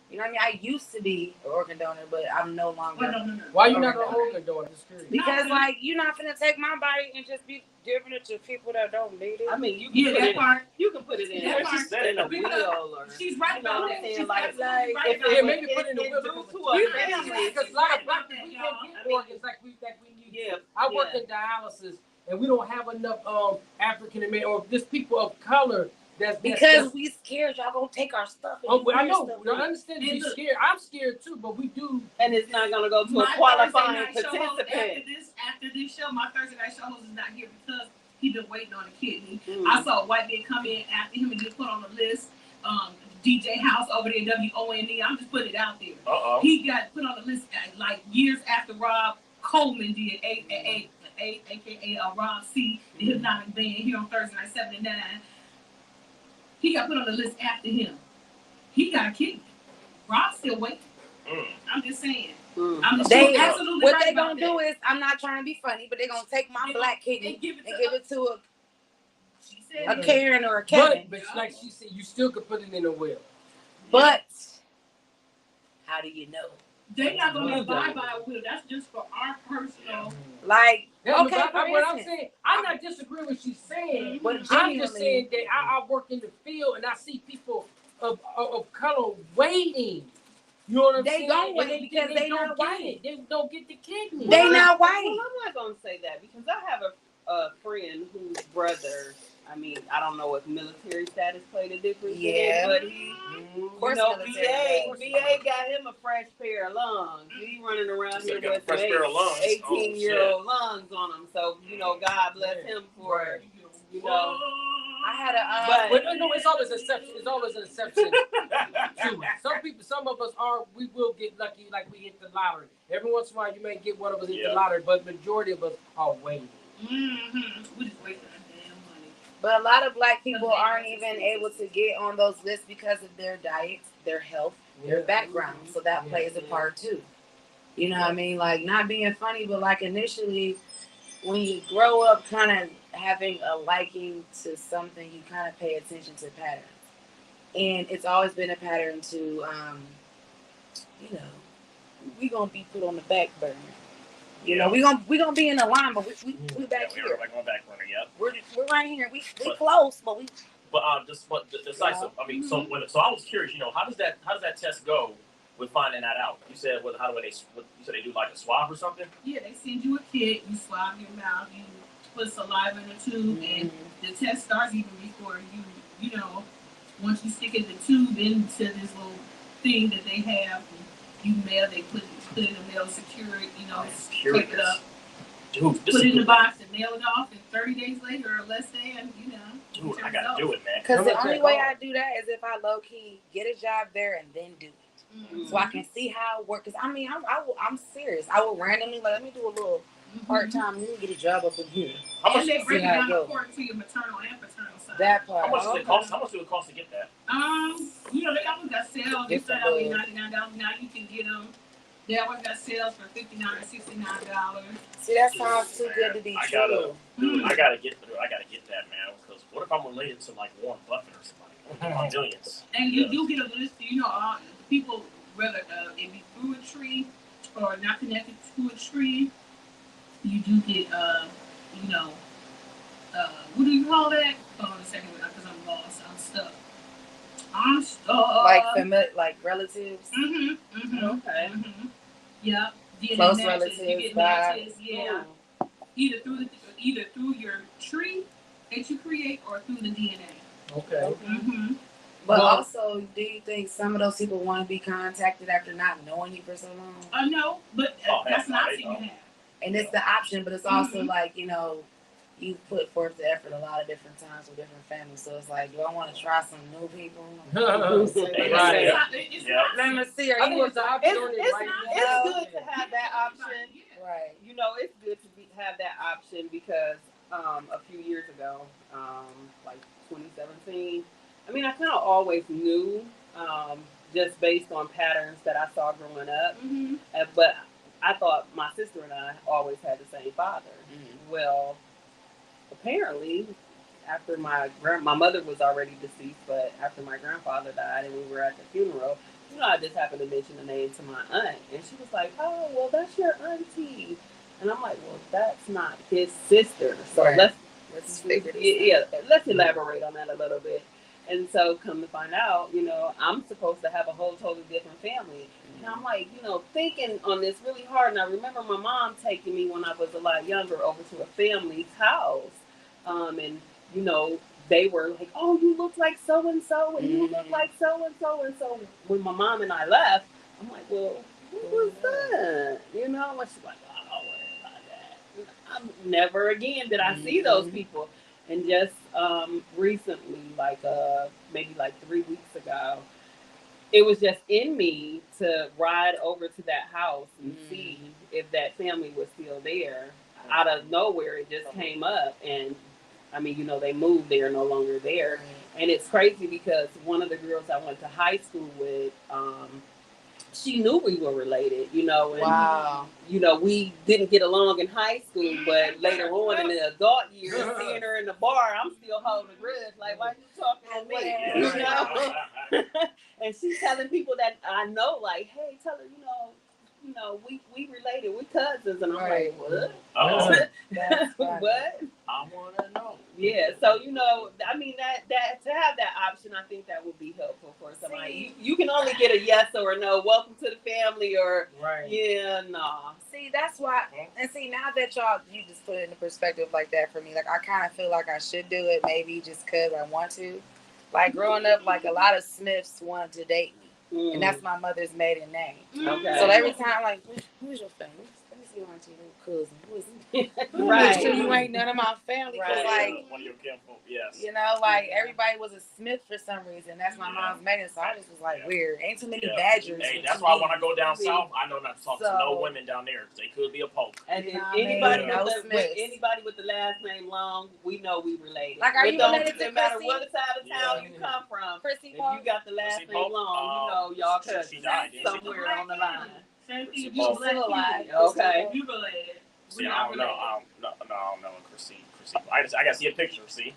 [SPEAKER 3] You know what I mean? I used to be an organ donor, but I'm no
[SPEAKER 4] Well,
[SPEAKER 3] longer.
[SPEAKER 4] no.
[SPEAKER 1] Why you not an organ donor? Just curious.
[SPEAKER 3] Because like you're not gonna take my body and just be giving it to people that don't need it.
[SPEAKER 5] I mean, you can
[SPEAKER 4] Yeah,
[SPEAKER 5] put
[SPEAKER 4] that
[SPEAKER 5] it.
[SPEAKER 4] part.
[SPEAKER 5] You can put it in.
[SPEAKER 4] That
[SPEAKER 2] She
[SPEAKER 4] part.
[SPEAKER 2] said it.
[SPEAKER 5] In a
[SPEAKER 4] Because
[SPEAKER 5] wheel or.
[SPEAKER 4] She's right
[SPEAKER 5] You know
[SPEAKER 4] about
[SPEAKER 5] what
[SPEAKER 4] that.
[SPEAKER 5] I'm saying?
[SPEAKER 4] She's
[SPEAKER 5] Like,
[SPEAKER 4] absolutely right
[SPEAKER 5] if
[SPEAKER 4] about
[SPEAKER 1] Yeah,
[SPEAKER 5] it,
[SPEAKER 1] maybe
[SPEAKER 5] if
[SPEAKER 1] put it in the
[SPEAKER 5] it
[SPEAKER 1] wheel
[SPEAKER 5] due
[SPEAKER 1] because
[SPEAKER 5] to
[SPEAKER 1] we
[SPEAKER 5] a
[SPEAKER 1] can't
[SPEAKER 5] family.
[SPEAKER 1] because a lot of black people we can't get organs like we need.
[SPEAKER 5] Yeah.
[SPEAKER 1] I work in dialysis and we don't have enough African American or just people of color
[SPEAKER 3] Because we scared y'all gonna take our stuff. And
[SPEAKER 1] I
[SPEAKER 3] do
[SPEAKER 1] know.
[SPEAKER 3] stuff
[SPEAKER 1] I
[SPEAKER 3] with it.
[SPEAKER 1] understand
[SPEAKER 4] And
[SPEAKER 1] you're
[SPEAKER 4] look.
[SPEAKER 1] scared. I'm scared too, but we do.
[SPEAKER 5] And it's not gonna go to
[SPEAKER 4] My
[SPEAKER 5] a qualifying
[SPEAKER 4] Thursday night show host,
[SPEAKER 5] participant.
[SPEAKER 4] after this show, my Thursday night show host is not here because he been waiting on a kidney.
[SPEAKER 5] Mm.
[SPEAKER 4] I saw a white man come in after him and get put on the list. DJ House over there, WONE. I'm just putting it out there.
[SPEAKER 2] Uh-oh.
[SPEAKER 4] He got put on the list like years after Rob Coleman did, aka Rob C, the hypnotic band here on Thursday night 7 to 9. He got put on the list after him. He got a kidney. Rob's still waiting. I'm just saying. I'm just
[SPEAKER 3] They,
[SPEAKER 4] absolutely
[SPEAKER 3] what
[SPEAKER 4] right
[SPEAKER 3] they
[SPEAKER 4] about
[SPEAKER 3] gonna
[SPEAKER 4] that.
[SPEAKER 3] do is, I'm not trying to be funny, but they gonna take my
[SPEAKER 4] They
[SPEAKER 3] black
[SPEAKER 4] they
[SPEAKER 3] kidney
[SPEAKER 4] give it
[SPEAKER 3] and
[SPEAKER 4] to
[SPEAKER 3] give it to
[SPEAKER 4] She said
[SPEAKER 3] a
[SPEAKER 4] that.
[SPEAKER 3] Karen or a Kevin.
[SPEAKER 1] But like she said, you still could put it in a will.
[SPEAKER 3] But how do you know?
[SPEAKER 4] They not gonna abide by a will. That's just for our personal.
[SPEAKER 3] Like,
[SPEAKER 1] Yeah,
[SPEAKER 3] okay,
[SPEAKER 1] but
[SPEAKER 3] for
[SPEAKER 1] what I'm
[SPEAKER 3] instance,
[SPEAKER 1] saying, I'm not disagreeing with what she's saying.
[SPEAKER 3] but
[SPEAKER 1] I'm just
[SPEAKER 3] genuinely,
[SPEAKER 1] saying that I work in the field and I see people of color waiting. You know what I'm
[SPEAKER 3] They
[SPEAKER 1] saying?
[SPEAKER 3] don't
[SPEAKER 1] And
[SPEAKER 3] wait because they
[SPEAKER 1] don't
[SPEAKER 3] not
[SPEAKER 1] get
[SPEAKER 3] white.
[SPEAKER 1] it. They don't get the kidney.
[SPEAKER 3] They not
[SPEAKER 5] Well,
[SPEAKER 3] white.
[SPEAKER 5] I'm not gonna say that because I have a friend whose brother. I mean, I don't know if military status played a difference
[SPEAKER 3] Yeah.
[SPEAKER 5] in it, but he,
[SPEAKER 1] Mhm.
[SPEAKER 5] you
[SPEAKER 3] course
[SPEAKER 5] know,
[SPEAKER 3] military
[SPEAKER 5] VA got him a fresh pair of lungs. He running around
[SPEAKER 2] He
[SPEAKER 5] here
[SPEAKER 2] got a
[SPEAKER 5] with
[SPEAKER 2] fresh
[SPEAKER 5] some
[SPEAKER 2] pair of lungs.
[SPEAKER 5] 18-year-old lungs on him. So, you know, God bless
[SPEAKER 1] Yeah.
[SPEAKER 5] him for,
[SPEAKER 1] Right.
[SPEAKER 5] you know.
[SPEAKER 3] I had a
[SPEAKER 5] But-
[SPEAKER 1] But no, it's always an exception. It's always an exception to it. Some of us we will get lucky, like we hit the lottery. Every once in a while, you may get one of us hit
[SPEAKER 2] Yeah.
[SPEAKER 1] the lottery, but majority of us are waiting.
[SPEAKER 4] Mm-hmm. We just wasting our damn money.
[SPEAKER 3] But a lot of black people aren't even able to get on those lists because of their diets, their health, their background. So that
[SPEAKER 1] Yeah.
[SPEAKER 3] plays a part too. You know what I mean? Like, not being funny, but like initially, when you grow up kind of having a liking to something, you kind of pay attention to patterns. And it's always been a pattern to, you know, we gonna be put on the back burner. You know, we gonna be in the line, but we back
[SPEAKER 2] We
[SPEAKER 3] here.
[SPEAKER 2] are like on back runner, yep.
[SPEAKER 3] We're right here. We close, but we.
[SPEAKER 2] But the decisive. I mean, so I was curious. You know, how does that test go with finding that out? You said you said they do like a swab or something.
[SPEAKER 4] Yeah, they send you a kit. You swab your mouth. You put saliva in a tube, and the test starts even before you know, once you stick in the tube into this little thing that they have, they put it in the mail, secure it, you know, tape it up,
[SPEAKER 2] Dude, this
[SPEAKER 4] put
[SPEAKER 2] is
[SPEAKER 4] it in the
[SPEAKER 2] good.
[SPEAKER 4] box and mail it off, and 30 days later or less than, you know.
[SPEAKER 2] Dude, I gotta do it, man.
[SPEAKER 3] Because the
[SPEAKER 1] How much
[SPEAKER 3] only
[SPEAKER 1] that
[SPEAKER 3] way
[SPEAKER 1] cost?
[SPEAKER 3] I do that is if I low key get a job there and then do it,
[SPEAKER 4] Mm-hmm.
[SPEAKER 3] so I can see how it works. Because I mean, I'm serious. I will randomly let me do a little part time. Let me get a job up in here.
[SPEAKER 2] How much?
[SPEAKER 4] And they break it
[SPEAKER 3] See how it
[SPEAKER 4] down
[SPEAKER 3] goes.
[SPEAKER 4] according to your maternal and paternal side.
[SPEAKER 3] That part.
[SPEAKER 2] How much does it cost? How much do it cost to get that?
[SPEAKER 4] You know, they always got sales. They start out with $99. Now you can get them. They always got sales for $59 or $69.
[SPEAKER 3] See, that sounds too good to be
[SPEAKER 2] I
[SPEAKER 3] true.
[SPEAKER 2] I gotta get that, man. Because what if I'm related to like Warren Buffett or somebody? My millions.
[SPEAKER 4] And you do get a list. You know, people whether it be through a tree or not connected to a tree, you do get, you know, what do you call that? Hold on a second, because I'm lost. I'm stuck.
[SPEAKER 3] Like relatives.
[SPEAKER 5] Okay.
[SPEAKER 4] Yep. DNA
[SPEAKER 3] Close
[SPEAKER 4] matches.
[SPEAKER 3] relatives.
[SPEAKER 4] You get matches. Yeah. Either through your tree that you create or through the DNA.
[SPEAKER 1] Okay.
[SPEAKER 3] But
[SPEAKER 1] Well,
[SPEAKER 3] also, do you think some of those people want to be contacted after not knowing you for so long?
[SPEAKER 4] No, but that's an option you have.
[SPEAKER 3] And it's the option, but it's also like, you know, you put forth the effort a lot of different times with different families. So it's like, do I want to try some new people?
[SPEAKER 1] Right.
[SPEAKER 3] Let me see.
[SPEAKER 1] I think it's the option on it
[SPEAKER 5] It's
[SPEAKER 1] right now.
[SPEAKER 5] good to have that option.
[SPEAKER 3] Right.
[SPEAKER 5] You know, it's good to have that option because a few years ago, like 2017, I mean, I kind of always knew, just based on patterns that I saw growing up. But I thought my sister and I always had the same father. Well, apparently, after my mother was already deceased, but after my grandfather died and we were at the funeral, you know, I just happened to mention the name to my aunt, and she was like, "Oh, well, that's your auntie," and I'm like, "Well, that's not his sister." So let's figure this. Yeah, let's elaborate on that a little bit. And so, come to find out, you know, I'm supposed to have a whole totally different family. And I'm like, you know, thinking on this really hard. And I remember my mom taking me when I was a lot younger over to a family's house. And, you know, they were like, "Oh, you look like so-and-so, and you look like so-and-so. And so when my mom and I left, I'm like, "Well, what was that?" You know, and she's like, "Oh, don't worry about that." Never again did I see those people. And just recently, like maybe like 3 weeks ago, it was just in me to ride over to that house and see if that family was still there. Out of nowhere, it just came up, and I mean, you know, they moved; they are no longer there. And it's crazy because one of the girls I went to high school with, she knew we were related, you know, and you know, we didn't get along in high school, but later on in the adult years, seeing her in the bar, I'm still holding a grudge, like, "Why you talking to me?" You know? And she's telling people that I know, like, "Hey, tell her, you know, we related, we cousins," and I'm like, "What?" What?
[SPEAKER 2] I want to know.
[SPEAKER 5] Yeah, so you know, I mean that to have that option, I think that would be helpful for somebody. You can only get a yes or a no. Welcome to the family, or yeah, nah.
[SPEAKER 3] See, that's why. And see, now that you just put it in perspective like that for me, like I kind of feel like I should do it, maybe just because I want to. Like growing up, like a lot of Smiths wanted to date me, and that's my mother's maiden name.
[SPEAKER 5] Okay.
[SPEAKER 3] So every time, like, who's your family? Let me see your auntie, your cousin. Who is it?
[SPEAKER 5] Right.
[SPEAKER 3] Sure you ain't none of my family.
[SPEAKER 5] Right.
[SPEAKER 3] Like,
[SPEAKER 2] one of your kinfolk, yes.
[SPEAKER 3] you know, like everybody was a Smith for some reason. That's my mom's maiden, so I just was like, weird. Ain't too many Badgers.
[SPEAKER 2] Hey, that's why when I go down south, I know not to talk to no women down there. They could be a Polk.
[SPEAKER 5] And if anybody with the last name Long, we know we related.
[SPEAKER 3] Like, are you related to
[SPEAKER 5] no matter what side of town you come from, if you got the last name Long, you know y'all cousins.
[SPEAKER 2] She died
[SPEAKER 5] somewhere on the line.
[SPEAKER 4] You
[SPEAKER 3] still alive.
[SPEAKER 5] Okay.
[SPEAKER 4] You related.
[SPEAKER 2] See, I don't know. I don't know Christine. I gotta see a picture. See,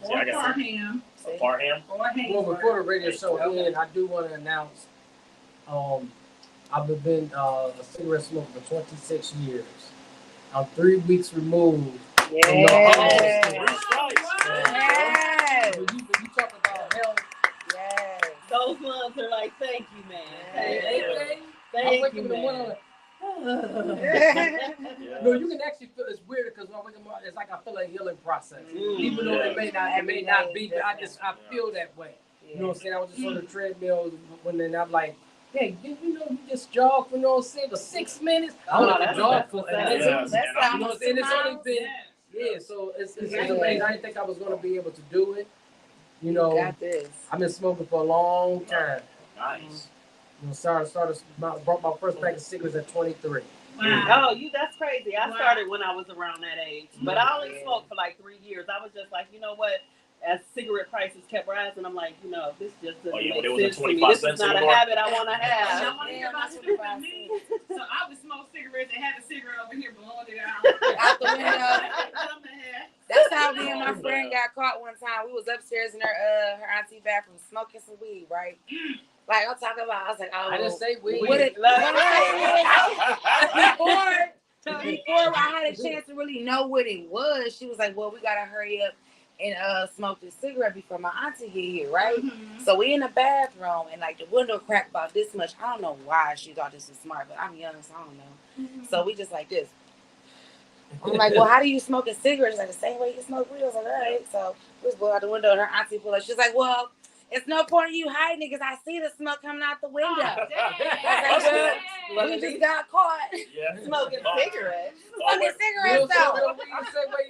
[SPEAKER 4] or Parham.
[SPEAKER 2] Parham.
[SPEAKER 1] Well, before the radio show ended, I do want to announce. I've been a cigarette smoker for 26 years. I'm 3 weeks removed from the
[SPEAKER 3] Yes.
[SPEAKER 1] When you talk about health,
[SPEAKER 5] Those ones are like, "Thank you, man. Thank you, man."
[SPEAKER 1] No, you can actually feel it's weird because it's like I feel a healing process, even though it may not be. But I feel that way. You know what I'm saying? I was just on the treadmill when I'm like, "Hey, you know, you just jog for for 6 minutes." I want to jog for
[SPEAKER 3] that's
[SPEAKER 1] and it's only been so it's amazing. I didn't think I was going to be able to do it. You know,
[SPEAKER 3] got this.
[SPEAKER 1] I've been smoking for a long time.
[SPEAKER 2] Nice.
[SPEAKER 1] You know, brought my first pack of cigarettes at 23.
[SPEAKER 5] Wow. Oh, that's crazy. I started when I was around that age, but I only smoked for like 3 years. I was just like, you know what? As cigarette prices kept rising, I'm like, you know, this just doesn't make sense to me. This is not a habit I want to have.
[SPEAKER 4] I want to hear about me. So I would smoke cigarettes and have a cigarette over here blowing it out.
[SPEAKER 3] Out the window. That's how me and my friend got caught one time. We was upstairs in her auntie bathroom smoking some weed, right? Like I'm talking about, I was like, oh,
[SPEAKER 1] I didn't say weed.
[SPEAKER 3] What before I had a chance to really know what it was, she was like, well, we gotta hurry up and smoke this cigarette before my auntie get here, right? Mm-hmm. So we in the bathroom and like the window cracked about this much. I don't know why she thought this was smart, but I'm young, so I don't know. Mm-hmm. So we just like this. I'm like, well, how do you smoke a cigarette? She's like, the same way you smoke weed. I was like, all right. So we was going out the window and her auntie pulled up. She's like, well, it's no point in you hiding it because I see the smoke coming out the window. We just got caught
[SPEAKER 5] smoking cigarettes.
[SPEAKER 3] Smoking cigarettes, though.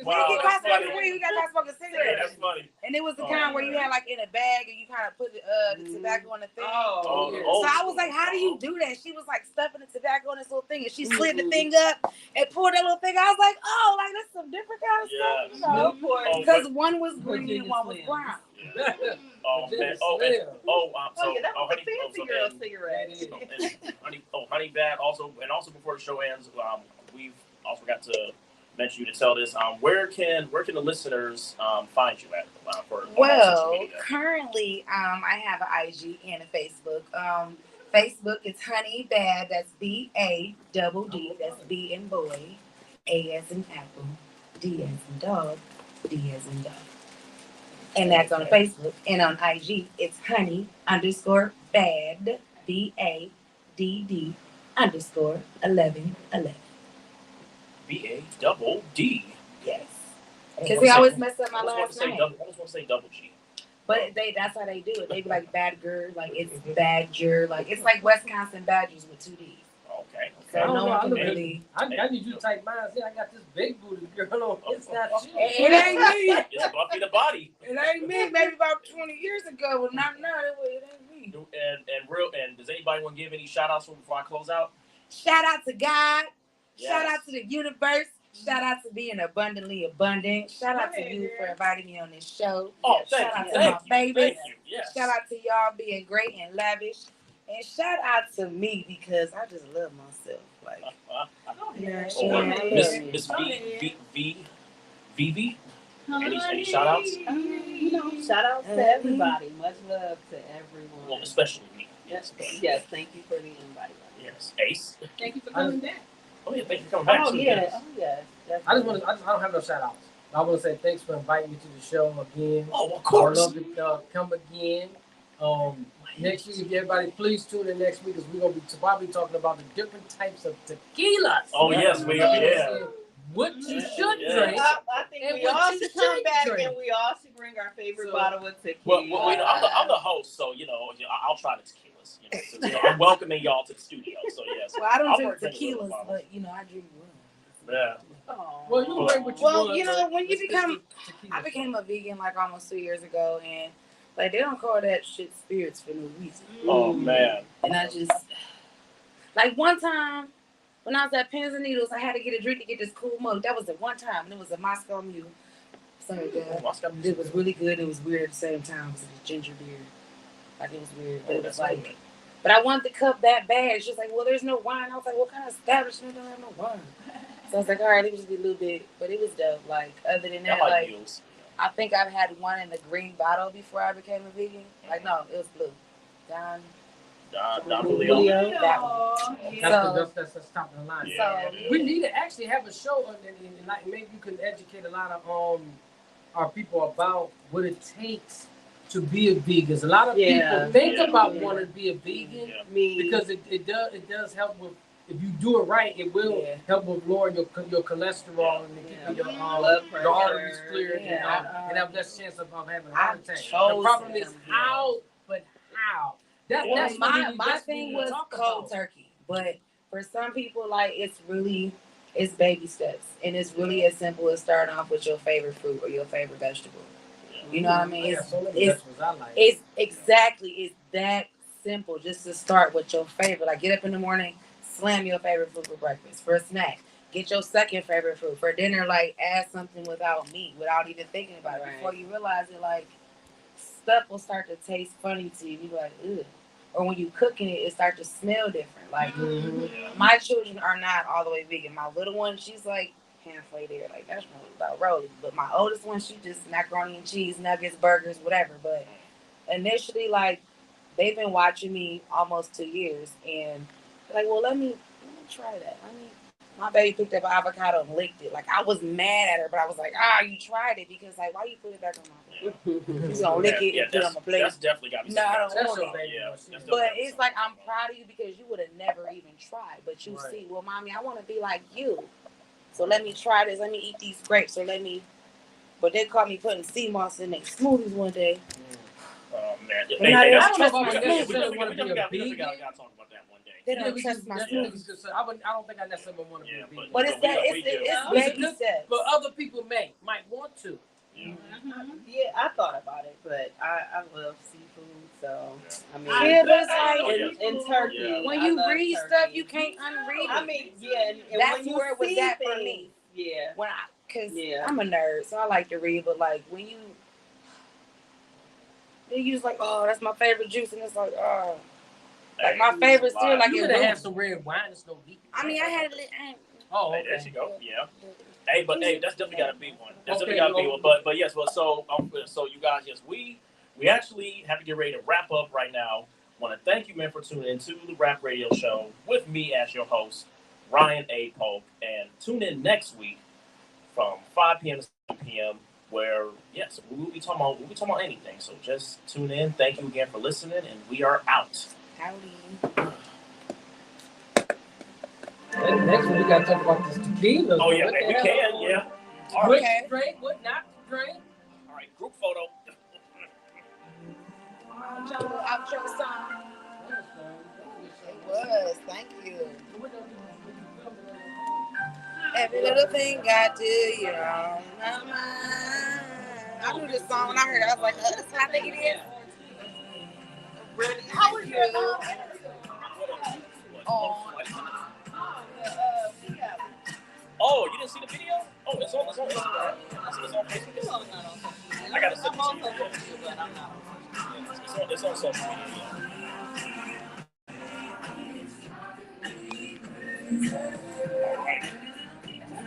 [SPEAKER 3] We didn't get caught smoking weed. We got caught smoking cigarettes.
[SPEAKER 2] Yeah, that's funny.
[SPEAKER 3] And it was the kind where you had like in a bag and you kind of put the tobacco in the thing. So I was like, how do you do that? She was like stuffing the tobacco in this little thing and she slid the thing up and pulled that little thing. I was like, oh, like that's some different kind of stuff. You know? Because one was green and one was brown.
[SPEAKER 2] Oh man!
[SPEAKER 5] That was a fancy girl cigarette.
[SPEAKER 2] Honey, Bad. Also before the show ends, we've also got to mention you to tell this. Where can the listeners find you at?
[SPEAKER 3] Currently, I have an IG and a Facebook. Facebook is Honey Bad. That's BADD. That's B in boy, A as in apple, D as in dog, D as in dog. And that's on Facebook. And on IG, it's honey_bad, BADD _1111.
[SPEAKER 2] BADD.
[SPEAKER 3] Yes. Because they always mess up my last name.
[SPEAKER 2] I almost want to say double G.
[SPEAKER 3] But that's how they do it. They be like Badger, like it's Badger, like it's like Wisconsin Badgers with 2 D's.
[SPEAKER 2] Okay.
[SPEAKER 3] So no one can really.
[SPEAKER 1] I need you to type mine. See, I got this big booty girl on. It's not you.
[SPEAKER 3] It ain't me.
[SPEAKER 2] It's Buffy the Body.
[SPEAKER 3] It ain't me. Maybe about 20 years ago, but not now. It ain't me.
[SPEAKER 2] And does anybody want to give any shout outs before I close out?
[SPEAKER 3] Shout out to God. Yes. Shout out to the universe. Shout out to being abundantly abundant. Shout out to you for inviting me on this show. Shout out to my babies.
[SPEAKER 2] Yes.
[SPEAKER 3] Shout out to y'all being great and lavish. And shout out to me because I just love myself. Like,
[SPEAKER 2] Miss Vivi. Any shout outs?
[SPEAKER 5] Shout outs to everybody. Much love to everyone.
[SPEAKER 2] Well, especially me.
[SPEAKER 5] Yes, thank you for the invite.
[SPEAKER 2] Yes. Ace.
[SPEAKER 4] Thank you for coming back.
[SPEAKER 2] Oh yeah, thank you for coming back.
[SPEAKER 3] I
[SPEAKER 1] don't have no shout outs. I want to say thanks for inviting me to the show again.
[SPEAKER 2] Oh, of course.
[SPEAKER 1] I would love to come again. Next week, if everybody please tune in next week, because we're going to be probably talking about the different types of tequilas.
[SPEAKER 2] Oh, yes, we are. Yeah.
[SPEAKER 1] What you should drink.
[SPEAKER 5] I think we all should come back and we all should bring our favorite bottle of tequila.
[SPEAKER 2] Well, I'm the host, so, I'll try the tequilas. I'm welcoming y'all to the studio, so yes.
[SPEAKER 3] Well, I don't drink tequilas, but, I drink rum.
[SPEAKER 2] Yeah.
[SPEAKER 1] Well, you drink what you want.
[SPEAKER 3] When you I became a vegan like almost 2 years ago, and like they don't call that shit spirits for no reason.
[SPEAKER 2] Oh man!
[SPEAKER 3] And I just like one time when I was at Pins and Needles, I had to get a drink to get this cool mug. That was the one time, and it was a Moscow Mule. Sorry, guys. It was really good. It was weird at the same time. It was a ginger beer. Like it was weird, but it was like. But I wanted the cup that bad. She's like, well, there's no wine. I was like, what kind of establishment don't have no wine? So I was like, all right, it was just be a little bit, but it was dope. Like, other than that, like, I think I've had one in the green bottle before I became a vegan. Like, no, it was blue. Don
[SPEAKER 2] Julio.
[SPEAKER 3] That one.
[SPEAKER 1] That's top of the line.
[SPEAKER 2] Yeah.
[SPEAKER 1] So we need to actually have a show, and like maybe you can educate a lot of our people about what it takes to be a vegan. A lot of people think about wanting to be a vegan because it does help with. If you do it right, it will help with lowering your cholesterol and keeping your arteries clear and have less chance of having a heart attack. The problem is how. That's
[SPEAKER 3] my thing was cold turkey, but for some people, like it's baby steps, and it's really as simple as starting off with your favorite fruit or your favorite vegetable. You know what I mean? It's that simple. Just to start with your favorite. Like get up in the morning. Slam your favorite food for breakfast. For a snack, get your second favorite food. For dinner, like add something without meat, without even thinking about it. Before you realize it, like stuff will start to taste funny to you. You be like, ugh. Or when you cooking it, it starts to smell different. Like my children are not all the way vegan. My little one, she's like can't play there. Like, that's about rolling. But my oldest one, she just macaroni and cheese, nuggets, burgers, whatever. But initially, like, they've been watching me almost 2 years, and like, well, let me try that. My baby picked up an avocado and licked it. Like, I was mad at her, but I was like, you tried it because, like, why you put it back on my plate? You gonna lick it and put it on my plate?
[SPEAKER 2] That's definitely got to be
[SPEAKER 3] No, I don't
[SPEAKER 1] That's
[SPEAKER 3] want
[SPEAKER 1] your
[SPEAKER 3] it.
[SPEAKER 1] baby.
[SPEAKER 2] Yeah,
[SPEAKER 3] But it's like, I'm proud of you because you would have never even tried. But you
[SPEAKER 1] Right.
[SPEAKER 3] see, well, mommy, I want to be like you. So let me try this. Let me eat these grapes. But they caught me putting sea moss in their smoothies one day.
[SPEAKER 2] Oh man,
[SPEAKER 3] And I don't
[SPEAKER 1] trust
[SPEAKER 3] know
[SPEAKER 1] my
[SPEAKER 3] if I
[SPEAKER 1] smoothies.
[SPEAKER 2] we definitely got to talk about that one day.
[SPEAKER 3] They don't trust my smoothies.
[SPEAKER 1] I don't think I necessarily want to be a vegan.
[SPEAKER 3] But it's baby steps.
[SPEAKER 1] But other people might want to.
[SPEAKER 2] Yeah.
[SPEAKER 5] Yeah, I thought about it, but I love seafood, so I mean,
[SPEAKER 3] Yeah, but it's like
[SPEAKER 5] and turkey.
[SPEAKER 2] Yeah.
[SPEAKER 3] when
[SPEAKER 5] I
[SPEAKER 3] you
[SPEAKER 5] love
[SPEAKER 3] read
[SPEAKER 5] turkey.
[SPEAKER 3] stuff, you can't unread it.
[SPEAKER 5] I mean, yeah, and
[SPEAKER 3] That's
[SPEAKER 5] when you
[SPEAKER 3] where it was
[SPEAKER 5] see
[SPEAKER 3] at for
[SPEAKER 5] things,
[SPEAKER 3] me.
[SPEAKER 5] Yeah.
[SPEAKER 3] Cause
[SPEAKER 5] Yeah.
[SPEAKER 3] I'm a nerd, so I like to read. But like when they use like, oh, that's my favorite juice, and it's like, oh, like my favorite still like
[SPEAKER 1] You
[SPEAKER 3] it.
[SPEAKER 1] could have had some red wine. It's no vegan.
[SPEAKER 3] I mean, I had it.
[SPEAKER 1] Oh,
[SPEAKER 2] Hey,
[SPEAKER 1] okay.
[SPEAKER 2] there she go. Yeah. Hey, but hey, that's definitely got to be one. That's
[SPEAKER 1] Okay,
[SPEAKER 2] definitely got to be one. But yes, well, so you guys, yes, we actually have to get ready to wrap up right now. Want to thank you, man, for tuning in to the Rap Radio Show with me as your host, Ryan A. Polk, and tune in next week from 5 p.m. to 7 p.m. where yes, we'll be talking about anything. So just tune in. Thank you again for listening, and we are out.
[SPEAKER 3] Howdy.
[SPEAKER 1] Next one, we got to talk about this tequila.
[SPEAKER 2] Oh yeah,
[SPEAKER 1] What
[SPEAKER 2] man,
[SPEAKER 1] the
[SPEAKER 2] we
[SPEAKER 1] hell?
[SPEAKER 2] can. Yeah. All
[SPEAKER 1] What
[SPEAKER 2] right.
[SPEAKER 1] to drink, what not to drink.
[SPEAKER 2] All right. Group photo.
[SPEAKER 3] Outro song. It was. Thank you. Every little thing I do, you're on my mind. I knew this song when I heard it. I was like, that's what I think it is. How are you?
[SPEAKER 2] Oh, you didn't see the video? Oh, it's on Instagram. It's on Facebook. I gotta send it to you.
[SPEAKER 5] But I'm not.
[SPEAKER 2] It's on social media. Yeah.